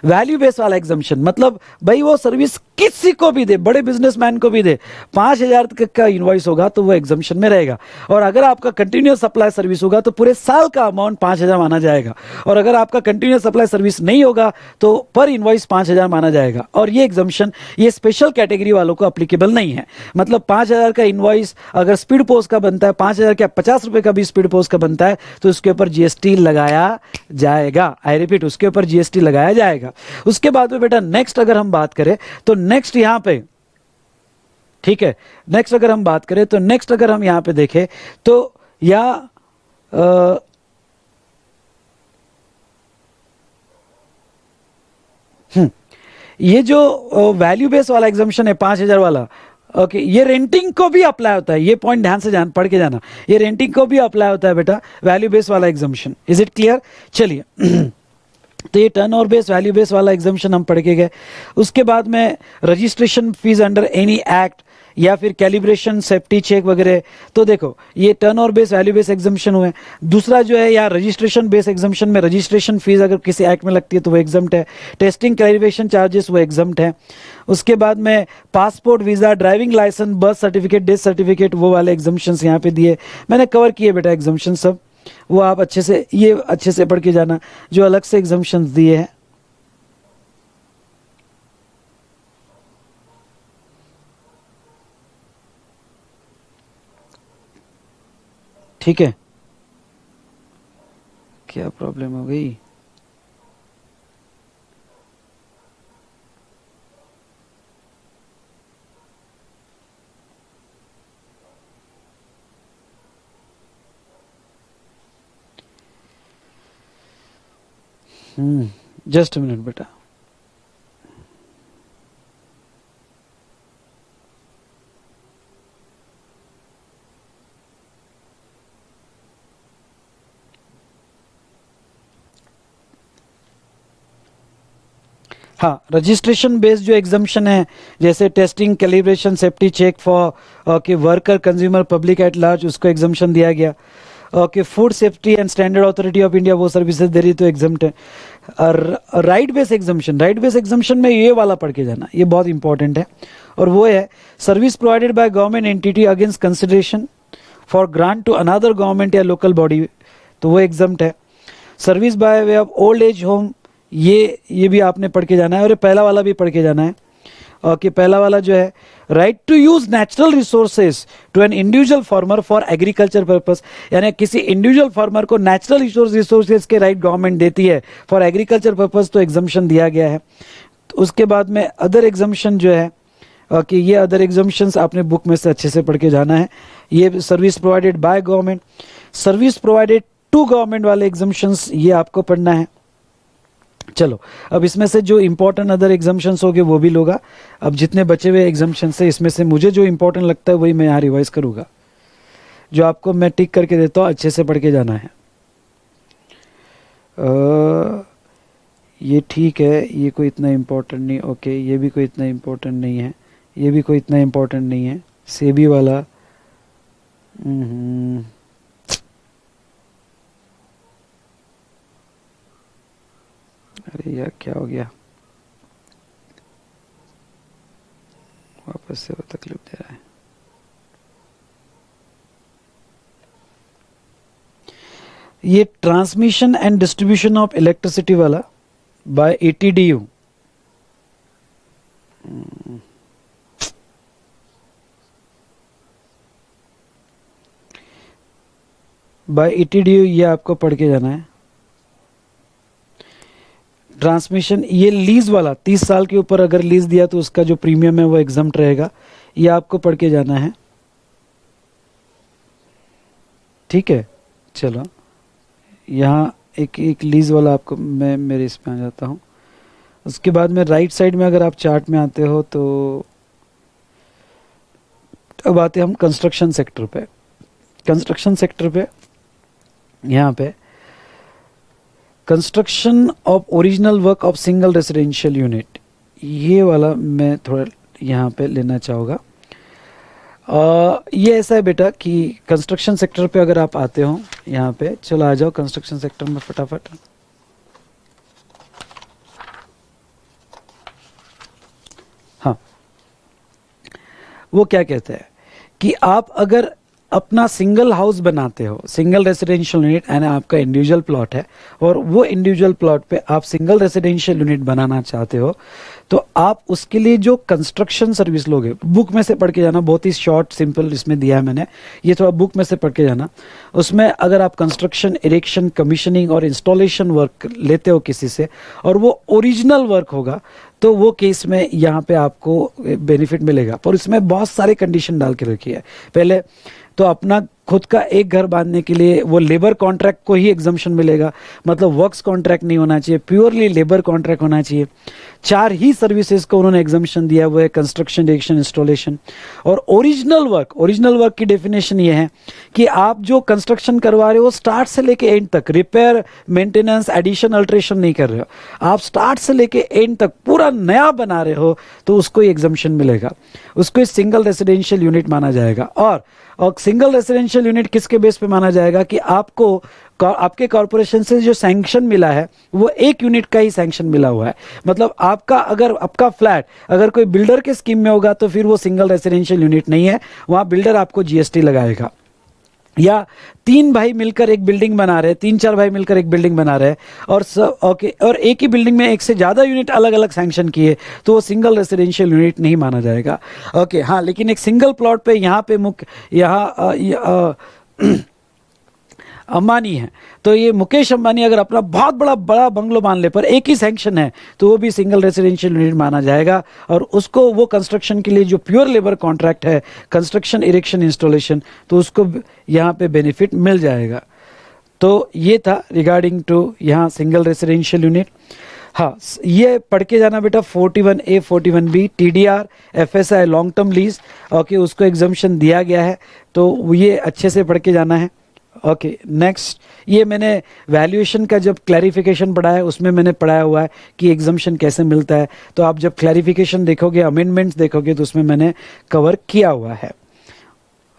वैल्यू बेस वाला एग्जम्पशन, मतलब भाई वो सर्विस किसी को भी दे, बड़े बिजनेसमैन को भी दे, 5,000 तक का इनवॉइस होगा तो वो एग्जम्पशन में रहेगा। और अगर आपका कंटिन्यूअस सप्लाई सर्विस होगा तो पूरे साल का अमाउंट 5,000 माना जाएगा। और अगर आपका कंटिन्यूअस सप्लाई सर्विस नहीं होगा तो पर इनवॉइस 5,000 माना जाएगा। और ये एग्जम्पशन ये स्पेशल कैटेगरी वालों को अप्लीकेबल नहीं है। मतलब 5,000 का इनवॉइस अगर स्पीड पोस्ट का बनता है, 5,000 क्या 50 रुपए का भी स्पीड पोस्ट का बनता है तो उसके ऊपर जीएसटी लगाया जाएगा। आई रिपीट, उसके ऊपर जीएसटी लगाया जाएगा। उसके बाद में बेटा नेक्स्ट अगर हम बात करें तो नेक्स्ट यहां पे, ठीक है, नेक्स्ट अगर हम बात करें तो नेक्स्ट अगर हम यहां पे देखें तो ये जो वैल्यू बेस वाला एग्जम्पशन है 5,000 वाला, ओके, ये रेंटिंग को भी अप्लाई होता है। ये पॉइंट ध्यान से पढ़ के जाना, ये रेंटिंग को भी अप्लाई होता है बेटा वैल्यू बेस वाला एग्जम्पशन। Is it clear? चलिए तो ये टर्नओवर बेस वैल्यू बेस वाला एग्जम्पशन हम पढ़ के गए। उसके बाद में registration fees under any act या फिर कैलिब्रेशन सेफ्टी चेक वगैरह, तो देखो ये turnover base value base exemption हुए। दूसरा जो है यार रजिस्ट्रेशन बेस एग्जम्पशन में रजिस्ट्रेशन फीस अगर किसी एक्ट में लगती है तो वो एग्जम्प्ट है। टेस्टिंग कैलिब्रेशन चार्जेस वो एग्जम्प्ट है। उसके बाद में passport, visa, driving licence, birth certificate, death certificate, वो वाले एग्जम्पशन यहाँ पे दिए। मैंने कवर किए बेटा एग्जम्पशन सब, वो आप अच्छे से पढ़ के जाना जो अलग से एग्जम्पशंस दिए हैं। ठीक है, क्या प्रॉब्लम हो गई? जस्ट अ मिनट बेटा। हाँ, रजिस्ट्रेशन बेस्ड जो एग्जम्पशन है जैसे testing, calibration, safety check for okay worker, consumer, public at large, उसको एग्जम्पशन दिया गया। Okay, food safety and standard authority of India वो सर्विसेज दे रही तो एग्जम्प्ट है। Right base exemption, right base exemption में ये वाला पढ़ के जाना, ये बहुत इंपॉर्टेंट है। और वो है service provided by government entity against consideration for grant to another government या लोकल बॉडी, तो वो एग्जम्प्ट है। Service by way of old age home, ये भी आपने पढ़ के जाना है, और ये पहला वाला भी पढ़ के जाना है। ओके, पहला वाला जो है right to use natural resources to an individual farmer for agriculture purpose, यानी किसी इंडिविजुअल फार्मर को नेचुरल रिसोर्सेज के राइट गवर्नमेंट देती है फॉर एग्रीकल्चर पर्पस, तो एग्जम्पशन दिया गया है। तो उसके बाद में अदर एग्जम्पशन जो है, ओके, ये अदर एग्जम्पशंस आपने बुक में से अच्छे से पढ़ के जाना है। ये service provided by government, service provided to government वाले एग्जम्पशंस ये आपको पढ़ना है। चलो, अब इसमें से जो इंपॉर्टेंट अदर एग्जम्पशंस हो गए वो भी लोगा। अब जितने बचे हुए एग्जम्पशंस है इसमें से मुझे जो इंपॉर्टेंट लगता है वही मैं यहाँ रिवाइज करूँगा, जो आपको मैं टिक करके देता हूँ, अच्छे से पढ़ के जाना है। ये ठीक है, ये कोई इतना इम्पोर्टेंट नहीं। ओके, ये भी कोई इतना इम्पोर्टेंट नहीं है, ये भी कोई इतना इम्पोर्टेंट नहीं है। सेबी वाला अरे यार क्या हो गया, वापस से वो तकलीफ दे रहा है। ये transmission and distribution of electricity वाला बाय एटीडीयू, बाय एटीडीयू, ये आपको पढ़ के जाना है। ट्रांसमिशन, ये लीज वाला 30 साल के ऊपर अगर लीज दिया तो उसका जो प्रीमियम है वो एग्जम्प्ट रहेगा, ये आपको पढ़ के जाना है। ठीक है, चलो यहाँ एक लीज वाला आपको, मैं मेरे इसमें आ जाता हूँ। उसके बाद में राइट साइड में अगर आप चार्ट में आते हो तो अब आते हैं हम कंस्ट्रक्शन सेक्टर पे। कंस्ट्रक्शन सेक्टर पे यहाँ पे construction of original work of single residential unit, ये वाला मैं थोड़ा यहाँ पे लेना चाहूँगा। ये ऐसा है बेटा कि कंस्ट्रक्शन सेक्टर पे अगर आप आते हो यहाँ पे, चलो आ जाओ कंस्ट्रक्शन सेक्टर में फटाफट। हाँ, वो क्या कहते हैं कि आप अगर अपना सिंगल हाउस बनाते हो, सिंगल रेसिडेंशियल यूनिट, यानी आपका इंडिविजुअल प्लॉट है और वो इंडिविजुअल प्लॉट पे आप सिंगल रेसिडेंशियल यूनिट बनाना चाहते हो, तो आप उसके लिए जो कंस्ट्रक्शन सर्विस लोगे, बुक में से पढ़ के जाना, बहुत ही शॉर्ट सिंपल इसमें दिया है मैंने, ये थोड़ा बुक में से पढ़ के जाना। उसमें अगर आप कंस्ट्रक्शन, इरेक्शन, कमीशनिंग और इंस्टॉलेशन वर्क लेते हो किसी से और वो ओरिजिनल वर्क होगा, तो वो केस में यहाँ पे आपको बेनिफिट मिलेगा। पर इसमें बहुत सारे कंडीशन डाल के रखी है। पहले तो अपना खुद का एक घर बांधने के लिए वो लेबर कॉन्ट्रैक्ट को ही एग्जम्पशन मिलेगा, मतलब वर्क्स कॉन्ट्रैक्ट नहीं होना चाहिए, प्योरली लेबर कॉन्ट्रैक्ट होना चाहिए। 4 ही सर्विसेज को उन्होंने एग्जम्पशन दिया, वो है कंस्ट्रक्शन, इरेक्शन, इंस्टॉलेशन और ओरिजिनल वर्क। ओरिजिनल वर्क की डेफिनेशन ये है कि आप जो कंस्ट्रक्शन करवा रहे हो स्टार्ट से लेके एंड तक, रिपेयर, मेंटेनेंस, एडिशन, अल्ट्रेशन नहीं कर रहे हो, आप स्टार्ट से लेके एंड तक पूरा नया बना रहे हो, तो उसको एग्जम्पशन मिलेगा, उसको सिंगल रेसिडेंशियल यूनिट माना जाएगा। और सिंगल रेसिडेंशियल यूनिट किसके बेस पे माना जाएगा कि आपको आपके कॉर्पोरेशन से जो सैंक्शन मिला है वो एक यूनिट का ही सैंक्शन मिला हुआ है। मतलब आपका अगर आपका फ्लैट अगर कोई बिल्डर के स्कीम में होगा तो फिर वो सिंगल रेसिडेंशियल यूनिट नहीं है, वहां बिल्डर आपको जीएसटी लगाएगा। या 3 भाई मिलकर एक बिल्डिंग बना रहे हैं, 3-4 भाई मिलकर एक बिल्डिंग बना रहे हैं और सब ओके, और एक ही बिल्डिंग में एक से ज़्यादा यूनिट अलग अलग सैंक्शन किए, तो वो सिंगल रेसिडेंशियल यूनिट नहीं माना जाएगा। ओके, हाँ, लेकिन एक सिंगल प्लॉट पे यहाँ पे अंबानी है, तो ये मुकेश अंबानी अगर अपना बहुत बड़ा बंगलो मान ले पर एक ही सैंक्शन है, तो वो भी सिंगल रेसिडेंशियल यूनिट माना जाएगा और उसको वो कंस्ट्रक्शन के लिए जो प्योर लेबर कॉन्ट्रैक्ट है, कंस्ट्रक्शन, इरेक्शन, इंस्टॉलेशन, तो उसको यहाँ पे बेनिफिट मिल जाएगा। तो ये था रिगार्डिंग टू यहाँ सिंगल रेसिडेंशियल यूनिट। हाँ, ये पढ़ के जाना बेटा 41A 41B TDR FSI long term lease, okay, उसको एग्जम्पशन दिया गया है, तो ये अच्छे से पढ़ के जाना है। ओके, नेक्स्ट, ये मैंने वैल्यूएशन का जब क्लैरिफिकेशन पढ़ा है उसमें मैंने पढ़ाया हुआ है कि एग्जम्पशन कैसे मिलता है, तो आप जब क्लैरिफिकेशन देखोगे, अमेंडमेंट्स देखोगे, तो उसमें मैंने कवर किया हुआ है।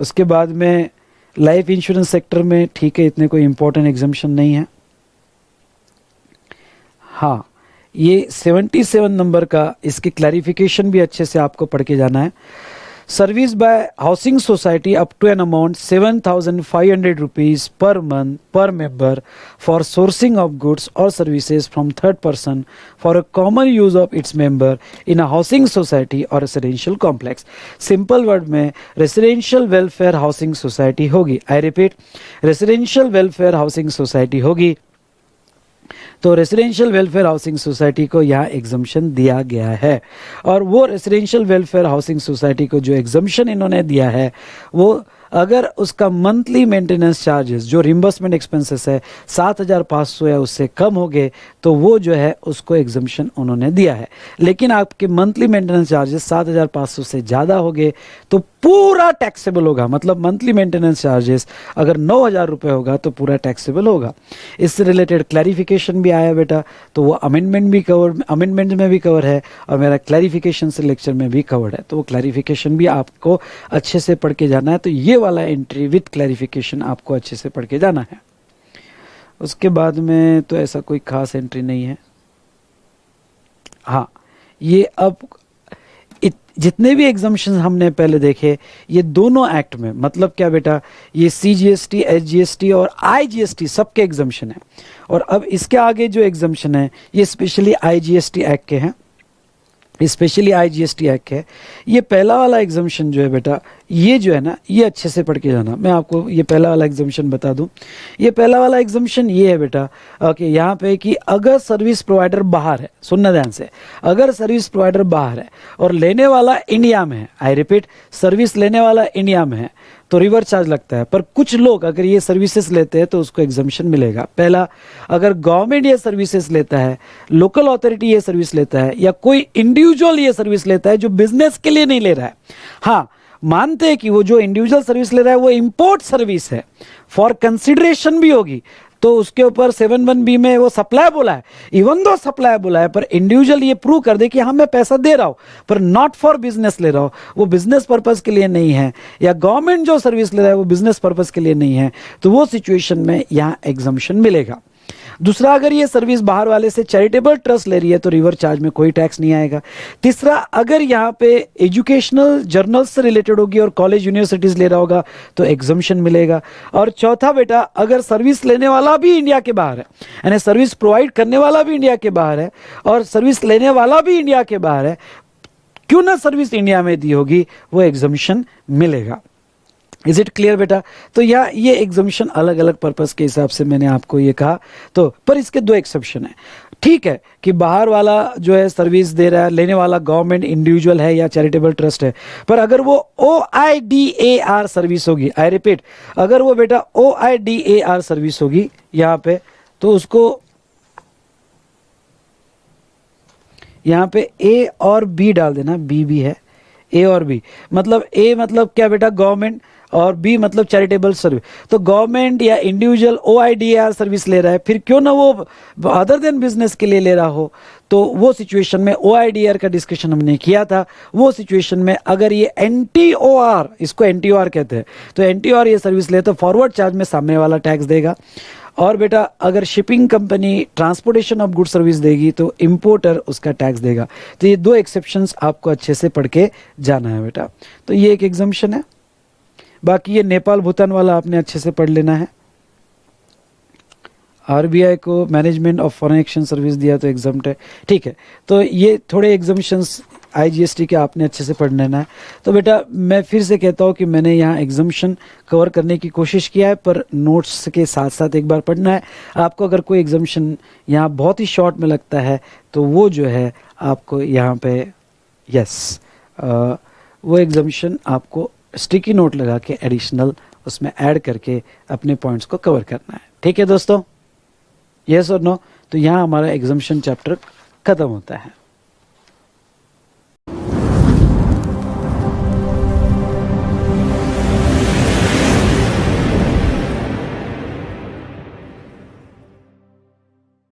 उसके बाद में लाइफ इंश्योरेंस सेक्टर में ठीक है, इतने कोई इंपॉर्टेंट एग्जम्पशन नहीं है। हाँ, ये 77 नंबर का, इसकी क्लैरिफिकेशन भी अच्छे से आपको पढ़ के जाना है। Service by housing society up to an amount 7,500 rupees per month per member for sourcing of goods or services from third person for a common use of its member in a housing society or residential complex. Simple word में residential welfare housing society होगी. I repeat, residential welfare housing society होगी. तो residential welfare housing society को यहाँ exemption दिया गया है. और वो रेसिडेंशियल वेलफेयर हाउसिंग सोसाइटी को जो एग्जम्पशन इन्होंने दिया है, वो अगर उसका मंथली मेंटेनेंस चार्जेस जो रिम्बर्समेंट एक्सपेंसेस है 7,500 या उससे कम हो गए तो वो जो है उसको एग्जम्पशन उन्होंने दिया है. लेकिन आपके मंथली मेंटेनेंस चार्जेस 7,500 से ज़्यादा हो गए तो पूरा टैक्सेबल होगा. मतलब मंथली मेंटेनेंस चार्जेस अगर 9,000 रुपये होगा तो पूरा टैक्सेबल होगा. इससे रिलेटेड क्लैरिफिकेशन भी आया बेटा, तो वो अमेंडमेंट में भी कवर है और मेरा क्लैरिफिकेशन से लेक्चर में भी कवर्ड है. तो वो क्लैरिफिकेशन भी आपको अच्छे से पढ़ के जाना है. तो ये वाला एंट्री विथ क्लैरिफिकेशन आपको अच्छे से पढ़ के जाना है. उसके बाद में तो ऐसा कोई खास एंट्री नहीं है. हाँ, ये अब जितने भी एग्जम्पशन हमने पहले देखे ये दोनों एक्ट में, मतलब क्या बेटा, ये CGST, SGST और IGST सबके एग्जम्पशन है. और अब इसके आगे जो एग्जम्पशन है ये स्पेशली IGST एक्ट के हैं. स्पेशली IGST एक्ट है. ये पहला वाला एग्जम्पशन जो है बेटा, ये जो है ना, ये अच्छे से पढ़ के जाना. मैं आपको ये पहला वाला एग्जम्पशन बता दूं. ये पहला वाला एग्जम्पशन ये है बेटा, ओके, यहाँ पे कि अगर सर्विस प्रोवाइडर बाहर है, सुनना ध्यान से, अगर सर्विस प्रोवाइडर बाहर है और लेने वाला इंडिया में है, आई रिपीट, सर्विस लेने वाला इंडिया में है, तो रिवर्स चार्ज लगता है. पर कुछ लोग अगर ये सर्विसेज लेते हैं तो उसको एग्जम्पशन मिलेगा. पहला, अगर गवर्नमेंट ये सर्विसेज लेता है, लोकल अथॉरिटी ये सर्विस लेता है, या कोई इंडिविजुअल ये सर्विस लेता है जो बिजनेस के लिए नहीं ले रहा है. हाँ, मानते हैं कि वो जो इंडिविजुअल सर्विस ले रहा है वो इंपोर्ट सर्विस है, फॉर कंसिडरेशन भी होगी, तो उसके ऊपर 7(1) में वो सप्लाई बोला है. इवन दो सप्लाई बोला है, पर इंडिविजुअल ये प्रूव कर दे कि हाँ मैं पैसा दे रहा हूँ पर नॉट फॉर बिजनेस ले रहा हूँ, वो बिजनेस पर्पस के लिए नहीं है, या गवर्नमेंट जो सर्विस ले रहा है वो बिजनेस पर्पस के लिए नहीं है, तो वो सिचुएशन में यहाँ एग्जम्पशन मिलेगा. दूसरा, अगर ये सर्विस बाहर वाले से चैरिटेबल ट्रस्ट ले रही है तो रिवर्स चार्ज में कोई टैक्स नहीं आएगा. तीसरा, अगर यहाँ पे एजुकेशनल जर्नल्स से रिलेटेड होगी और कॉलेज यूनिवर्सिटीज ले रहा होगा तो एग्जम्पशन मिलेगा. और चौथा बेटा, अगर सर्विस लेने वाला भी इंडिया के बाहर है, यानी सर्विस प्रोवाइड करने वाला भी इंडिया के बाहर है और सर्विस लेने वाला भी इंडिया के बाहर है, क्यों ना सर्विस इंडिया में दी होगी, वो एग्जम्पशन मिलेगा. इज इट क्लियर बेटा? तो ये एग्जम्पशन अलग अलग पर्पस के हिसाब से मैंने आपको ये कहा. तो पर इसके दो एक्सेप्शन है. ठीक है कि बाहर वाला जो है सर्विस दे रहा है, लेने वाला गवर्नमेंट, इंडिविजुअल है या चैरिटेबल ट्रस्ट है, पर अगर वो OIDAR सर्विस होगी, आई रिपीट, अगर वो बेटा OIDAR सर्विस होगी यहाँ पे, तो उसको यहाँ पे A और B डाल देना. B भी है, A और B, मतलब A मतलब क्या बेटा, गवर्नमेंट, और B मतलब चैरिटेबल सर्विस. तो गवर्नमेंट या इंडिविजुअल OIDAR सर्विस ले रहा है, फिर क्यों ना वो अदर देन बिजनेस के लिए ले रहा हो. तो वो सिचुएशन में OIDAR का डिस्कशन हमने किया था. वो सिचुएशन में अगर ये NTOR, इसको NTOR कहते हैं, तो NTOR ये सर्विस ले तो फॉरवर्ड चार्ज में सामने वाला टैक्स देगा. और बेटा, अगर shipping company transportation of good service देगी तो इंपोर्टर उसका टैक्स देगा. तो ये दो एक्सेप्शंस आपको अच्छे से पढ़ के जाना है बेटा. तो ये एक एग्जम्पशन है. बाकी ये नेपाल भूटान वाला आपने अच्छे से पढ़ लेना है. RBI को management of foreign exchange service दिया तो एग्जम्प्ट है. ठीक है, तो ये थोड़े एग्जम्पशंस IGST के आपने अच्छे से पढ़ लेना है. तो बेटा मैं फिर से कहता हूँ कि मैंने यहाँ एग्जम्पशन कवर करने की कोशिश किया है, पर नोट्स के साथ साथ एक बार पढ़ना है आपको. अगर कोई एग्जम्पशन यहाँ बहुत ही शॉर्ट में लगता है तो वो जो है आपको यहाँ पे वो एग्जम्पशन आपको स्टिकी नोट लगा के एडिशनल उसमें ऐड करके अपने पॉइंट्स को कवर करना है. ठीक है दोस्तों, यस और नो? तो यहाँ हमारा एग्जम्पशन चैप्टर खत्म होता है.